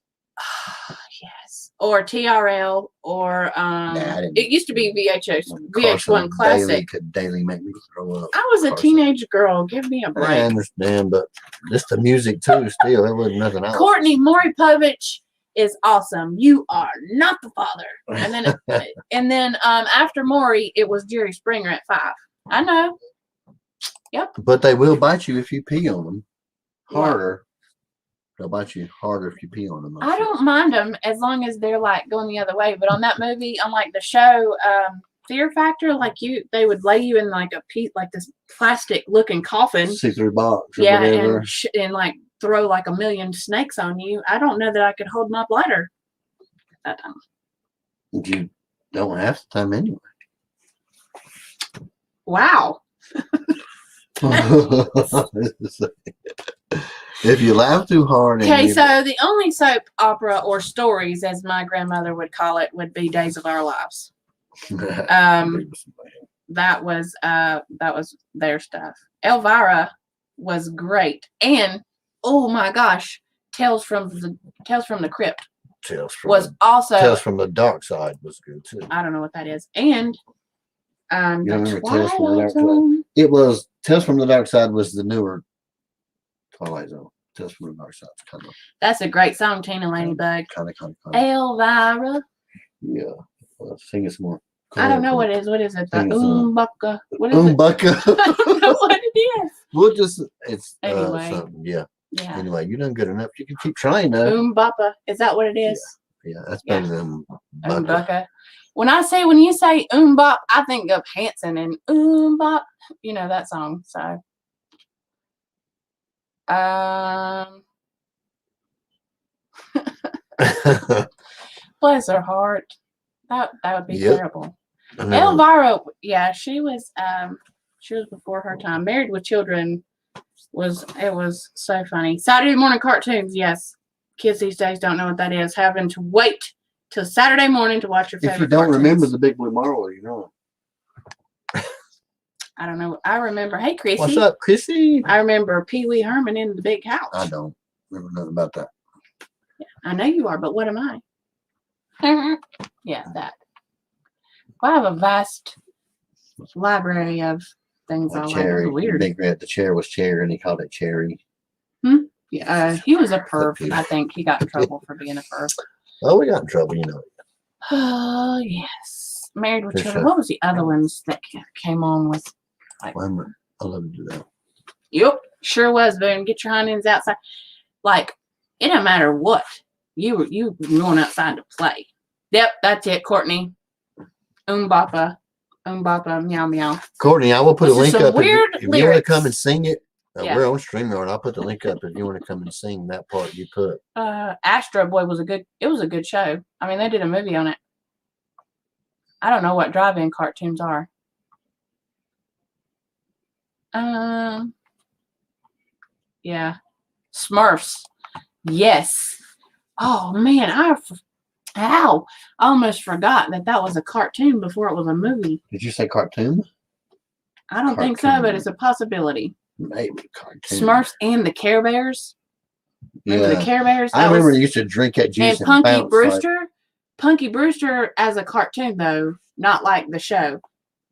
Yes. Or TRL or it used to be VH1 Classic. Could daily make me throw up. I was a teenage girl. Give me a break. I understand, but just the music too. Still, it wasn't nothing else. Courtney Maury-Povich is awesome. You are not the father. And then after Maury, it was Jerry Springer at 5. I know. Yep. But they will bite you if you pee on them harder. They'll bite you harder if you pee on them. I don't mind them as long as they're like going the other way. But on that movie, on like the show, Fear Factor, like they would lay you in like a piece, like this plastic looking coffin. See-through box or Yeah, whatever. and like throw like a million snakes on you. I don't know that I could hold my bladder at that time. You don't have the time anyway. Wow. If you laugh too hard. Okay, so the only soap opera or stories, as my grandmother would call it, would be Days of Our Lives. That was their stuff. Elvira was great, and oh my gosh, Tales from the Crypt was also Tales from the Dark Side was good too. I don't know what that is, and You don't remember the Tales from the Dark Twilight Zone. Side? It was Tales from the Dark Side was the newer Twilight Zone. Tales from the Dark Side kind of. That's a great song, Tina Ladybug. Kind of. Elvira. Yeah. Well, sing it some more. I don't know what it is. What is it? The Sing it some Umbaka. What is it? Umbaka. I don't know what it is. We'll just it's Anyway. something. Yeah. Yeah. Anyway, you're done good enough. You can keep trying though. Umbaka. Is that what it is? Yeah, that's better than Umbaka. When you say Umbop, I think of Hanson and Umbop. You know that song. So bless her heart. That would be terrible. Elvira, yeah, she was before her time. Married with Children was so funny. Saturday morning cartoons, yes. Kids these days don't know what that is. Having to wait till Saturday morning to watch your favorite. If you don't cartoons. remember the Big Blue Marvel, you know. I don't know. I remember. Hey, Chrissy. What's up, Chrissy? I remember Pee Wee Herman in the big house. I don't remember nothing about that. Yeah, I know you are, but what am I? Yeah, that. Well, I have a vast library of things I like. Cherry. Weird. Big Red. The chair was chair, and he called it cherry. Yeah, he was a perv. I think he got in trouble for being a perv. Oh, we got in trouble, you know. Oh yes, Married with For Children. sure. What was the other ones that came on with? I love to do that. Yep, sure was. Boone, get your hind ends outside. Like it don't matter what you going outside to play. Yep, that's it, Courtney. Umbapa, meow meow. Courtney, I will put a Those are link some up weird if you want to lyrics. come and sing it. Yeah. We're on StreamYard. I'll put the link up if you want to come and sing that part you put. Astro Boy was a good show. I mean, they did a movie on it. I don't know what drive-in cartoons are. Yeah. Smurfs. Yes. Oh man, I almost forgot that was a cartoon before it was a movie. Did you say cartoon? I don't think so, but it's a possibility. Maybe cartoon. Smurfs and the Care Bears. Remember the Care Bears? I remember they used to drink that juice And and Punky bounce Brewster. Punky Brewster as a cartoon though, not like the show.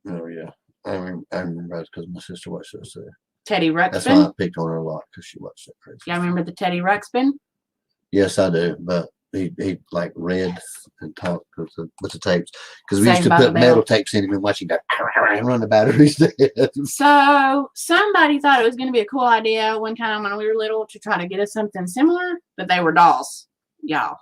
Oh yeah, I remember that because my sister watched those. Teddy That's why I Ruxpin. picked on her a lot because she watched that crazy. Y'all remember the Teddy Ruxpin? Yes, I do, but he like read and talked with the tapes because we used Saved to by the put Bell. metal tapes in him and watch him go and run the batteries dead. So somebody thought it was going to be a cool idea one time when we were little to try to get us something similar, but they were dolls, y'all.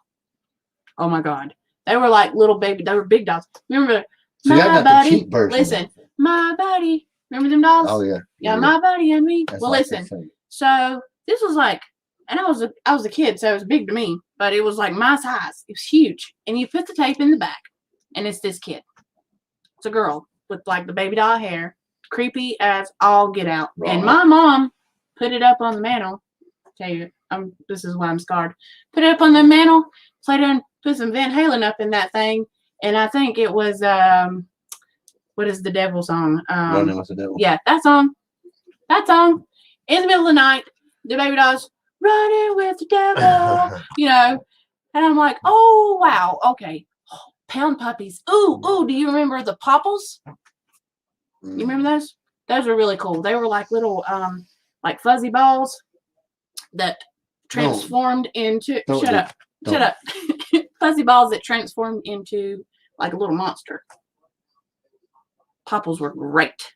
Oh my God, they were like little baby. They were big dolls. Remember So y'all my got the buddy? cheap version. Listen, my buddy. Remember them dolls? Oh yeah. Yeah, my buddy and me. That's Well, like listen. that thing. So this was like, and I was a kid, so it was big to me, but it was like my size. It was huge. And you put the tape in the back, and it's this kid. It's a girl with like the baby doll hair, creepy as all get out. Right. And my mom put it up on the mantle. Tell you, this is why I'm scarred. Put it up on the mantle, played and put some Van Halen up in that thing, and I think it was what is the devil song? Running with the devil. Yeah, that song. In the middle of the night, the baby doll's running with the devil, you know. And I'm like, oh, wow, okay. Pound puppies. Ooh, do you remember the Popples? You remember those? Those were really cool. They were like little, like fuzzy balls that transformed into, shut up. Fuzzy balls that transformed into like a little monster. Popples were great.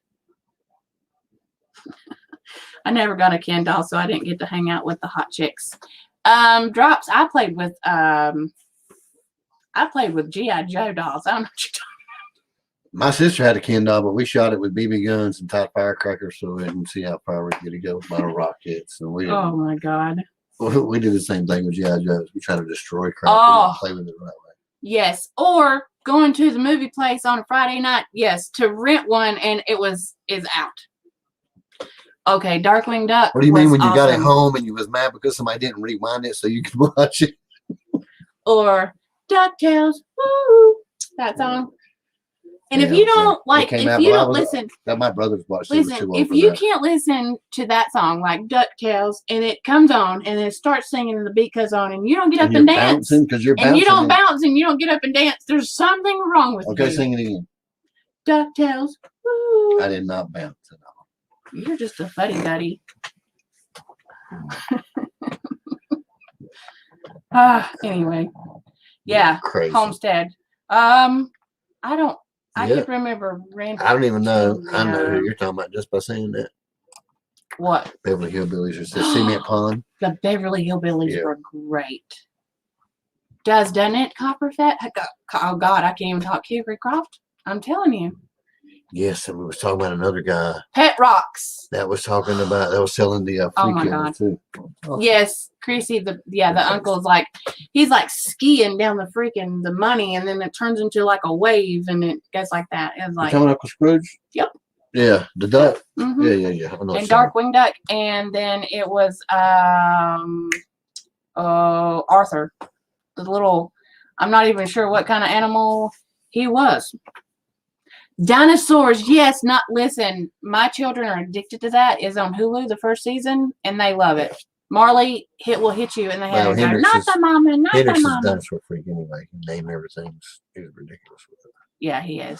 I never got a Ken doll, so I didn't get to hang out with the hot chicks. Drops. I played with G.I. Joe dolls. I don't know what you're talking. My sister had a Ken doll, but we shot it with BB guns and tied firecrackers so we didn't see how far we could go with bottle rockets. And we Oh my God. we did the same thing with G.I. Joe's. We try to destroy crap. Oh. We didn't play with it the right way. Yes. Or going to the movie place on a Friday night. Yes. To rent one and is out. Okay. Darkwing Duck. What do you mean was when you got it awesome. home and you was mad because somebody didn't rewind it so you could watch it? Or DuckTales. Woo! That song. And if Yeah, you don't like, came if out you while I don't was- listen, That my brothers watched. He was listen, too old if for you that. can't listen to that song like DuckTales and it comes on and it starts singing and the beat goes on and you don't get up and you're dance bouncing because you're and bouncing. you don't bounce and you don't get up and dance, there's something wrong with Okay, you. sing it again. DuckTales. Woo. I did not bounce at all. You're just a fuddy-duddy. Anyway. Yeah. Crazy. Homestead. I Yeah. can remember Randy. I don't even know. King, I know who you're talking about just by saying that. What? Beverly Hillbillies or Cement Pond. The Beverly Hillbillies Yeah. were great. Doesn't it, Copperfett? Oh God, I can't even talk Hickory Croft. I'm telling you. Yes, and we was talking about another guy Pet Rocks. that was selling the Oh Free my Killers, too. Yes, Chrissy, the uncle's like, he's like skiing down the money and then it turns into like a wave and it goes like that. It's You like, talking Uncle Scrooge? Yep. Yeah, the duck. mhm. Yeah. I know And what you're Darkwing Duck. And then it was Arthur. The little, I'm not even sure what kind of animal he was. Dinosaurs, yes, not listen. My children are addicted to that. Is on Hulu the first season, and they love it. Marley will hit you in the head. Well, And go, Hendrix not is- the mama, not Hendrix the is a mama. dinosaur freak anyway. He name everything. He's ridiculous with it. Yeah, he is.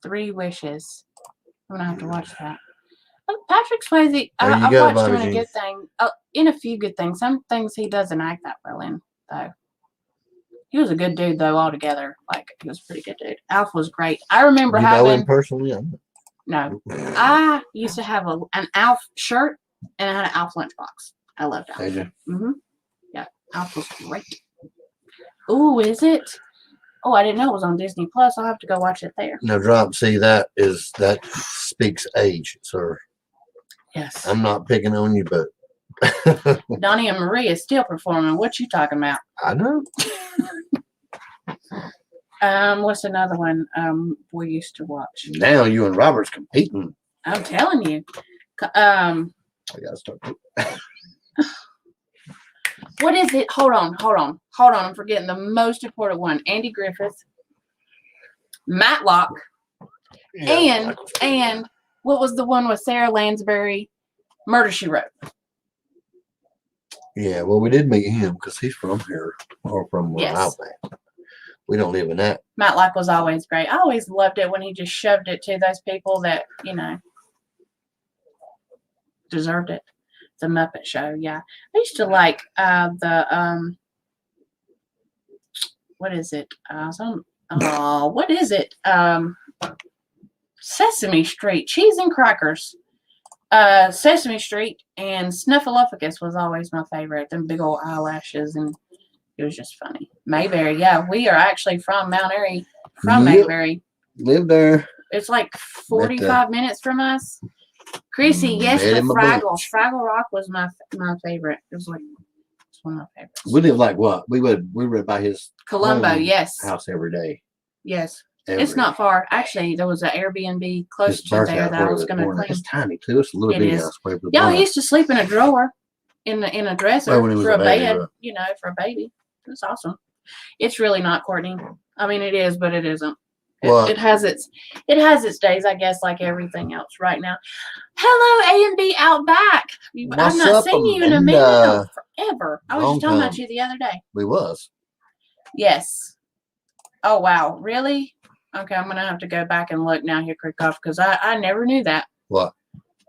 3 Wishes. I'm gonna have to watch that. Patrick Swayze. There you I've go, watched him Bobby in a Jean. good thing. In a few good things. Some things he doesn't act that well in, though. He was a good dude, though, altogether. Like, he was a pretty good dude. Alf was great. I remember You know having. him personally? No. I used to have an Alf shirt and I had an Alf lunchbox. I loved Alf. Did you? Mm-hmm. Yeah. Alf was great. Ooh, is it? Oh, I didn't know it was on Disney Plus. I'll have to go watch it there. No, drop. See, that speaks age, sir. Yes. I'm not picking on you, but Donnie and Marie is still performing. What you talking about? I know. What's another one we used to watch? Now you and Robert's competing. I'm telling you. I gotta start. What is it? Hold on. I'm forgetting the most important one. Andy Griffith, Matlock, and what was the one with Sarah Lansbury? Murder, She Wrote. Yeah, well, we did meet him because he's from here or from where Yes. I'm at. We don't live in that. Matlock was always great. I always loved it when he just shoved it to those people that, deserved it. The Muppet Show, yeah. I used to like what is it? What is it? Sesame Street, Cheese and Crackers. Sesame Street and Snuffleupagus was always my favorite. Them big old eyelashes, and it was just funny. Mayberry, yeah, we are actually from Mount Airy, from Yep. Mayberry. Live there. It's like 45 minutes from us. Chrissy, yes, Met the him a Fraggle. bunch. Fraggle Rock was my favorite. It's one of my favorites. We live like what? We were by his Columbo, home yes. house every day. Yes. It's not far. Actually, there was an Airbnb close His to birth there house that I where was it was going to born. clean. It's tiny too. It's a little It bitty is. house. Where it was Yeah, born he used to sleep in a drawer in a dresser Well, when he was for a a baby, bed, right. for a baby. It's awesome. It's really not, Courtney. I mean, it is, but it isn't. What? It has its days, I guess, like everything else right now. Hello, A&B Outback. I've What's not up, seen you in a Amanda? minute, forever. I was Long just talking about time. you the other day. We was. Yes. Oh, wow. Really? Okay, I'm going to have to go back and look now here, Krikoff, because I never knew that. What?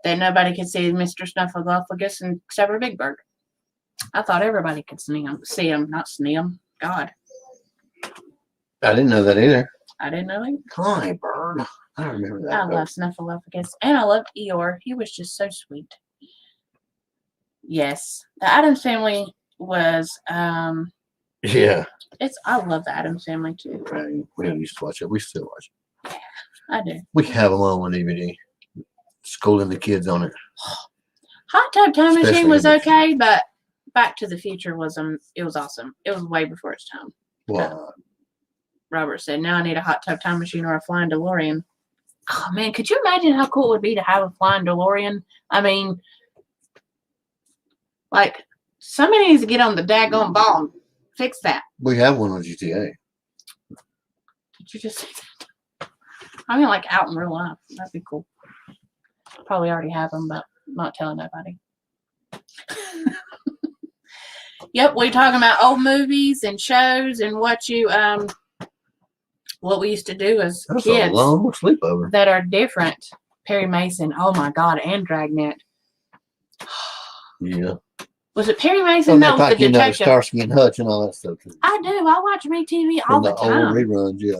That nobody could see Mr. Snuffleupagus except for Big Bird. I thought everybody could see him, not him. God, I didn't know that either. I didn't know him. Hi, Bird. I don't remember that. I love Snuffleupagus, and I love Eeyore. He was just so sweet. Yes, the Addams Family was. Yeah. I love the Addams Family too. Right. We used to watch it. We still watch it. I do. We have them on DVD. Schooling the kids on it. Hot Tub Time Especially Machine was in the- okay, but Back to the Future was it was awesome. It was way before its time. Well, Robert said, "Now I need a hot tub time machine or a flying DeLorean." Oh man, could you imagine how cool it would be to have a flying DeLorean? I mean, like somebody needs to get on the daggone ball and fix that. we have one on GTA. Did you just say that? I mean, like out in real life. That'd be cool. Probably already have them, but I'm not telling nobody. Yep, we're talking about old movies and shows and what we used to do as That's kids a long sleepover. that are different. Perry Mason, oh my God, and Dragnet. Yeah. Was it Perry Mason? So That was the like, detective. Starsky and Hutch and all that stuff. Too. I do. I watch MeTV all From the the time. old reruns, yeah.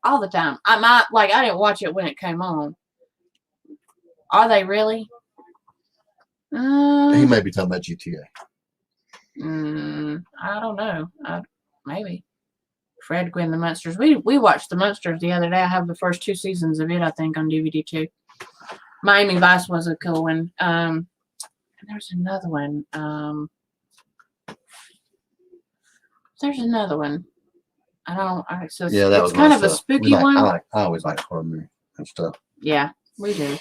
All the time. I didn't watch it when it came on. Are they really? He may be talking about GTA. I don't know. Maybe. Fred Gwynn, the Munsters. We watched the Munsters the other day. I have the first 2 seasons of it, I think, on DVD too. Miami Vice was a cool one. And there's another one. There's another one. So Yeah, that it's was kind my of a stuff. spooky one. I always like horror movies and stuff. Yeah, we do.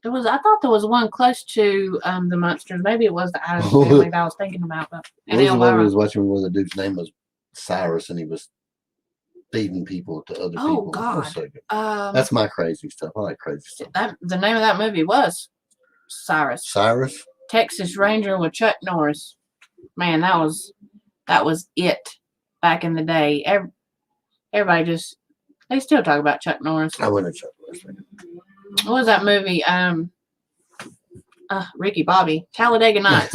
I thought there was one close to the Munsters. Maybe it was the Addams Family that I was thinking about. But What was the one we was watching where the dude's name was Cyrus and he was feeding people to other people? Oh God! So that's my crazy stuff. I like crazy stuff. The name of that movie was Cyrus. Cyrus? Texas Ranger with Chuck Norris. Man, that was it back in the day. Everybody they still talk about Chuck Norris. I wouldn't have Chuck Norris. What was that movie? Ricky Bobby. Talladega Nights.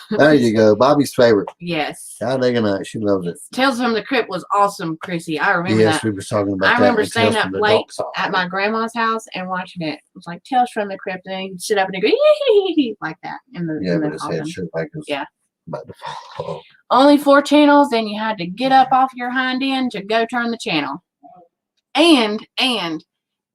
There you go. Bobby's favorite. Yes. Talladega Nights. She loves it. Tales from the Crypt was awesome, Chrissy. I remember Yes, that. we were talking about I that. remember and staying Tales up from the late Dark Side. at my grandma's house and watching it. It was like Tales from the Crypt, and you'd sit up and go yee like that in the Yeah, in the but his head coffin. shook like it was Yeah. about to fall. Only 4 channels, and you had to get up off your hind end to go turn the channel. And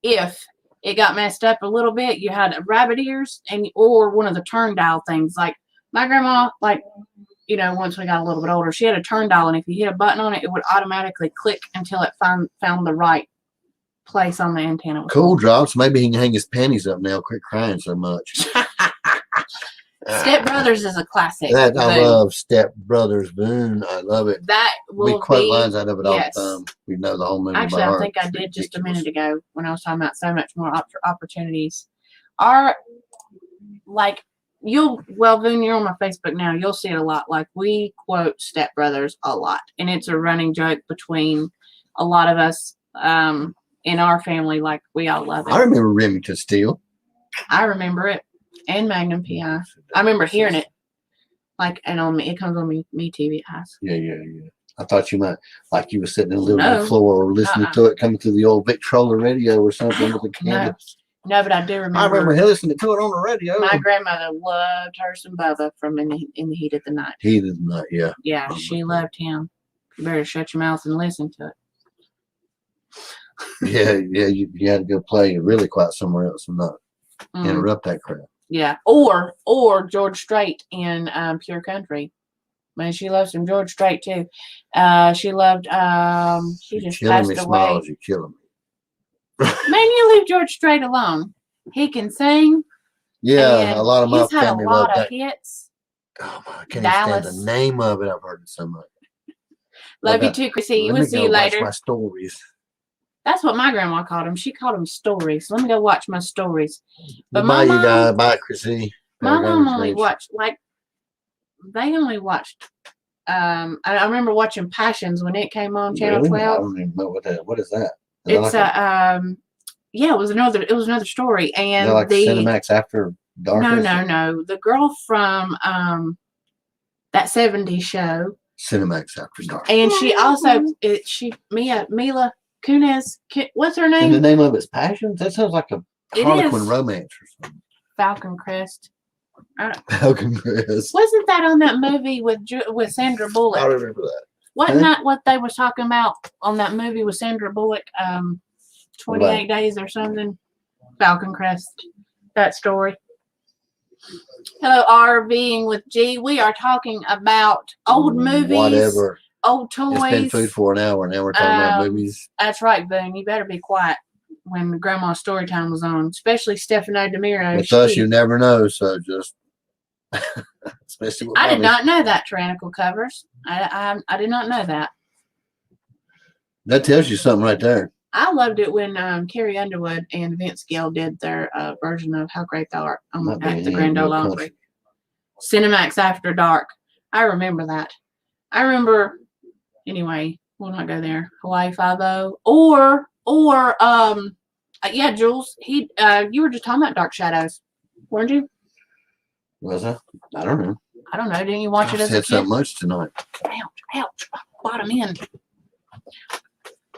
if it got messed up a little bit, you had rabbit ears or one of the turn dial things. Like my grandma, once we got a little bit older, she had a turn dial, and if you hit a button on it, it would automatically click until it found the right place on the antenna. Cool drops. Maybe he can hang his panties up now. Quit crying so much. Step Brothers is a classic. I Boom. love Step Brothers. Boom. I love it. That We will quote be. lines out of it Yes. all the time. We know the whole movie Actually, by I heart. think I It's did just a ridiculous. minute ago when I was talking about so much more opportunities. Boone, you're on my Facebook now. You'll see it a lot. Like, we quote Step Brothers a lot, and it's a running joke between a lot of us in our family. Like, we all love it. I remember Remington Steele. I remember it, and Magnum PI. I remember hearing it. And on me, it comes on me TV eyes. Yeah. I thought you might, like you were sitting in the living room No. floor or listening to it coming through the old Victrola radio or something with the camera. No, but I do remember. I remember he listening to it on the radio. My grandmother loved her some Bubba from In the Heat of the Night. He did not, yeah. Yeah, Oh, she my loved him. You better shut your mouth and listen to it. Yeah, you had to go play really quiet somewhere else and not interrupt that crap. Yeah, or George Strait in Pure Country. Man, she loves some George Strait too. She loved. She You're just killing passed me, away. Smiles. You're killing me. Man, you leave George Strait alone. He can sing. Yeah, and a lot of my he's had a family love lot of that. hits. Oh, I can't even stand Dallas. the name of it. I've heard it so much. Love you too, Chrissy. Let We'll me see go you watch later. my stories. That's what my grandma called them. She called them stories. Let me go watch my stories. But Bye, my you mom, guys. Bye, Chrissy. my mom only watched they only watched. I remember watching Passions when it came on Channel Really? 12. I don't even know what is that. It's it was another story, Is and that like the Cinemax After Dark? no, the girl from that 70s show, Cinemax After Dark. and she also Mila Kunis. What's her And the name? name of it's Passions? That sounds like a It Harlequin is. romance or something. Falcon Crest. Falcon Crest. Wasn't that on that movie with Sandra I Bullock? remember that. Wasn't that what they was talking about on that movie with Sandra Bullock? 28 Days or something. Falcon Crest. That story. Hello, RVing with G. We are talking about old movies, Whatever. old toys. It's been food for an hour. Now we're talking about movies. That's right, Boone. You better be quiet when Grandma's story time was on, especially Stefano DeMiro. With us, you never know. So just, especially with I did mommy. not know that tyrannical covers. I did not know that. That tells you something right there. I loved it when Carrie Underwood and Vince Gill did their version of How Great Thou Art at the Grand Ole Opry. Cinemax After Dark. I remember that. I remember. Anyway, we'll not go there. Hawaii Five-0 or yeah, Jules. You were just talking about Dark Shadows, weren't you? Was I? I don't know. I don't know. Didn't you watch it I as a said kid? so much tonight. Ouch! Bottom end.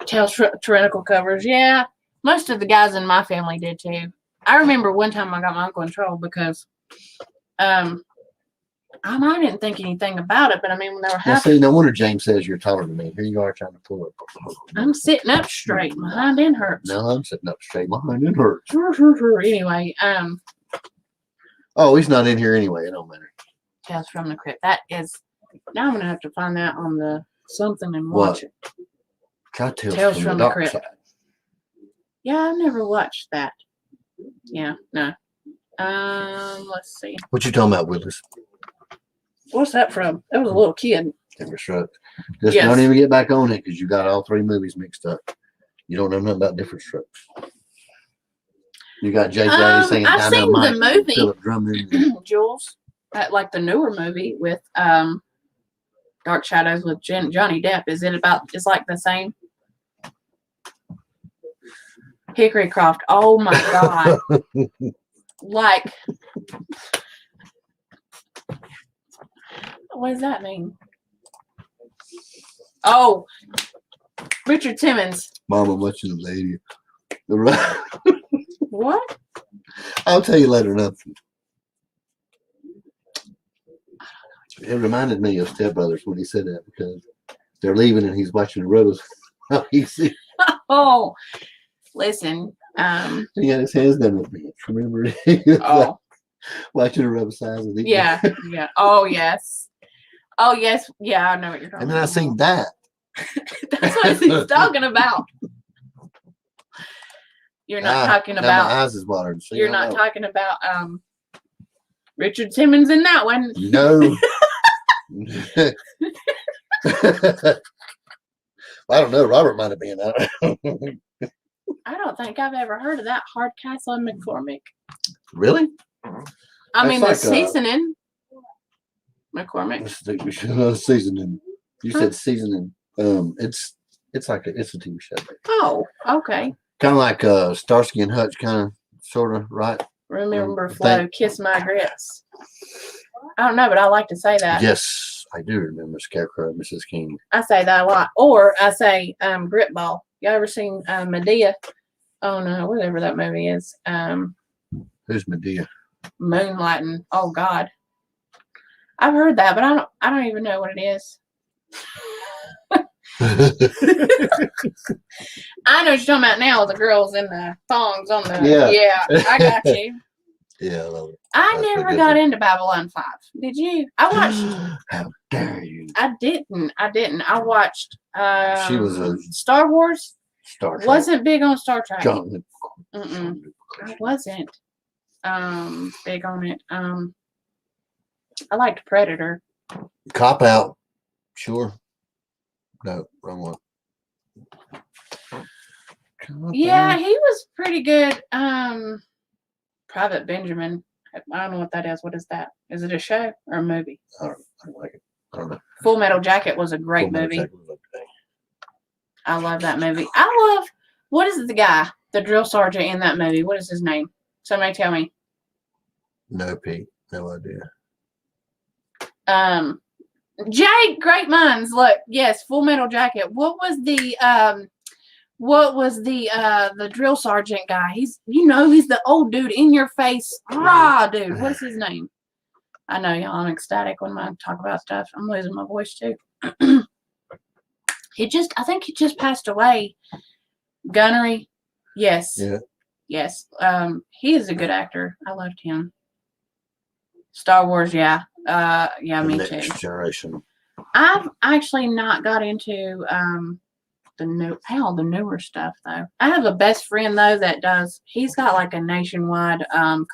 Tales tyrannical covers. Yeah, most of the guys in my family did too. I remember one time I got my uncle in trouble because, I didn't think anything about it, but I mean when they were Now, happening, see, no wonder James says you're taller than me. Here you are trying to pull it. I'm sitting up straight. My hind end hurts. No, I'm sitting up straight. My hind end hurts. Anyway, Oh, he's not in here anyway. It don't matter. Tales from the Crypt. That is. Now I'm gonna have to find that on the something and What? watch it. Tales from the Dark Crypt. Side. Yeah, I've never watched that. Yeah, no. Let's see. What you talking about, Willis? What's that from? That was a little kid. Different Strokes. Just Yes. don't even get back on it because you got all three movies mixed up. You don't know nothing about Different Strokes. You got JJ saying I've seen the Dynamite, movie. Philip Drummond. Jules, like the newer movie with Dark Shadows with Johnny Depp. Is it about? It's like the same. Hickory Croft. Oh my God! Like, what does that mean? Oh, Richard Simmons. Mama watching the lady. What? I'll tell you later enough. It reminded me of Step Brothers when he said that because they're leaving and he's watching the rose. Oh, listen. He had his hands down with me. Remember? Oh, Watching the rubber size of the yeah. Oh, yes. Oh, yes. Yeah, I know what you're talking And then I about. seen that. That's what he's talking about. You're not talking now about. my eyes is watering. See, You're I not know. talking about Richard Simmons in that one. No. I don't know. Robert might have been. I don't think I've ever heard of that. Hardcastle and McCormick. Really? I mean, the That's like, seasoning. McCormick. Seasoning. You said seasoning. It's like it's a TV show. Oh, okay. Kind of like Starsky and Hutch, kind of, sort of, right? Remember I Flo, think- kiss my grits. I don't know, but I like to say that. Yes, I do remember Scarecrow, Mrs. King. I say that a lot. Or I say grit ball. You ever seen Medea? Oh no, whatever that movie is. Who's Medea? Moonlighting. Oh God. I've heard that, but I don't even know what it is. I know what you're talking about now, the girls in the thongs on the Yeah. I got you. Yeah, I love it. I That's a never good got one. into Babylon 5. Did you? I watched How dare you? I didn't. I watched She was a Star Wars. Star Trek. Wasn't big on Star Trek. John. Mm-mm. I wasn't big on it. I liked Predator. Cop Out. Sure. No, wrong one. Cop Yeah, Out. he was pretty good. Private Benjamin. I don't know what that is. What is that? Is it a show or a movie? I don't like it. I don't know. Full Metal Jacket was a great Full Metal movie. Jacket was okay. I love that movie. I love, what is the guy, the drill sergeant in that movie? What is his name? Somebody tell me. No, Pete. No idea. Jake, great minds. Look, yes, Full Metal Jacket. What was the drill sergeant guy? He's the old dude in your face, raw dude. What's his name? I know y'all. I'm ecstatic when I talk about stuff. I'm losing my voice too. I think he just passed away. Gunnery, yes, Yeah. yes. He is a good actor. I loved him. Star Wars, yeah, yeah, The me next too. generation. I've actually not got into the newer stuff though. I have a best friend though that does. He's got like a nationwide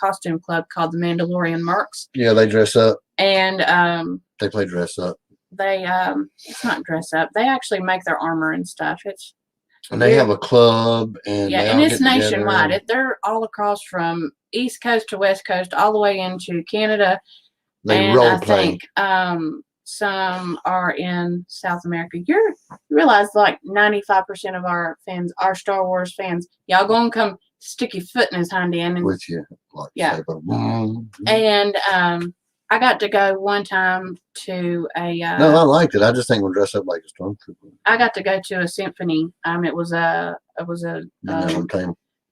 costume club called the Mandalorian Mercs, Yeah, they dress up. and They play dress up. they it's not dress up. They actually make their armor and stuff. And they have a club, and Yeah, they and all it's get together. nationwide. They're all across from East Coast to West Coast, all the way into Canada. They And role I play. think some are in South America. You realize like 95% of our fans are Star Wars fans. Y'all gonna come stick your foot in his hind end. And, With you. Like yeah. saber. And I got to go one time to a. No, I liked it. I just think we'll dress up like a stormtrooper. I got to go to a symphony. It was a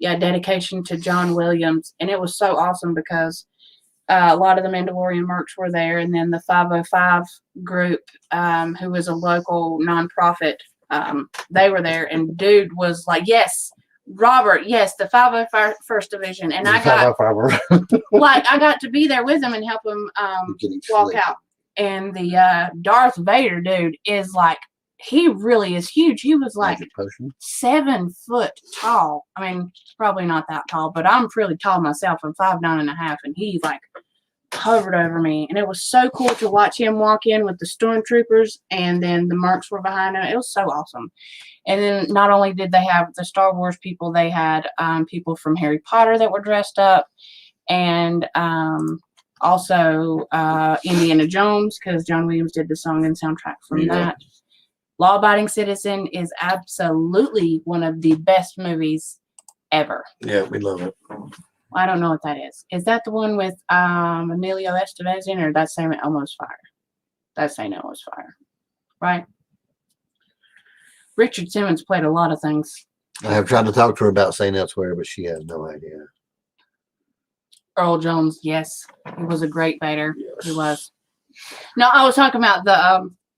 dedication to John Williams, and it was so awesome because a lot of the Mandalorian mercs were there, and then the 505 group, who was a local nonprofit, they were there, and dude was like, yes, Robert, yes, the 501st Division, and I got I got to be there with him and help him walk out. And the Darth Vader dude is like, he really is huge. He was like 7 foot tall. I mean, probably not that tall, but I'm really tall myself. I'm 5'9.5", and he like hovered over me. And it was so cool to watch him walk in with the stormtroopers, and then the mercs were behind him. It was so awesome. And then not only did they have the Star Wars people, they had people from Harry Potter that were dressed up, and also Indiana Jones, because John Williams did the song and soundtrack from that. Law Abiding Citizen is absolutely one of the best movies ever. Yeah, we love it. I don't know what that is. Is that the one with Emilio Estevez in, or that's Saint Elmo's Fire? That's Saint Elmo's Fire, right? Richard Simmons played a lot of things. I have tried to talk to her about St. Elsewhere, but she has no idea. Earl Jones, yes, he was a great Vader. Yes. He was. No, I was talking about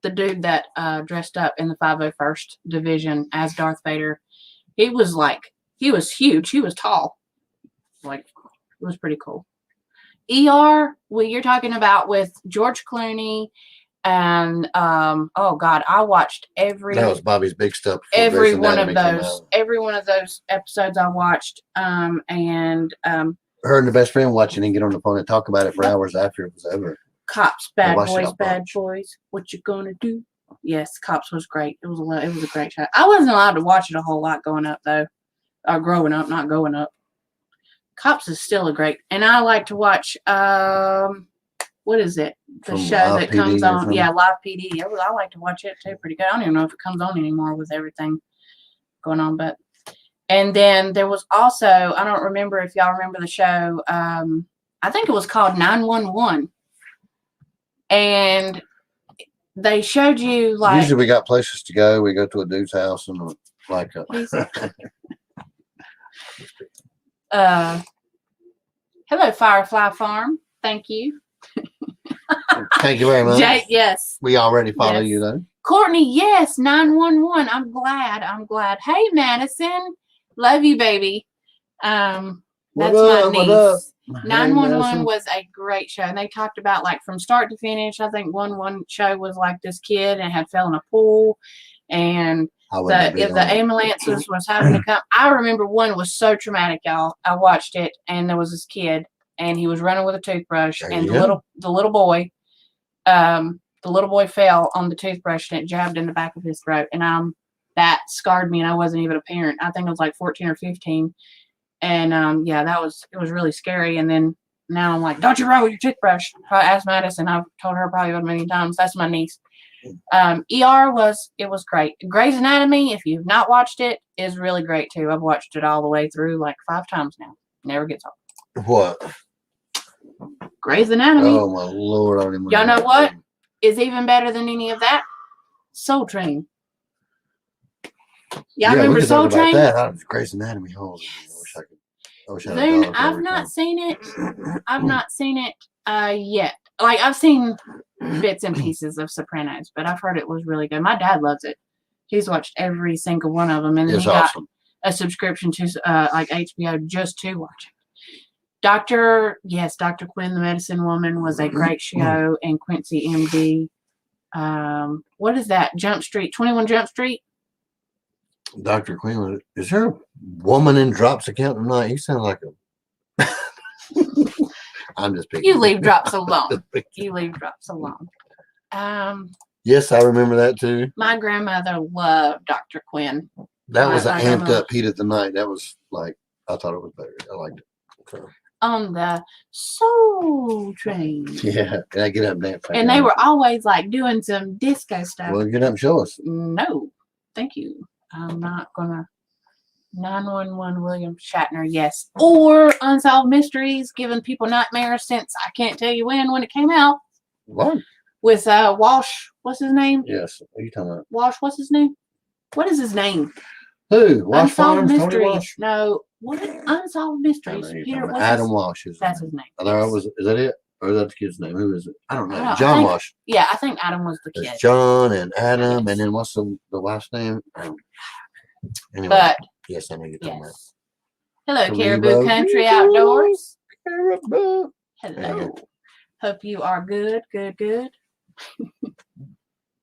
the dude that dressed up in the 501st Division as Darth Vader. He was huge. He was tall. Like, it was pretty cool. ER, you're talking about with George Clooney, and oh God, I watched that was Bobby's big stuff. Every one of those episodes I watched, and her and the best friend watching and get on the phone and talk about it for hours after it was over. Cops, bad boys. What you gonna do? Yes, Cops was great. It was a great show. I wasn't allowed to watch it a whole lot growing up though, or growing up, not going up. Cops is still a great, and I like to watch. What is it? The From show Live that PD comes on. something? Yeah, Live PD. I like to watch it too. Pretty good. I don't even know if it comes on anymore with everything going on, but. And then there was also, I don't remember if y'all remember the show. I think it was called 911. And they showed you like. Usually we got places to go. We go to a dude's house and like a. Hello, Firefly Farm. Thank you. Thank you very much. Jake, yes. We already follow you though. Courtney, yes, 911. I'm glad. Hey, Madison. Love you, baby. That's my niece. 911 was a great show. And they talked about like from start to finish. I think one show was like this kid and had fell in a pool, and if the ambulances was having to come. I remember one was so traumatic, y'all. I watched it, and there was this kid, and he was running with a toothbrush, and the little boy fell on the toothbrush, and it jabbed in the back of his throat, and that scarred me, and I wasn't even a parent. I think I was like 14 or 15, and it was really scary. And then now I'm like, don't you run with your toothbrush? I asked Madison. I've told her probably a million times. That's my niece. ER was great. Grey's Anatomy, if you've not watched it, is really great too. I've watched it all the way through like 5 times now. Never gets old. What? Grey's Anatomy. Oh my Lord! Y'all know what is even better than any of that? Soul Train. Y'all remember Soul Train? Grey's Anatomy. Holy, I wish I I've not seen it. I've not seen it yet. like I've seen bits and pieces of Sopranos, but I've heard it was really good. My dad loves it. He's watched every single one of them, and then It's he got awesome. a subscription to like HBO just to watch it. Dr. Quinn, the Medicine Woman was a great show, and Quincy MD. What is that? 21 Jump Street. Dr. Queen, is there a woman in Drops account tonight? You sound like a. I'm just picking. You leave drops alone. You leave drops alone. Yes, I remember that too. My grandmother loved Dr. Quinn. That was an my amped grandma. up heat of the night. That was like, I thought it was better. I liked it. So, On the Soul Train. yeah, and I get up and dance. And they were always like doing some disco stuff. Well, get up and show us. No, thank you. I'm not gonna. 911 William Shatner, yes. Or Unsolved Mysteries, giving people nightmares since I can't tell you when it came out. What? With Walsh, what's his name? Yes. What are you talking about? Walsh, what's his name? What is his name? Who? Wash Unsolved Farms? Tony Mysteries. Walsh? No, what? Unsolved I Mysteries. don't know who you're Peter, talking about. what's Adam his, Walsh is. that's his name. I thought Yes. was. Is that it? Or is that the kid's name? Who is it? I don't know. I don't- I John think- Walsh. Yeah, I think Adam was the kid. There's John and Adam, Yes. and then what's the wife's name? Anyway, But yes, I know you're talking yes. Hello, Caribou. Caribou Country Outdoors. about. Hello. Hope you are good.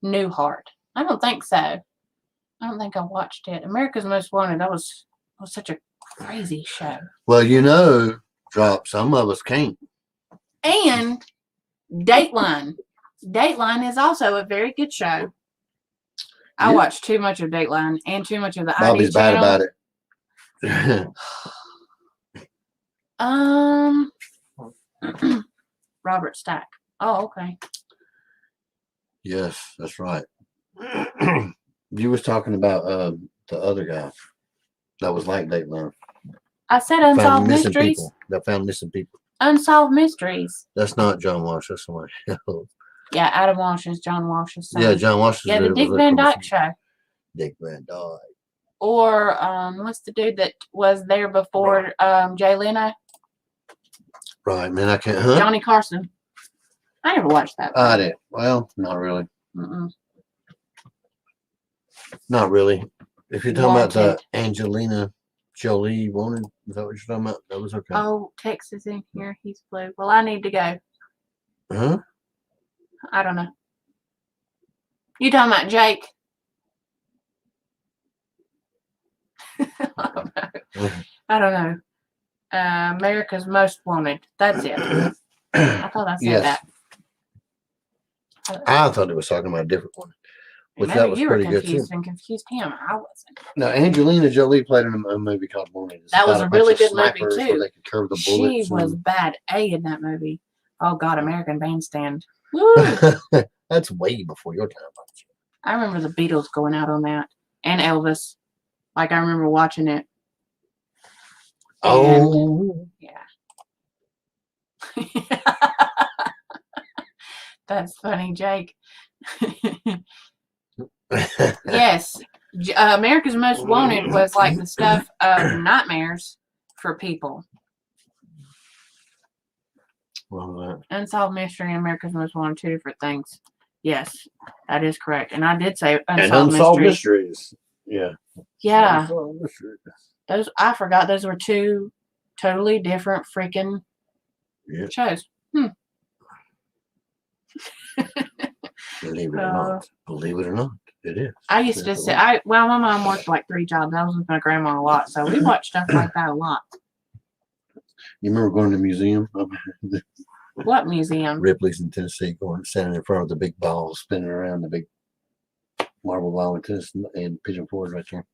Newhart. I don't think so. I don't think I watched it. America's Most Wanted. That was such a crazy show. Well, you know, Drop. Some of us can't. And Dateline. Dateline is also a very good show. I Yeah. watched too much of Dateline and too much of the Bobby's ID bad channel. about it. Robert Stack. Oh, okay. Yes, that's right. You was talking about the other guy that was like Dateline. I said Found Unsolved missing Mysteries. people. That found missing people. Unsolved Mysteries. That's not John Walsh. That's somebody else. Yeah, Adam Walsh is John Walsh's son. Yeah, John Walsh. Yeah, the Dick Van Dyke Show. Dick Van Dyke. Or what's the dude that was there before Jay Leno? Right, man. I can't. Huh? Johnny Carson. I never watched that. I did. Well, not really. Mm-mm. Not really. If you're talking about the Wanted. Angelina Jolie wanted, is that what you're talking about? That was okay. Oh, Texas in here. He's blue. Well, I need to go. Huh? I don't know. You talking about Jake? I don't know. I don't know. America's Most Wanted. That's it. I thought I said Yes. that. I thought it was talking about a different one, which Maybe that was you were pretty good too. confused and confused him. I wasn't. Now, Angelina Jolie played in a movie called Wanted. It's That was about a bunch really of good movie, snipers too. Where they could curve the She bullets. was and- bad A in that movie. Oh God, American Bandstand. Woo! That's way before your time. I remember the Beatles going out on that, and Elvis. Like I remember watching it. Oh, Yeah. That's funny, Jake. Yes, America's Most Wanted was like the stuff of nightmares for people. well, Unsolved Mystery and America's Most Wanted, two different things. Yes, that is correct. And I did say and Unsolved Unsolved Mysteries. Mysteries. Yeah. Yeah, Unsolved Mysteries. those I forgot those were two totally different freaking Yeah. shows. Believe it or Uh, not. Believe it or not. It is. I used to say, well, my mom worked like 3 jobs. I was with my grandma a lot, so we watched stuff like that a lot. You remember going to the museum? What museum? Ripley's in Tennessee, going standing in front of the big ball, spinning around the big marble ball in Tennessee and Pigeon Forge right there.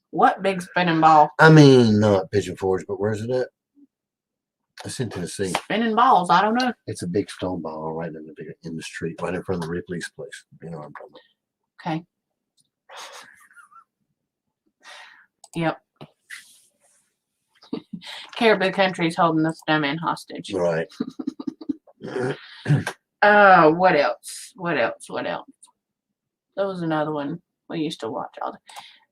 What big spinning ball? I mean, not Pigeon Forge, but where's it at? It's in Tennessee. Spinning balls? I don't know. It's a big stone ball right in the street, right in front of the Ripley's place. You know what I'm talking Okay. Yep. Caribou Country's holding the snowman hostage. about. Right. What else? There was another one we used to watch all the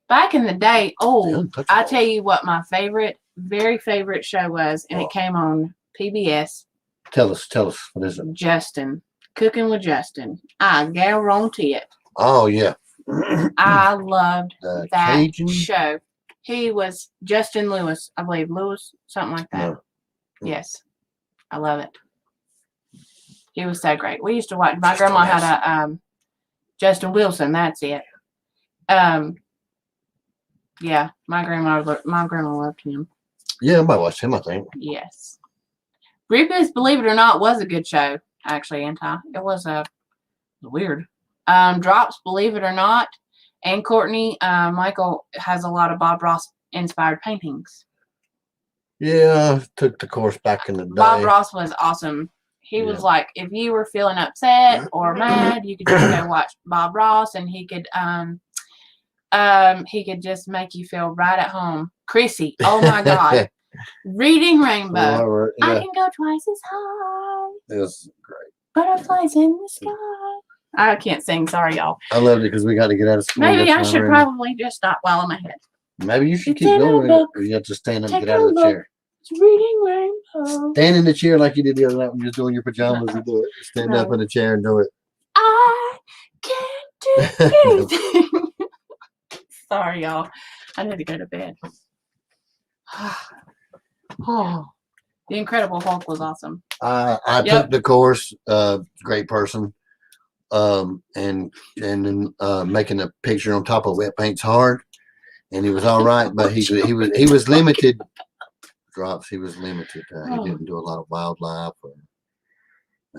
back in the day. Oh, I tell you what my favorite, very favorite show was, and it came on PBS. Tell us. What is it? Justin. Cooking with Justin. I guarantee it. Oh, yeah. I loved The that Cajun? show. He was Justin Lewis, I believe. Lewis, something like that. No. Yes. I love it. He was so great. We used to watch. My grandma had a Justin Wilson. That's it. Yeah, my grandma loved him. Yeah, I might watch him, I think. Yes. Ribas, believe it or not, was a good show. Actually, it was weird. Drops, believe it or not, and Courtney, Michael has a lot of Bob Ross inspired paintings. Yeah, took the course back in the day. Bob Ross was awesome. He was like, if you were feeling upset or mad, you could just go watch Bob Ross, and he could just make you feel right at home. Chrissy, oh my God, Reading Rainbow. Yeah. I can go twice as high. It was great. Butterflies in the sky. I can't sing. Sorry, y'all. I loved it because we got to get out of school. Maybe I should probably just stop while I'm ahead. Maybe you should It's keep in a going. book. Or you have to stand up and Take get out a of the look. chair. It's Reading Rainbow. Stand in the chair like you did the other night when you were doing your pajamas and do it. Stand up No. in the chair and do it. I can't do anything. Sorry, y'all. I need to go to bed. Oh, The Incredible Hulk was awesome. I took the course. Great person. And then making a picture on top of wet paint's hard, and he was all right, but he was limited. Drops. He was limited. He didn't do a lot of wildlife, or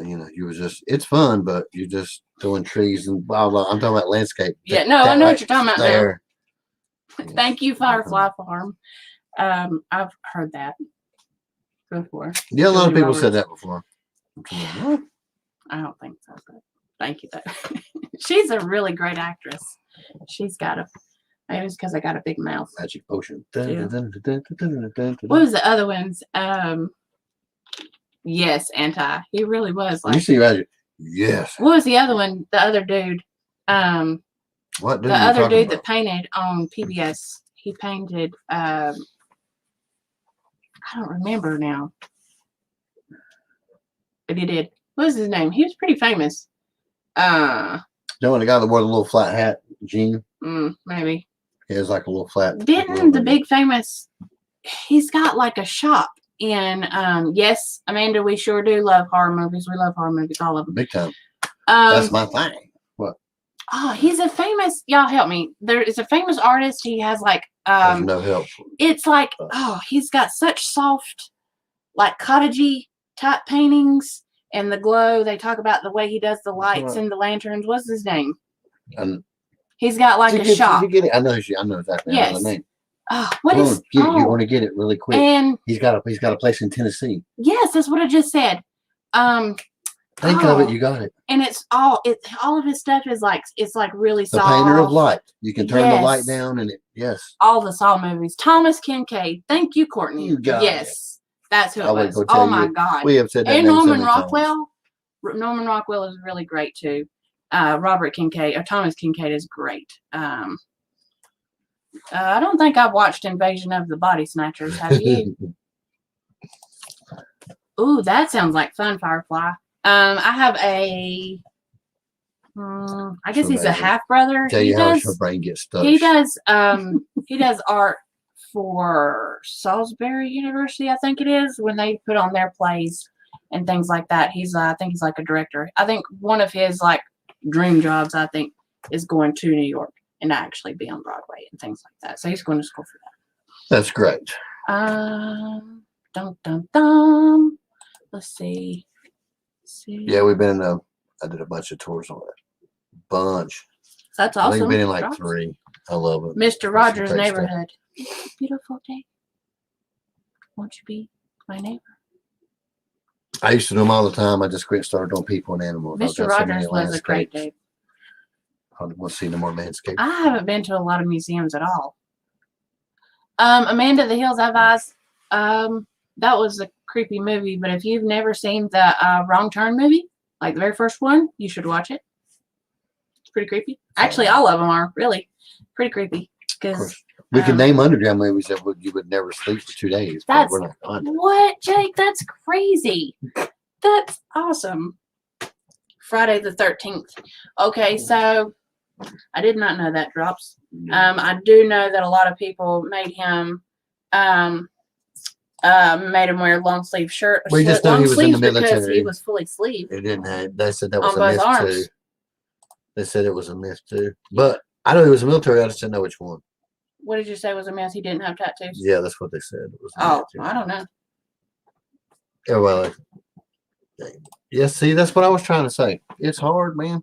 you was just. It's fun, but you're just doing trees and wildlife. I'm talking about landscape. Yeah, no, I know what you're talking about there. now. Thank you, Firefly Farm. I've heard that before. Yeah, a lot of Julia people said Roberts. that before. I don't think so, but thank you though. She's a really great actress. She's got maybe it's because I got a big mouth. Magic potion. Yeah. What What was the other ones? Yes, He really was You like. see, Roger. Yes. What was the other one? The other dude. What dude? The are you other talking dude about? that painted on PBS. He painted. I don't remember now. But he did. What was his name? He was pretty famous. The one, the guy that wore the little flat hat, Gene. Maybe. He has like a little flat. Didn't the big famous? He's got like a shop in. Yes, Amanda, we sure do love horror movies. We love horror movies, all of them. Big time. That's my thing. What? Oh, he's a famous. Y'all help me. There is a famous artist. He has like. There's no help. It's like he's got such soft, like cottagey type paintings. And the glow, they talk about the way he does the lights and the lanterns. What's his name? He's got like a shop. You get it? I know exactly. Yes. I know the name. What is? You want to get it really quick. And he's got a place in Tennessee. yes, that's what I just said. Think of it, you got it. And it's all of his stuff is like it's like really The soft. painter of light. You can turn the light Yes. down and it. Yes. All the Saw movies. Thomas Kincaid. Thank you, Courtney. You got yes, that's who it I would was. go tell Oh my you. God. We have said that. And name so Norman many times. Rockwell. Norman Rockwell is really great too. Robert Kincaid or Thomas Kincaid is great. I don't think I've watched Invasion of the Body Snatchers. Have you? Ooh, that sounds like fun, Firefly. I have a. I guess he's a half brother. Tell you how your brain gets stuck. He does. He does art for Salisbury University, I think it is, when they put on their plays and things like that. I think he's like a director. I think one of his like dream jobs, I think, is going to New York and actually be on Broadway and things like that. So he's going to school for that. That's great. Dum dum dum. Let's see. Yeah, we've been in I did a bunch of tours on it. Bunch. That's I think awesome. we've been in like 3. I love it. Mr. Rogers' great stuff. Neighborhood. Beautiful day. Won't you be my neighbor? I used to do them all the time. I just quit and started doing people and animals. Mr. Rogers was a great dude. I want to see no more landscapes. I haven't been to a lot of museums at all. Amanda, The Hills Have Eyes. That was a creepy movie, but if you've never seen the Wrong Turn movie, like the very first one, you should watch it. It's pretty creepy. Actually, all of them are really pretty creepy. Because we can name underground movies that you would never sleep for 2 days. But That's we're not going to. what, Jake? That's crazy. That's awesome. Friday the 13th. Okay, so I did not know that, Drops. I do know that a lot of people made him made him wear a long sleeve shirt. We just knew he was in the because military. he was fully sleeved. It didn't have. They said that was On a both myth arms. too. They said it was a myth too. But I know he was a military. I just didn't know which one. What did you say was a mess? He didn't have tattoos? Yeah, that's what they said. It was a Oh, myth, yeah. I don't know. Yeah, well, yeah. See, that's what I was trying to say. It's hard, man.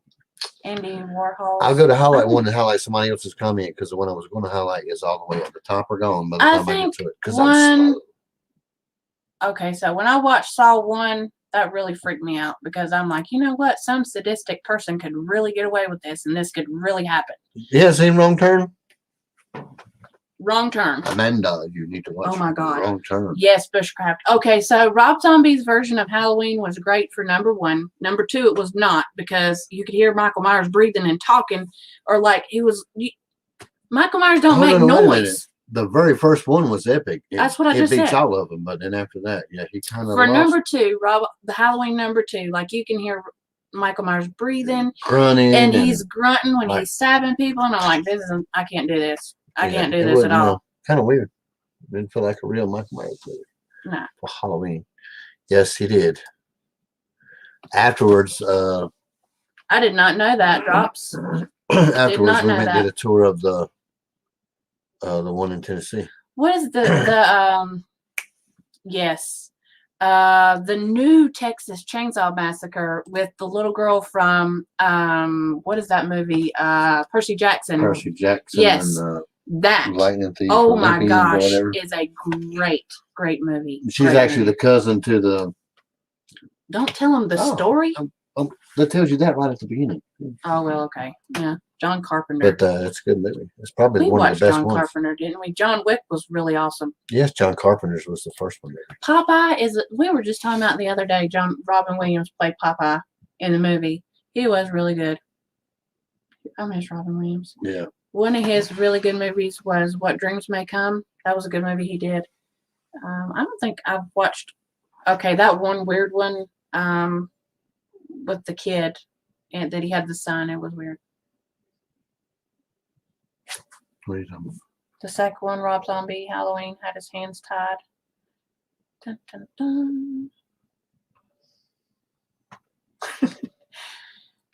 Andy Warhol. I'll go to highlight one and highlight somebody else's comment because the one I was going to highlight is all the way at the top or gone by the I time I get think to it. Because one. Okay, so when I watched Saw 1, that really freaked me out because I'm like, you know what? Some sadistic person could really get away with this, and this could really happen. Yeah, seen Wrong Turn? Wrong Turn. Amanda, you need to watch. Oh my God. Wrong Turn. Yes, Bushcraft. Okay, so Rob Zombie's version of Halloween was great for number 1. Number 2, it was not because you could hear Michael Myers breathing and talking, or like he was. Michael Myers don't make noise. The very first one was epic. That's what I just said. It beats said. all of them, but then after that, yeah, he kind of For lost. number 2, Rob, the Halloween number 2, like you can hear Michael Myers breathing, grunting, and he's grunting when like, he's stabbing people, and I'm like, this isn't. I can't do this. I can't do this at all. Kind of weird. Didn't feel like a real Michael Myers movie. No. For Halloween. Yes, he did. Afterwards, I did not know that, Drops. afterwards we know went and did a tour of the one in Tennessee. What is the yes. The new Texas Chainsaw Massacre with the little girl from what is that movie? Percy Jackson. Percy Jackson. Yes. And, that. Lightning Thief. Oh my gosh, whatever. is a great movie. She's actually the cousin to the. Don't tell him the story. That tells you that right at the beginning. Oh well, okay, yeah. John Carpenter. But it's a good movie. It's probably we one watched of the best John ones. Carpenter, didn't we? John Wick was really awesome. Yes, John Carpenter's was the first one. Popeye is. We were just talking about the other day. Robin Williams played Popeye in the movie. He was really good. I miss Robin Williams. Yeah. One of his really good movies was What Dreams May Come. That was a good movie he did. I don't think I've watched. Okay, that one weird one with the kid and that he had the son. It was weird. What are you talking about? The second one, Rob Zombie, Halloween, had his hands tied. Dun, dun, dun.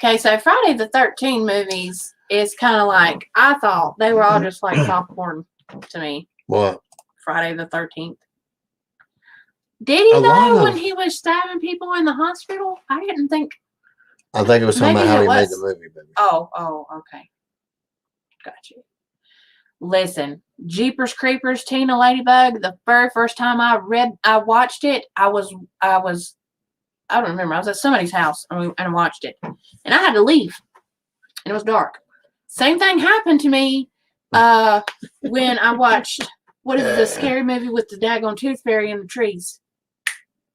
Okay, so Friday the 13th movies is kind of like, I thought they were all just like popcorn to me. What? Friday the 13th. Did he though when he was stabbing people in the hospital? I didn't think. I think it was talking about how he made the movie. Baby. Oh, okay. Got you. Listen, Jeepers Creepers, Tina Ladybug. The very first time I watched it, I don't remember. I was at somebody's house and I watched it, and I had to leave, and it was dark. Same thing happened to me when I watched what is the scary movie with the daggone tooth fairy in the trees?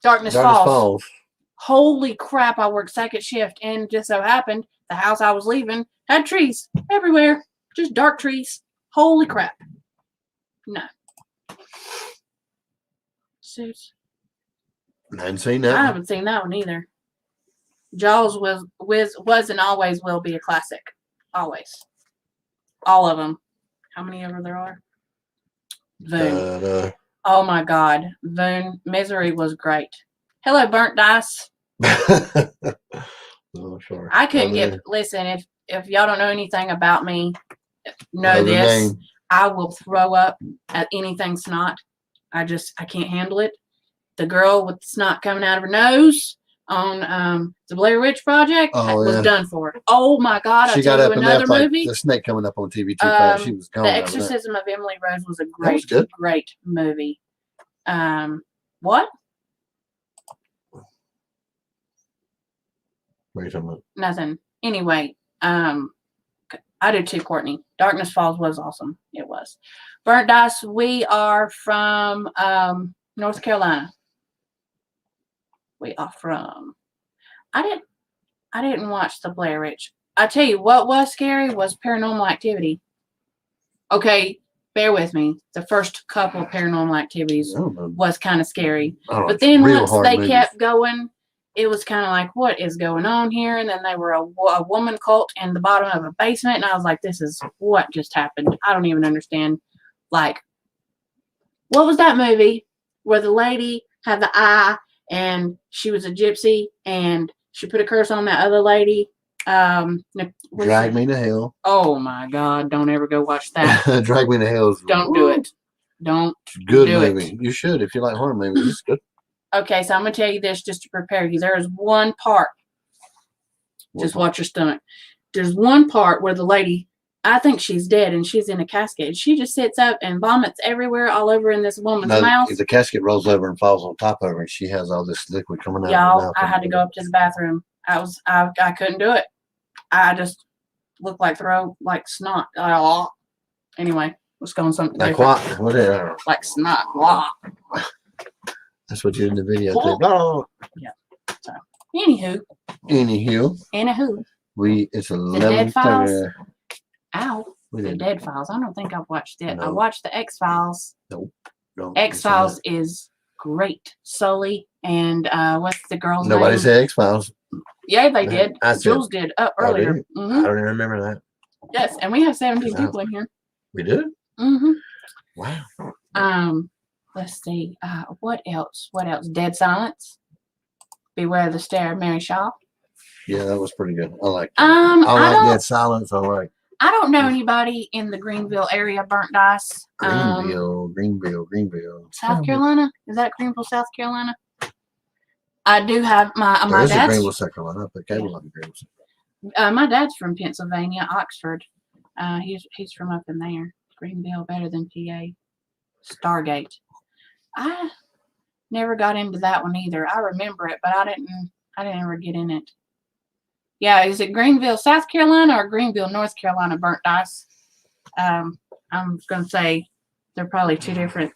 Darkness Falls. Holy crap! I worked second shift, and just so happened the house I was leaving had trees everywhere, just dark trees. Holy crap! No. Suits. I hadn't seen that. I haven't seen that one either. Jaws was and always will be a classic. Always. All of them. How many ever there are? Voon. Oh my God. Voon. Misery was great. Hello, Burnt Dice. Oh, sorry. I couldn't listen, if y'all don't know anything about me, know this. I will throw up at anything snot. I can't handle it. The girl with the snot coming out of her nose on the Blair Witch Project was done for. Oh my God! She got up and left movie. Like the snake coming up on TV too fast. She was gone. The Exorcism of Emily Rose was a great movie. What? What are you talking about? Nothing. Anyway, I did too, Courtney. Darkness Falls was awesome. It was. Burnt Dice. We are from North Carolina. We are from. I didn't watch the Blair Witch. I tell you what was scary was Paranormal Activity. Okay, bear with me. The first couple of Paranormal Activities was kind of scary, but then once they kept going it was kind of like, what is going on here? And then they were a woman cult in the bottom of a basement. And I was like, this is what just happened. I don't even understand. Like, what was that movie where the lady had the eye and she was a gypsy and she put a curse on that other lady? Drag Me to Hell. Oh my God. Don't ever go watch that. Drag Me to Hell. Don't do it. Don't Good do movie. it. You should if you like horror movies. It's good. Okay, so I'm going to tell you this just to prepare you. There is one part. Just watch your stomach. There's one part where the lady, I think she's dead and she's in a casket. She just sits up and vomits everywhere all over in this woman's mouth. The casket rolls over and falls on top of her and she has all this liquid coming out of her Y'all, mouth. I had to go up to the bathroom. I couldn't do it. I just looked like snot. Anyway, let's go on something like different. what? Like snot. Blah. That's what you did in the video. Oh. Yeah. So, anywho. It's The Dead Files. 11:30. Ow. The Dead Files. I don't think I've watched it. No. I watched the X-Files. Nope. X-Files is great. Sully and what's the girl's name? Nobody said X-Files. Yeah, they did. I said, Jules did earlier. Did Mm-hmm. I don't even remember that. Yes, and we have 17 Wow. people in here. We did? Mm-hmm. Wow. Let's see. What else? Dead Silence. Beware the Stare of Mary Shaw. Yeah, that was pretty good. I like I don't that silence. I like I don't know anybody in the Greenville area. Burnt Dice. Greenville. South Carolina. Is that Greenville, South Carolina? I do have my There's a dad's. Greenville, South Carolina, but cable on Greenville. My dad's from Pennsylvania, Oxford. He's from up in there. Greenville, better than PA. Stargate. I never got into that one either. I remember it, but I didn't ever get in it. Yeah, is it Greenville, South Carolina or Greenville, North Carolina, Burnt Dice? I'm gonna say they're probably two different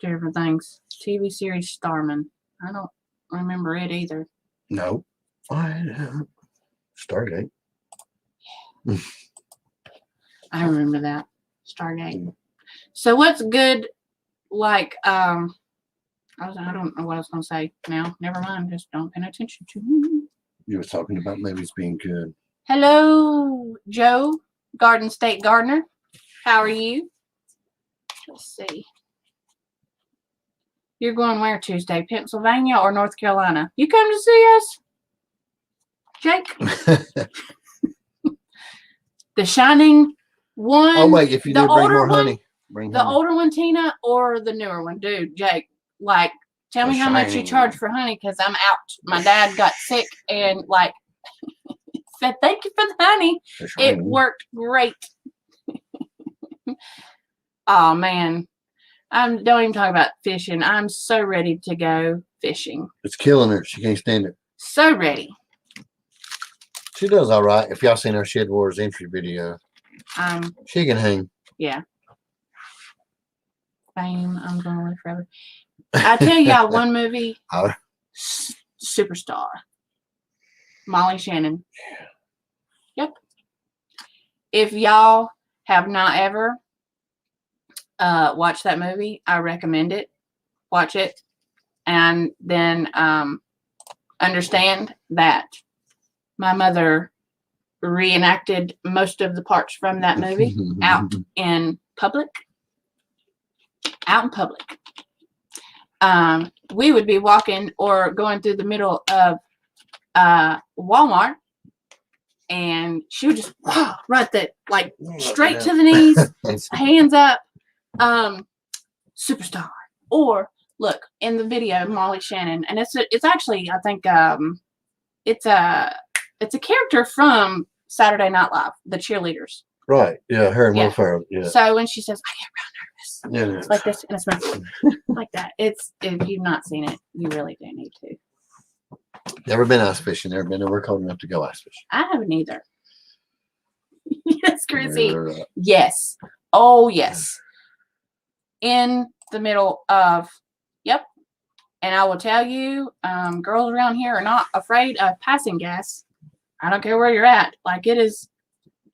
things. TV series Starman. I don't remember it either. No. Stargate. I remember that. Stargate. So what's good, like, I don't know what I was going to say now. Never mind. Just don't pay attention to me. You were talking about movies being good. Hello, Joe, Garden State Gardener. How are you? Let's see. You're going where Tuesday? Pennsylvania or North Carolina? You come to see us? Jake? The Shining one. Oh, wait. If you do bring more honey. The older one, Tina, or the newer one? Dude, Jake, like, tell me how much you charge for honey because I'm out. My dad got sick and, like, said, thank you for the honey. It worked great. Oh, man. Don't even talk about fishing. I'm so ready to go fishing. It's killing her. She can't stand it. So ready. She does all right. If y'all seen our Shed Wars entry video, she can hang. Yeah. Fame. I'm going to live forever. I tell y'all one movie. Superstar. Molly Shannon. Yep. If y'all have not ever watched that movie, I recommend it. Watch it. And then understand that my mother reenacted most of the parts from that movie out in public. We would be walking or going through the middle of Walmart, and she would just right there, like straight to the knees, hands up, superstar. Or look in the video, Molly Shannon, and it's actually, I think, it's a character from Saturday Night Live, the cheerleaders. Right. Yeah. Her and Will Ferrell. Yeah. So when she says, I get real nervous. Yeah. It's like this, and it's like that. If you've not seen it, you really do need to. Never been ice fishing. Never been nowhere cold enough to go ice fishing. I haven't either. Yes, Chrissy. Yes. Oh, yes. In the middle of, yep. And I will tell you, girls around here are not afraid of passing gas. I don't care where you're at. Like, it is,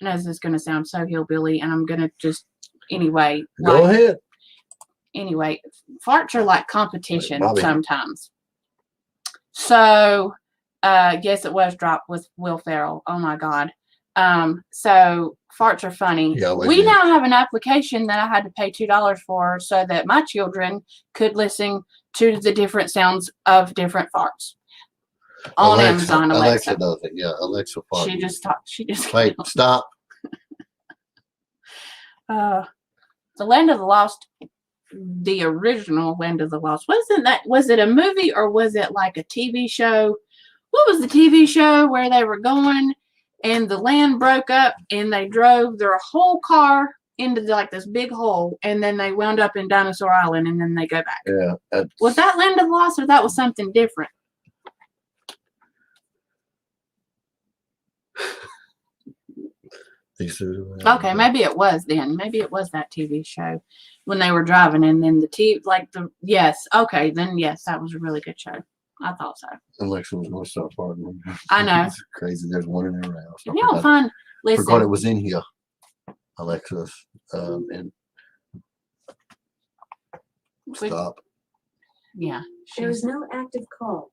and this is going to sound so hillbilly, and I'm going to just, anyway. Go ahead. Anyway, farts are like competition sometimes. So, yes, it was dropped with Will Ferrell. Oh my God. So farts are funny. Yeah, We now have an application that I had to pay $2 for so that my children could listen to the different sounds of different farts on Amazon Alexa. Alexa does it. Yeah, Alexa farts. She just talked. She just Wait, stop. The Land of the Lost, the original Land of the Lost. Was it a movie or was it like a TV show? What was the TV show where they were going and the land broke up and they drove their whole car into this big hole and then they wound up in Dinosaur Island and then they go back? Yeah. Was that Land of the Lost or that was something different? Okay, maybe it was then. Maybe it was that TV show when they were driving and then yes. Okay, then yes, that was a really good show. I thought so. Alexa was going to start farting. I know. It's crazy. There's one in there now. If you don't find, listen. Forgot it was in here. Alexa's. And stop. Yeah. There was no active call.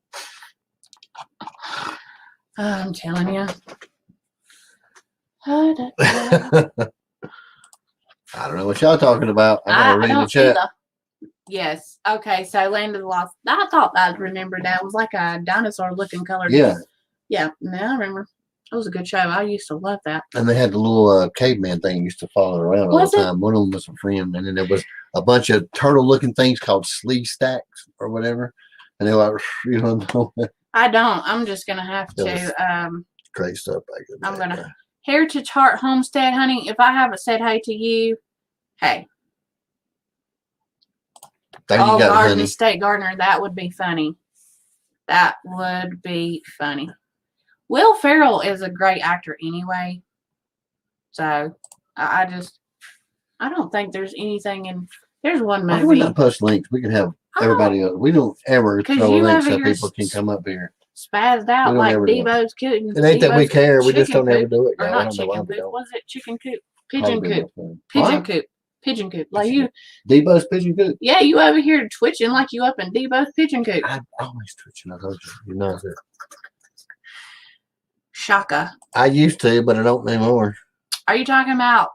I'm telling you. I don't know what y'all talking about. I gotta read the chat. Either. Yes. Okay. So Land of the Lost. I thought I remembered that. It was like a dinosaur looking color. Yeah. Yeah. No, I remember. It was a good show. I used to love that. And they had the little caveman thing used to follow around all the time. One of them was a friend. And then there was a bunch of turtle looking things called slee stacks or whatever. And they were like, you know. I don't. I'm just going to have to. Great stuff back then. I'm going to. Heritage Heart Homestead, honey. If I haven't said hey to you, hey. There you go, Garden honey. State Gardener. That would be funny. That would be funny. Will Ferrell is a great actor anyway. So I don't think there's anything in. There's one movie. Why would not post links? We can have everybody else. We don't ever throw links so people can come up here. Spazzed out like Devo's cooking. It ain't that we care. We just don't ever do it. Or not chicken coop. Was it chicken coop? Pigeon coop. Pigeon coop. Pigeon coop. Like you. Devo's pigeon coop? Yeah, you over here twitching like you up in Devo's pigeon coop. I'm always twitching. I told you. You know that. Shaka. I used to, but I don't anymore. Are you talking about,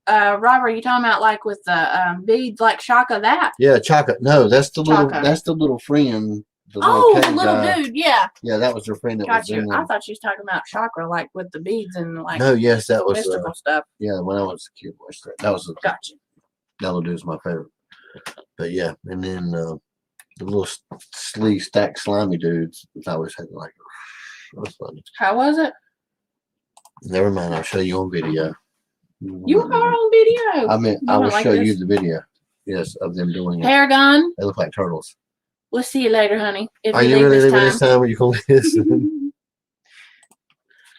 Robert? Are you talking about like with the beads, like Shaka that? Yeah, Chaka. No, that's the little. Chaka. That's the little friend. The little dude. Yeah. Yeah, that was her friend that was in there. I thought she was talking about chakra, like with the beads and like. No, yes, that was mystical stuff. Yeah, when I was a kid, that was. Gotcha. That little dude's my favorite. But yeah, and then the little slee stack slimy dudes. I always had like. That was funny. How was it? Never mind. I'll show you on video. You are on video. I mean, I will show you the video. Yes, of them doing it. Hair gun. They look like turtles. We'll see you later, honey. Are you really leaving this time or you going to listen?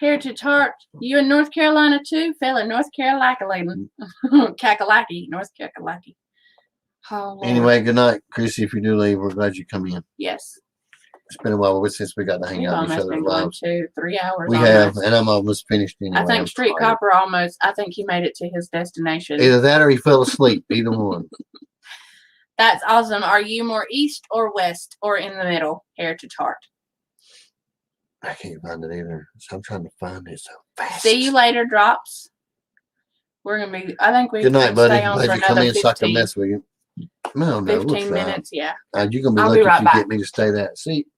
Heritage Heart. You in North Carolina too? Fell in North Carolina. Kakalaki. North Kakalaki. Oh, anyway, good night, Chrissy. If you do leave, we're glad you come in. Yes. It's been a while since we got to hang out with each other live. 2-3 hours. We have, and I'm almost finished anyway. I think Street Copper I think he made it to his destination. Either that or he fell asleep. Either one. That's awesome. Are you more east or west or in the middle? Heritage Heart. I can't find it either. So I'm trying to find it so fast. See you later, Drops. We're going to be, I think we good night, buddy. stay on Glad for you come another in so I can mess with you. No, 15 minutes, yeah. You're going to be I'll lucky be right if you back. get me to stay that seat.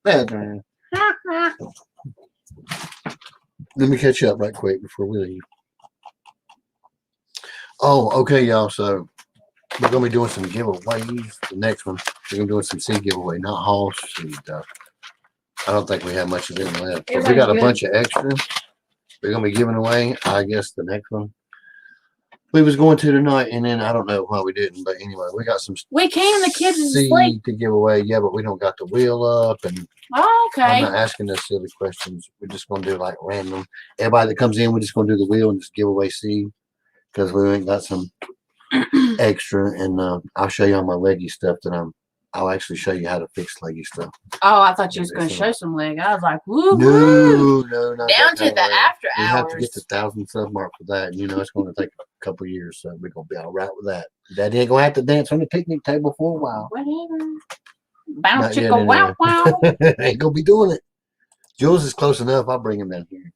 Let me catch you up right quick before we leave. Oh, okay, y'all. So we're going to be doing some giveaways. The next one, we're going to be doing some seed giveaway, not Hall seed stuff. I don't think we have much of them left. But we got a bunch of extra. We're going to be giving away, I guess, the next one. We was going to tonight, and then I don't know why we didn't, but anyway, we got some. We can. The kids is seed asleep to give away. Yeah, but we don't got the wheel up, and okay. I'm not asking us silly questions. We're just gonna do like random. Everybody that comes in, we're just gonna do the wheel and just give away seed because we ain't got some extra. And I'll show you all my leggy stuff that I'll actually show you how to fix leggy stuff. Oh, I thought you was going to show some leg. I was like, woo, no, not down to the after we hours. have to get the 1,000 sub mark for that. And, it's going to take a couple years, so we're going to be all right with that. Daddy ain't going to have to dance on the picnic table for a while. Whatever. Bounce Not yet, chicka wow wow. ain't going to be doing it. Jules is close enough. I'll bring him down here.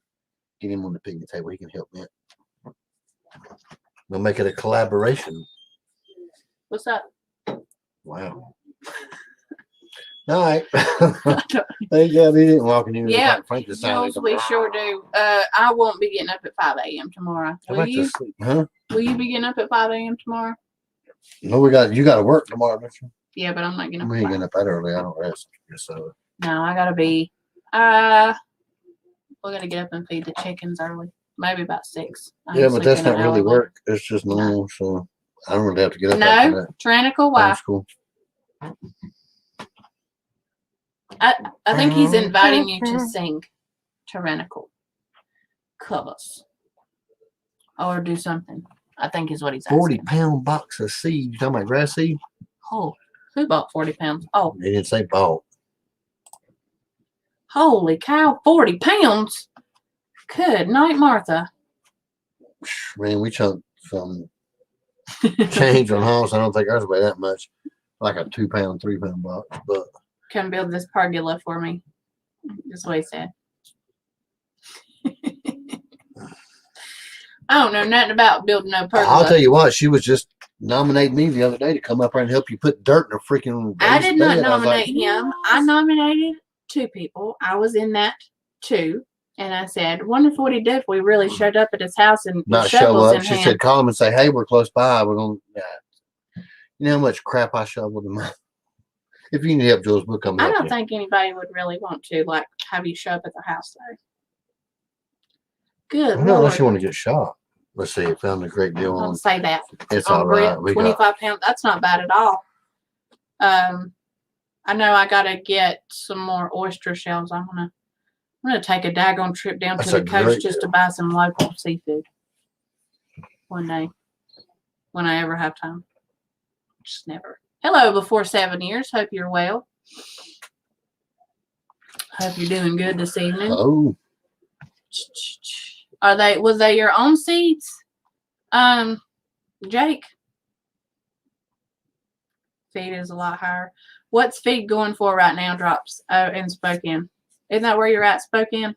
Get him on the picnic table. He can help me. We'll make it a collaboration. What's up? Wow. All right. Thank God he didn't walk in here. Yeah, like Frankenstein. Jules, we sure do. I won't be getting up at 5 a.m. tomorrow. How Will about you? this sleep? Huh? Will you be getting up at 5 a.m. tomorrow? No, you got to work tomorrow, don't you? Yeah, but I'm not getting up. We at ain't 5. getting up that early. I don't rest. So No, I gotta be. We're gonna get up and feed the chickens early. Maybe about 6. I yeah, can but sleep that's in an not really hour later. work. It's just normal. So I don't really have to get up after No, that. tyrannical. Why? Homeschool. I think he's inviting you to sing tyrannical covers or do something. I think is what he's asking. 40-pound box of seed. You talking about grass seed? Oh, who bought 40 pounds? Oh, They didn't say bought. holy cow, 40 pounds. Good night, Martha. Man, we chunked some change on house. I don't think ours weigh that much. Like a 2-pound, 3-pound box. But Come build this pergola for me. That's what he said. I don't know nothing about building no pergola. I'll tell you what, she was just nominating me the other day to come up there and help you put dirt in a freaking I raised did not bed. I was nominate like, him. I nominated 2 people. I was in that too. And I said, wonderful what he'd do if we really showed up at his house and with not show shovels up. in She hand. said, call him and say, hey, we're close by. We're going to, you know how much crap I shoveled in my. If you need help, Jules, we'll come I help don't you. think anybody would really want to like have you show up at their house though. Good I know, unless you Lord. want to get shot. Let's see. Found a great deal Don't on. say that. It's On all bread, right. We 25 got. pounds. That's not bad at all. I know I gotta get some more oyster shells. I'm gonna take a daggone trip down That's to a the coast great just to deal. buy some local seafood one day when I ever have time. Just never. Hello, before 7 years. Hope you're well. Hope you're doing good this evening. Oh, Was they your own seeds? Jake? Feed is a lot higher. What's feed going for right now, Drops? In Spokane. Isn't that where you're at, Spokane?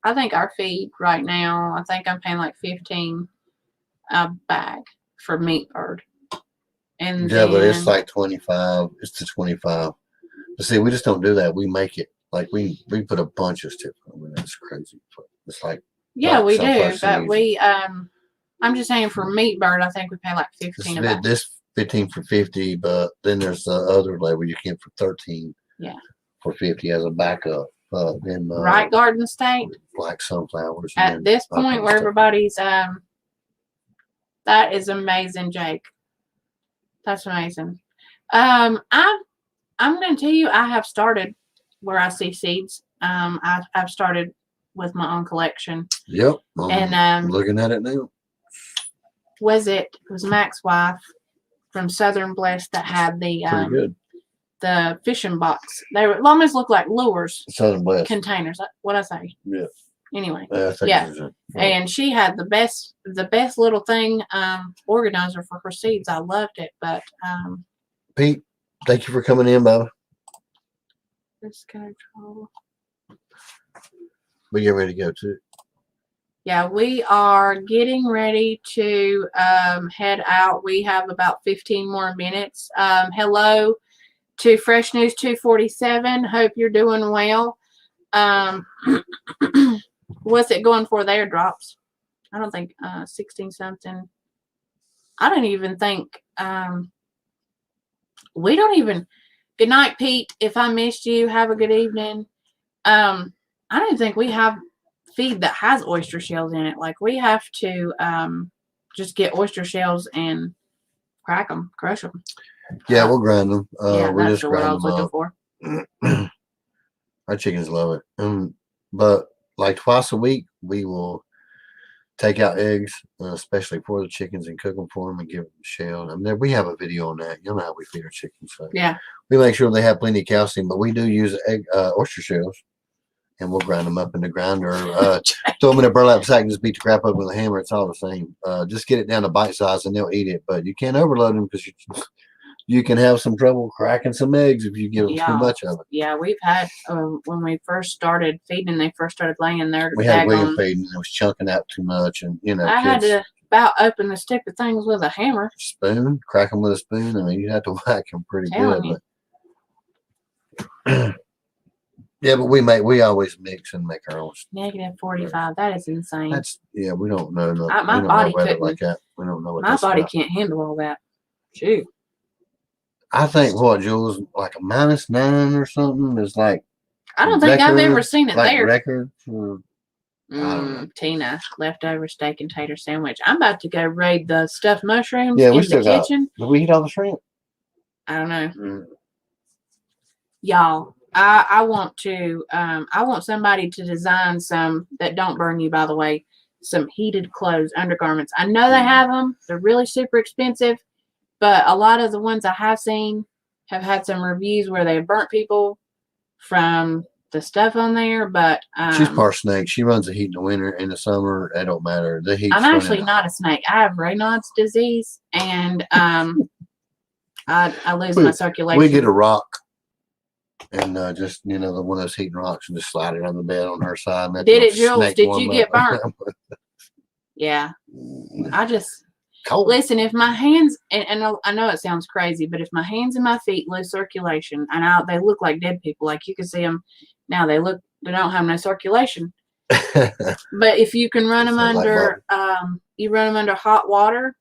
I think our feed right now, I think I'm paying like $15 a bag for meat bird. And yeah, but it's then- like 25. It's to 25. But see, we just don't do that. We make it like we put a bunch of stuff. I mean, that's crazy. It's like yeah, like we so do, far so but easy. we I'm just saying for meat bird, I think we pay like 15 a bag. this 15 for 50, but then there's the other label you can for 13. Yeah. For 50 as a backup. Then Right Garden State. black sunflowers. At and this all kinds point of where stuff. everybody's that is amazing, Jake. That's amazing. I'm gonna tell you I have started where I see seeds. I've started with my own collection. Yep. And I'm looking at it now. it was Mac's wife from Southern Blessed that had the Pretty good. the fishing box. They almost look like lures Southern Blast. containers. What I say? Yeah. Anyway. I think Yeah. it's a- And she had the best little thing organizer for her seeds. I loved it, but Pete, thank you for coming in, Bob. this control. We get ready to go too. Yeah, we are getting ready to head out. We have about 15 more minutes. Hello to Fresh News 247. Hope you're doing well. What's it going for there, Drops? I don't think 16 something. I don't even think we don't even. Good night, Pete. If I missed you, have a good evening. I don't think we have feed that has oyster shells in it. Like we have to just get oyster shells and crack them, crush them. Yeah, we'll grind them. Yeah, we that's just the word I grind was them looking up. for. Our chickens love it. But like twice a week, we will take out eggs, especially for the chickens, and cook them for them and give them a shell. I mean, we have a video on that. You know how we feed our chickens. So Yeah. we make sure they have plenty of calcium, but we do use oyster shells, and we'll grind them up in the grinder. Throw them in a burlap sack and just beat the crap up with a hammer. It's all the same. Just get it down to bite size, and they'll eat it. But you can't overload them because you can have some trouble cracking some eggs if you give them Yeah. too much of it. Yeah, we've had when we first started feeding, they first started laying there. We had William daggone- feeding, and it was chunking out too much, and I had kids to about open the stupid things with a hammer. spoon, crack them with a spoon. I mean, you have to whack them pretty Telling good. But yeah, but we always mix and make our own. Negative 45. That is insane. We don't know. No, My we don't body know weather couldn't- like that. We don't know what My that's body about. can't handle all that. Shoot. I think what, Jules, like a -9 or something is like I don't think I've ever seen it like there. record for I don't know. Tina, leftover steak and tater sandwich. I'm about to go raid the stuffed mushrooms Yeah, we in the still got- kitchen. Did we eat all the shrimp? I don't know. Mm. Y'all, I want to I want somebody to design some that don't burn you, by the way, some heated clothes, undergarments. I know they have them. They're really super expensive, but a lot of the ones I have seen have had some reviews where they have burnt people from the stuff on there, but She's part snake. She runs the heat in the winter. In the summer, it don't matter. The heat. I'm actually not a snake. I have Raynaud's disease, and I lose my circulation. We get a rock and just the one of those heating rocks and just slide it on the bed on her side. And let Did the it, Jules? snake Did warm you get up. burnt? Yeah, I just Cold. listen. If my hands and I know it sounds crazy, but if my hands and my feet lose circulation, and they look like dead people, like you can see them now. They don't have no circulation. But if you can run them Sounds like under, you run them under hot water,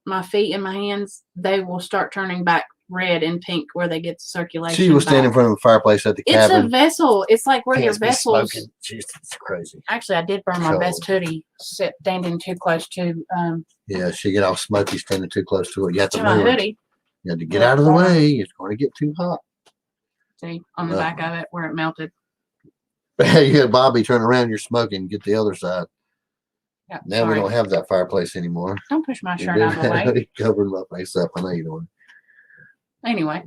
my feet and my hands, they will start turning back red and pink where they get the circulation. She was standing in back. front of the fireplace at the It's a cabin. vessel. It's like where your Pants be vessels. smoking. Jeez, it's crazy. Actually, I did burn my Cold. best hoodie standing too close to Yeah, she get all smoky standing too close to it. You have to my move. hoodie. You have to get out of the way. It's going to get too hot. See on the back of it where it melted. You had Bobby turn around. You're smoking. Get the other side. Yeah, Now sorry. we don't have that fireplace anymore. Don't push my You shirt out of the way. did covered my face up. I know you don't. Anyway,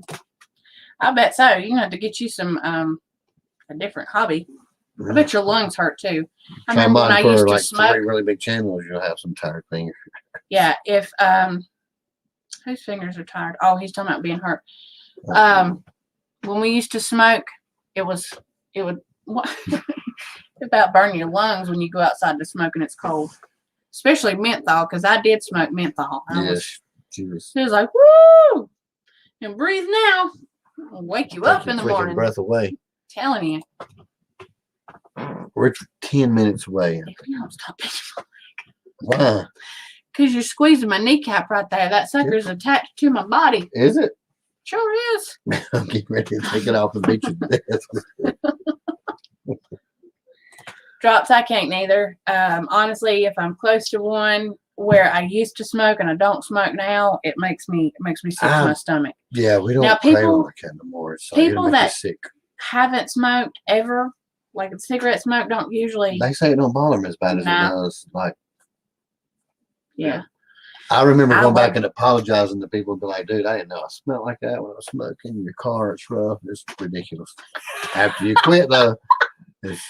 I bet so. You have to get you some a different hobby. I bet your lungs hurt too. I Try remember when I mine used for to like smoke. 3 really big channels. You'll have some tired fingers. Yeah, if whose fingers are tired? Oh, he's talking about being hurt. When we used to smoke, it would what about burn your lungs when you go outside to smoke and it's cold, especially menthol. Because I did smoke menthol. Yes. Jesus. It was like woo, and breathe now. I'll wake you up in the morning. Breath away. Telling you, We're 10 minutes away. if you don't stop it. Why? Because you're squeezing my kneecap right there. That sucker's attached to my body. Is it? Sure is. I'm getting ready to take it off and beat you to death. Drops, I can't neither. Honestly, if I'm close to one where I used to smoke and I don't smoke now, it makes me sick to my stomach. Yeah, we don't Now, play people- like that no more. So it'll people make you that- sick. Haven't smoked ever. Like cigarette smoke don't usually. They say it don't bother me as bad as No. it does. Like Yeah. I remember I going back like- and apologizing to people and be like, dude, I didn't know I smelled like that when I was smoking. Your car, it's rough. It's ridiculous. After you quit though, it's,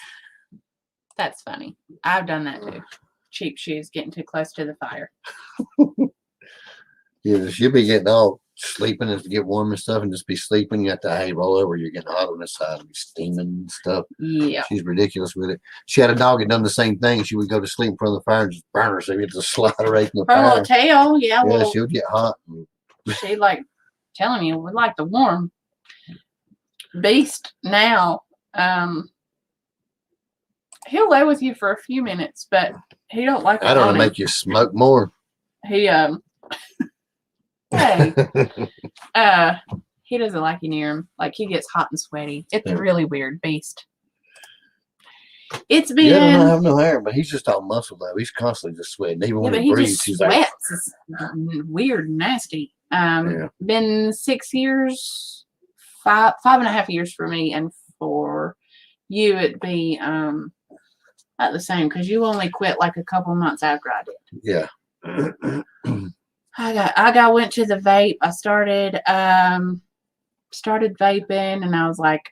That's funny. I've done that too. Cheap shoes getting too close to the fire. you'll be getting all sleeping as to get warm and stuff and just be sleeping. You have to roll over, you're getting hot on the side and be steaming and stuff. Yeah. She's ridiculous with it. She had a dog that done the same thing. She would go to sleep in front of the fire and just burn her, so you had to slide her right in the Her little fire. tail, yeah. Yeah, Well, she would get hot. she like telling you we like the warm. Beast now. He'll lay with you for a few minutes, but he don't like it. I don't on know, him. make you smoke more. He hey, he doesn't like you near him. Like he gets hot and sweaty. It's Yeah. really weird. Beast. It's Yeah, been I don't have no hair, but he's just all muscle though. He's constantly just sweating. Even yeah, when but he he breathes, just he's like, sweats. It's weird and nasty. Yeah. Been 6 years, 5.5 years for me, and for you it'd be not the same because you only quit like a couple months after I did. yeah. I went to the vape. I started vaping, and I was like,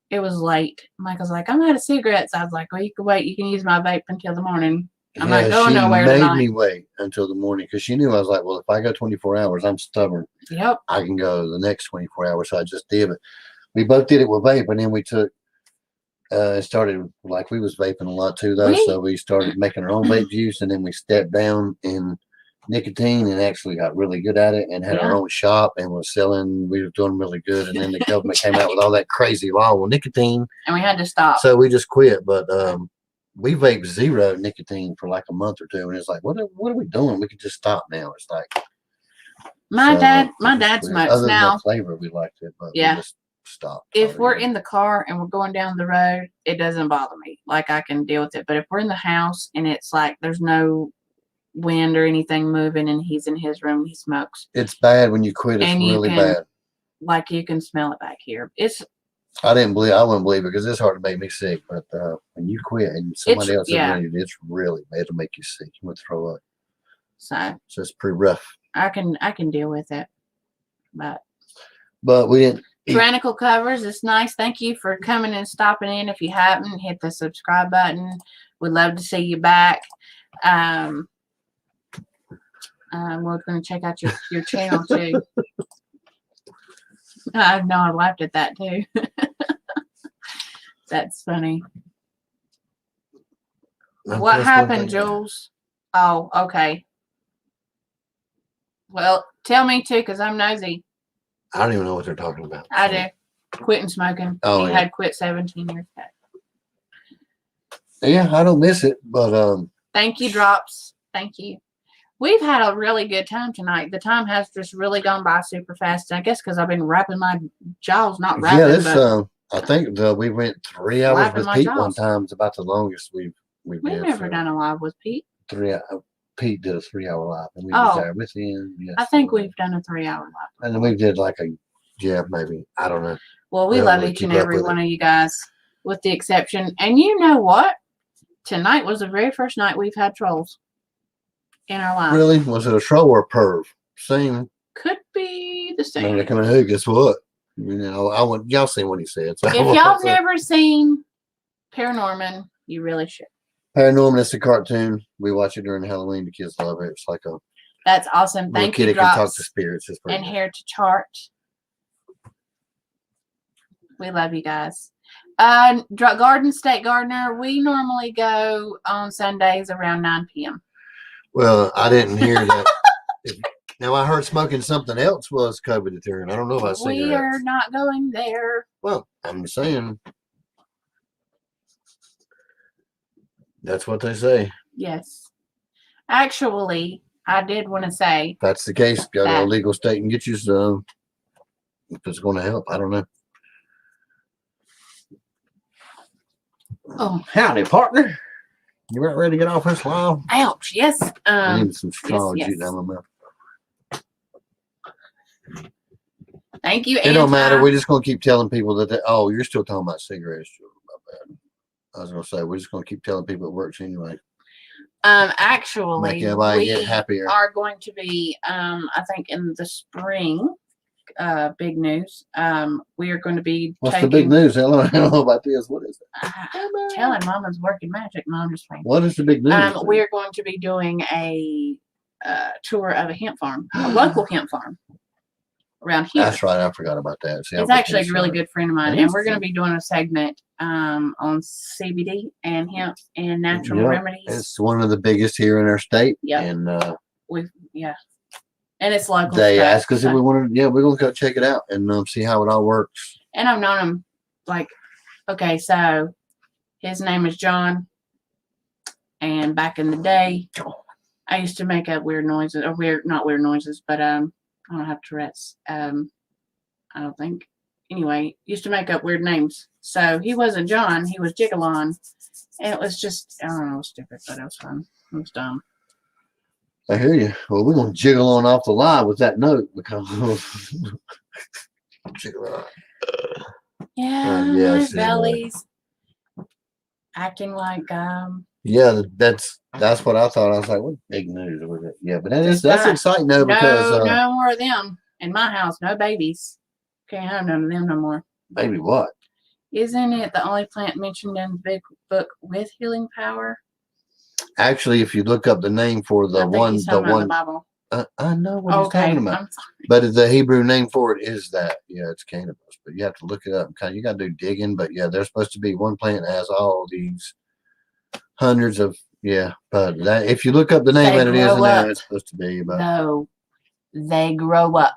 it was late. Michael's like, I'm out of cigarettes. I was like, well, you can wait. You can use my vape until the morning. I'm not going nowhere She made tonight. me wait until the morning because she knew I was like, well, if I go 24 hours, I'm stubborn. Yep. I can go the next 24 hours. So I just did it. We both did it with vape, and then we took started like we was vaping a lot too though. So we started making our own vape juice, and then we stepped down in nicotine and actually got really good at it and had our own shop and was selling. We were doing really good, and then the government came out with all that crazy law with nicotine, And we had to stop. so we just quit. But we vaped 0 nicotine for like a month or two, and it's like, what are we doing? We could just stop now. It's like my so dad we just quit. smokes Other than now. that flavor, we liked it, but Yeah. we just stopped. If we're already. in the car and we're going down the road, it doesn't bother me. Like I can deal with it. But if we're in the house and it's like there's no wind or anything moving and he's in his room, he smokes. It's bad when you quit. It's And you really can- bad. Like you can smell it back here. I wouldn't believe it because it's hard to make me sick. But when you quit and somebody else is doing it, it's really bad. It'll make you sick. You want to throw up. So it's pretty rough. I can deal with it. But we didn't. Tyrannical Covers, it's nice. Thank you for coming and stopping in. If you haven't, hit the subscribe button. We'd love to see you back. We're going to check out your channel too. I know I laughed at that too. That's funny. What happened, Jules? Oh, okay. Well, tell me too, because I'm nosy. I don't even know what they're talking about. I do. Quitting smoking. Oh, he yeah. had quit 17 years ago. Yeah, I don't miss it, but Thank you, Drops. Thank you. We've had a really good time tonight. The time has just really gone by super fast. I guess because I've been wrapping my jaws, not wrapping. yeah, this but I think we went 3 hours Wiping with my Pete one jaws. time. It's about the longest we've we've did. never done a live with Pete. 3 Pete did a 3-hour live, and we was there with him. Yes, I think we've done a 3-hour live. and then we did like maybe I don't know. Well, we Yeah, love we'll each and keep up every with one of you guys, with the exception. And you know what? Tonight was the very first night we've had trolls in our lives. Really, was it a troll or a perv? Same. Could be the I mean, same. they're coming. Hey, guess what? You know, y'all seen what he said. So If y'all never seen Paranorman, you really should. Paranorman is a cartoon. We watch it during Halloween. The kids love it. It's like a That's awesome. little Thank kid you, that can talk Drops to spirits. It's pretty and good. Hair to Chart. We love you guys. Garden State Gardener, we normally go on Sundays around 9 p.m. Well, I didn't hear that. Now I heard smoking something else was COVID deterrent. I don't know if I see We are not going there. Well, I'm saying that's what they say. Yes. Actually, I did want to say, If that's the case, go to a That- legal state and get you some. If it's going to help, I don't know. oh, Howdy, partner. You weren't ready to get off this law? ouch. Yes. I need some straw yes. juice down my mouth. Thank you, It don't matter. Anti. We're just going to keep telling people that. Oh, you're still talking about cigarettes. My bad. I was going to say we're just going to keep telling people it works anyway. Actually, Make everybody we get happier. are going to be, I think in the spring, big news. We are going to be What's taking, the big news? I don't know about this. What is it? Telling Mama's working magic. Mom just saying. What is the big news? We're going to be doing a tour of a hemp farm, a local hemp farm around here. That's right. I forgot about that. See, It's actually a really good friend of mine, That and is we're going to good. be doing a segment on CBD and hemp and natural Yeah, remedies. It's one of the biggest here in our state. Yeah. And And it's local. they stuff, asked us so- if we wanted. Yeah, we're gonna go check it out and see how it all works. And I've known him okay, so his name is John. And back in the day, I used to make up weird noises, or not weird noises, but I don't have Tourette's. I don't think. Anyway, used to make up weird names. So he wasn't John, he was Jigalon. And it was just, I don't know, stupid, but it was fun. It was dumb. I hear you. Well, we're gonna jiggle on off the line with that note because jiggle on. Yeah, yes, my bellies acting like Yeah, that's what I thought. I was like, what big news was it? Yeah, but that's guy. exciting though because no more of them in my house. No babies. Can't have none of them no more. maybe what? Isn't it the only plant mentioned in the big book with healing power? Actually, if you look up the name for the I think one, he's the talking about the one, Bible. I know what he's Okay, talking about. I'm sorry. But the Hebrew name for it is that. Yeah, it's cannabis. But you have to look it up. You got to do digging. But yeah, there's supposed to be one plant that has all these hundreds of. Yeah, but that if you look up the name They that it is in grow there, up. it's supposed to be. But No, they grow up.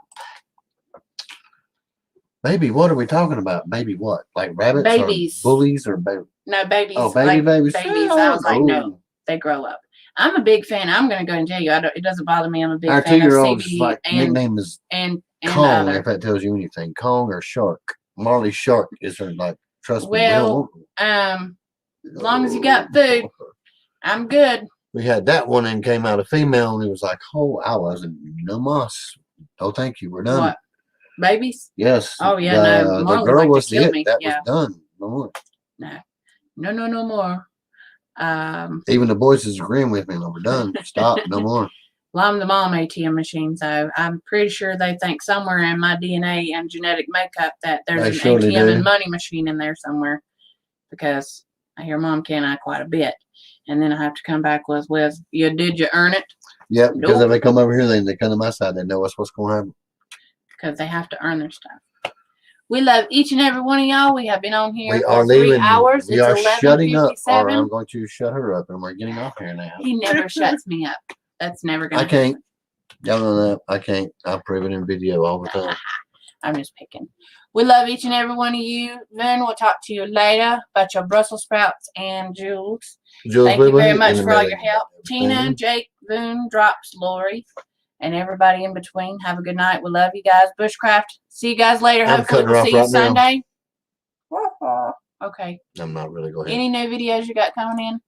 baby, what are we talking about? Baby, what? Like rabbits Babies. or bullies or baby? No, babies. Oh, baby, like babies. babies. I was like, no, Oh. they grow up. I'm a big fan. I'm going to go and tell you. It doesn't bother me. I'm a big Our fan of 2-year-old's CBD like and nickname is and Kong, other. if that tells you anything. Kong or Shark. Marley Shark is her, like, trust me. Well, as long as you got food, I'm good. We had that one and came out a female and it was like, oh, I wasn't, no mas. Oh, thank you. We're done. What? Babies? Yes. Oh, yeah, no. The Marley girl liked to was kill it. me. That Yeah. was done. No more. No more. Even the boys is agreeing with me. No, we're done. Stop. No more. Well, I'm the mom ATM machine, so I'm pretty sure they think somewhere in my DNA and genetic makeup that there's They an surely ATM do. and money machine in there somewhere, because I hear Mom can I quite a bit, and then I have to come back with did you earn it? Yep. Because Nope. if they come over here, they come to my side. They know what's going to happen. Because they have to earn their stuff. We love each and every one of y'all. We have been on here We for are 3 leaving. hours. We It's are shutting up, or 11:57. I'm going to shut her up, and we're getting off here now. He never shuts me up. That's never gonna I can't. Y'all know that. I can't. I'll prove it in video all the time. I'm just picking. We love each and every one of you. Then we'll talk to you later about your Brussels sprouts and Jules. Jules, Thank you very in much the for all middle your of help. everything. Tina, Jake, Boone, Drops, Lori, and everybody in between. Have a good night. We love you guys. Bushcraft. See you guys later. I'm Hopefully cutting her we'll off see you right now. Sunday. Okay. I'm not really going ahead. Any new videos you got coming in?